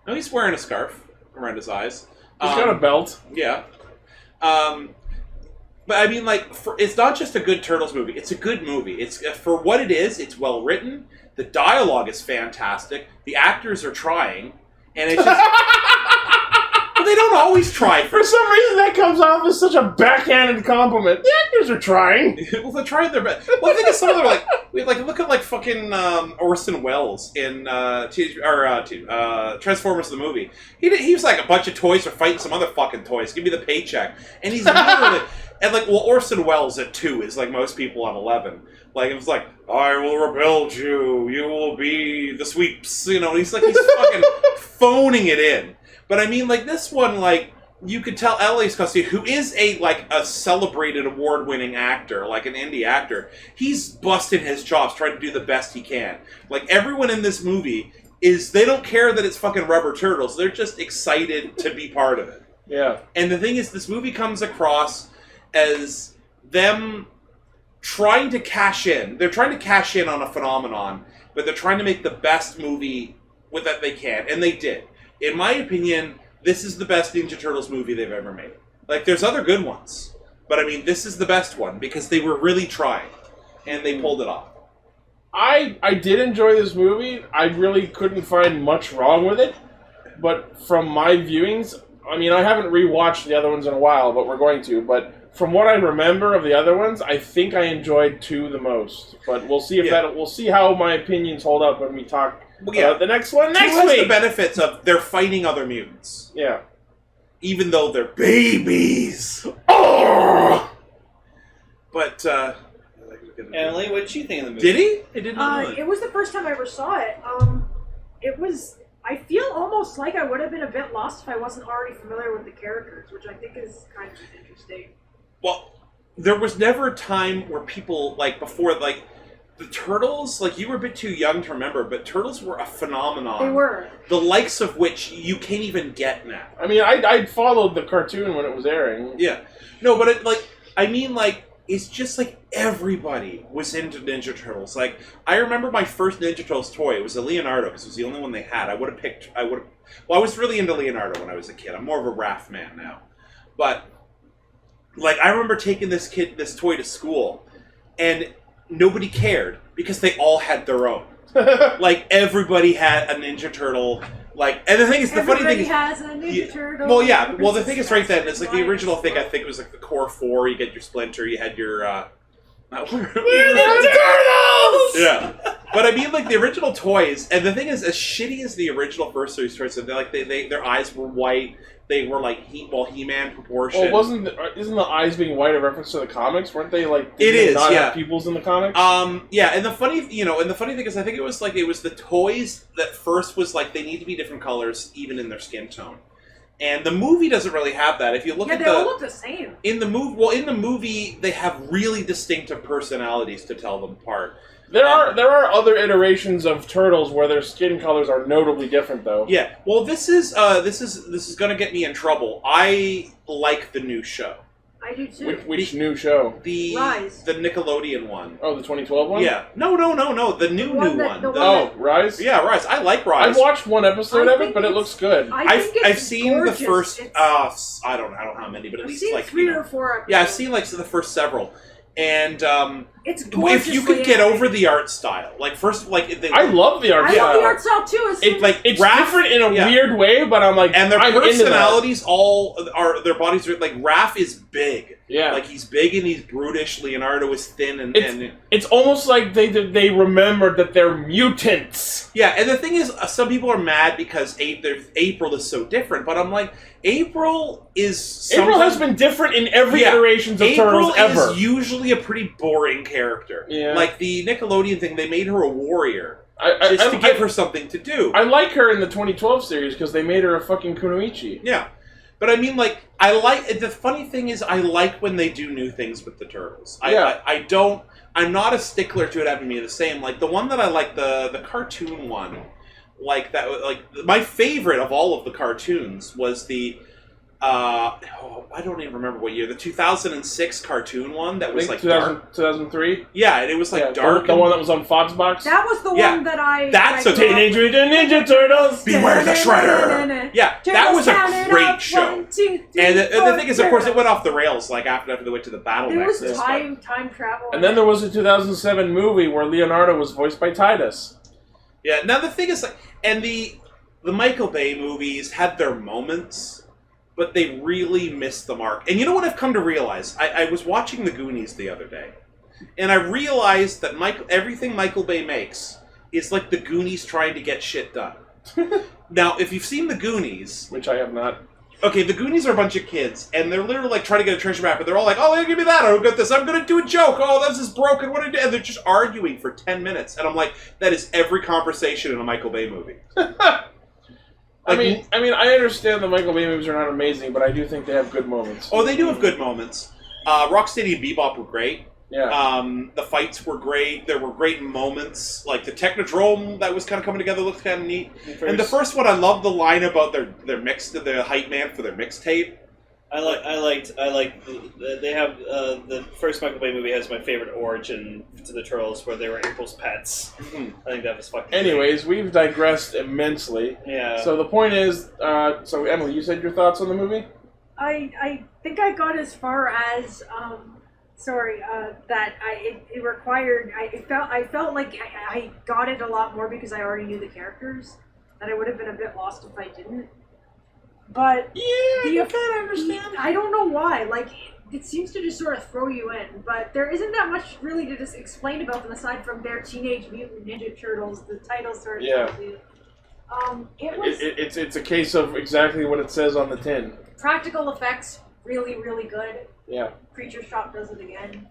No, he's wearing a scarf around his eyes. He's got a belt. Yeah. But I mean, like, it's not just a good Turtles movie, it's a good movie. It's for what it is, it's well written, the dialogue is fantastic, the actors are trying, and it's just... But they don't always try. For some reason, that comes off as such a backhanded compliment. The actors are trying. Well, they're trying their best. Well, I think some of them are look at like fucking Orson Welles in Transformers the movie. He was like, a bunch of toys are fighting some other fucking toys. Give me the paycheck. And he's literally... And like, well, Orson Welles at 2 is like most people on 11. Like, it was like, I will rebuild you. You will be the sweeps. You know, he's fucking phoning it in. But I mean, like, this one, like, you could tell L.A.'s Costello, who is a celebrated award-winning actor, like an indie actor, he's busting his chops trying to do the best he can. Like, everyone in this movie they don't care that it's fucking rubber turtles. They're just excited to be part of it. Yeah. And the thing is, this movie comes across as them trying to cash in. They're trying to cash in on a phenomenon, but they're trying to make the best movie with that they can. And they did. In my opinion, this is the best Ninja Turtles movie they've ever made. Like, there's other good ones, but I mean, this is the best one because they were really trying, and they pulled it off. I did enjoy this movie. I really couldn't find much wrong with it, but from my viewings, I mean, I haven't rewatched the other ones in a while, but we're going to, but from what I remember of the other ones, I think I enjoyed 2 the most. But we'll see we'll see how my opinions hold up when we talk. The next one next week. Has the benefits of they're fighting other mutants. Yeah. Even though they're babies. Oh! But, Emily, what did you think of the movie? Did he? It didn't really. It was the first time I ever saw it. I feel almost like I would have been a bit lost if I wasn't already familiar with the characters, which I think is kind of interesting. Well, there was never a time where people, like, before, like, the Turtles, like, you were a bit too young to remember, but Turtles were a phenomenon. They were. The likes of which you can't even get now. I mean, I followed the cartoon when it was airing. Yeah. No, but, it's just, like, everybody was into Ninja Turtles. Like, I remember my first Ninja Turtles toy. It was a Leonardo, because it was the only one they had. I was really into Leonardo when I was a kid. I'm more of a Raph man now. But, like, I remember taking this toy to school, and nobody cared because they all had their own. Like, everybody had a Ninja Turtle. Like, and the thing is, the funny thing is, has a Ninja Turtle. Well, yeah. Well, the thing is, right then, it's like the original thing. I think it was like the Core 4. You get your Splinter. You had your. We're the Turtles. Turtles! Yeah. But I mean, like, the original toys, and the thing is, as shitty as the original first series toys, so their eyes were white, they were, like, He-Man proportion. Well, isn't the eyes being white a reference to the comics? Weren't they, like, it is, not yeah. have pupils in the comics? Yeah, and the funny thing is, I think it was the toys that first was, like, they need to be different colors, even in their skin tone. And the movie doesn't really have that. If you look at they all look the same. In the movie, they have really distinctive personalities to tell them apart. There are other iterations of Turtles where their skin colors are notably different, though. Yeah. Well, this is going to get me in trouble. I like the new show. I do too. Which new show? Rise. The Nickelodeon one. Oh, the 2012 one? Yeah. No. The new one. Rise? Yeah, Rise. I like Rise. I've watched one episode of it, but it looks good. I've seen the first. I don't know how many, but at least like 3 or 4 episodes. Yeah, I've seen like the first several. And it's if you could get over the art style, like I love the art style. I love the art style too. It's different in a weird way, but I'm like, and their personalities their bodies are like Raph is big. Yeah, like he's big and he's brutish. Leonardo is thin and it's almost like they remembered that they're mutants. Yeah, and the thing is, some people are mad because April is so different, but I'm like, April has been different in every iterations of Turtles ever. April is usually a pretty boring character. Yeah. Like the Nickelodeon thing, they made her a warrior just to give her something to do. I like her in the 2012 series because they made her a fucking kunoichi. Yeah. But I mean, like, the funny thing is, I like when they do new things with the Turtles. I'm not a stickler to it having to be the same. Like, the one that I like, the cartoon one, like, my favorite of all of the cartoons was the, I don't even remember what year, the 2006 cartoon one that was, like, 2003? Yeah, and it was, like, dark. The one that was on Foxbox? That was the one that I... That's a Teenage Mutant Ninja Turtles! Beware the Shredder! Yeah, that was a great show. 1, 2, 3, and the thing is, of course, it went off the rails, like, after they went to the battle. There was time travel. And then there was a 2007 movie where Leonardo was voiced by Titus. Yeah, now the thing is, like, and the Michael Bay movies had their moments, but they really missed the mark. And you know what I've come to realize? I was watching The Goonies the other day, and I realized that everything Michael Bay makes is like The Goonies trying to get shit done. Now, if you've seen The Goonies... Which I have not. Okay, The Goonies are a bunch of kids, and they're literally like trying to get a treasure map, and they're all like, oh, give me that, I'll get this, I'm gonna do a joke, oh, this is broken, what do I do? And they're just arguing for 10 minutes, and I'm like, that is every conversation in a Michael Bay movie. I mean, I understand the Michael Bay movies are not amazing, but I do think they have good moments. Oh, they do have good moments. Rocksteady and Bebop were great. Yeah. The fights were great. There were great moments. Like the Technodrome that was kind of coming together looked kind of neat. And the first one, I loved the line about the hype man for their mixtape. I liked. They have the first Michael Bay movie has my favorite origin to the Turtles, where they were April's pets. Mm-hmm. I think that was fucking. Anyways, we've digressed immensely. Yeah. So the point is, so Emily, you said your thoughts on the movie? I think I got as far as that it required. I felt like I got it a lot more because I already knew the characters. That I would have been a bit lost if I didn't. But yeah, I kind of understand. I don't know why. Like, it seems to just sort of throw you in, but there isn't that much really to just explain about them aside from their Teenage Mutant Ninja Turtles. The title sort of tells you. It's a case of exactly what it says on the tin. Practical effects, really, really good. Yeah. Creature Shop does it again.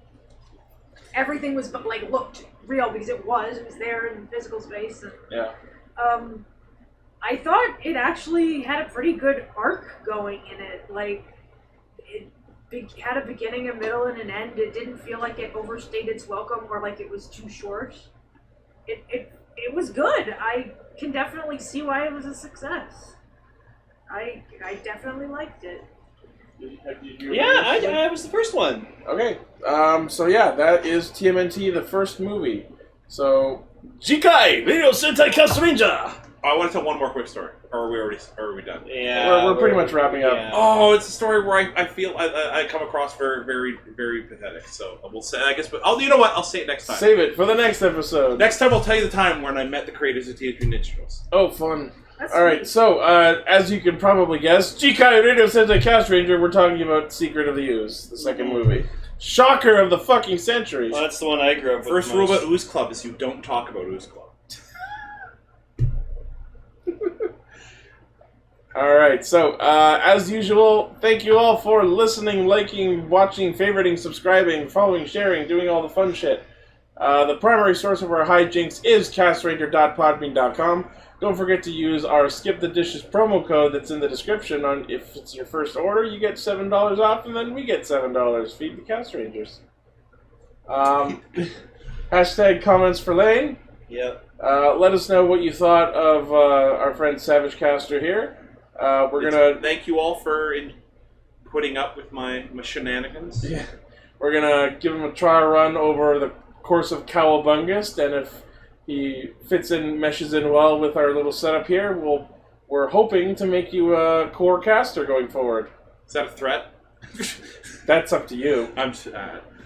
Everything was looked real because it was there in physical space. And, yeah. I thought it actually had a pretty good arc going in it. Like, it had a beginning, a middle, and an end. It didn't feel like it overstayed its welcome or like it was too short. It was good. I can definitely see why it was a success. I definitely liked it. I was the first one. Okay. So yeah, that is TMNT, the first movie. So, Jikai, Video Sentai Castranger. I want to tell one more quick story. Or are we done? Yeah. We're pretty much wrapping up. Yeah. Oh, it's a story where I feel I come across very, very, very pathetic. So we'll say, I guess, but you know what? I'll say it next time. Save it for the next episode. Next time I'll tell you the time when I met the creators of Teenage Mutant Ninja Turtles. Oh, fun. Alright, so, as you can probably guess, Jikai Radio Sentai Castranger, we're talking about Secret of the Ooze, the second movie. shocker of the fucking century. Well, that's the one I grew up with. First rule about Ooze Club is you don't talk about Ooze Club. Alright, so, as usual, thank you all for listening, liking, watching, favoriting, subscribing, following, sharing, doing all the fun shit. The primary source of our hijinks is castranger.podbean.com. Don't forget to use our Skip the Dishes promo code that's in the description. If it's your first order, you get $7 off, and then we get $7. Feed the Castrangers. Hashtag comments for Lane. Yep. Let us know what you thought of our friend Savage Caster here. We're gonna thank you all for putting up with my shenanigans. Yeah, we're gonna give him a trial run over the course of Cowabungust, and if he meshes in well with our little setup here, we're hoping to make you a core caster going forward. Is that a threat? That's up to you. I'm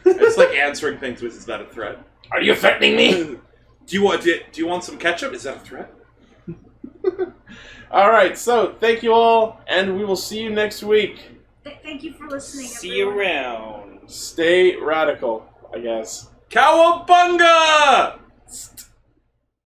it's like answering things with, is that a threat? Are you threatening me? Do you want some ketchup? Is that a threat? Alright, so thank you all, and we will see you next week. Thank you for listening, See you around. Stay radical, I guess. Cowabunga!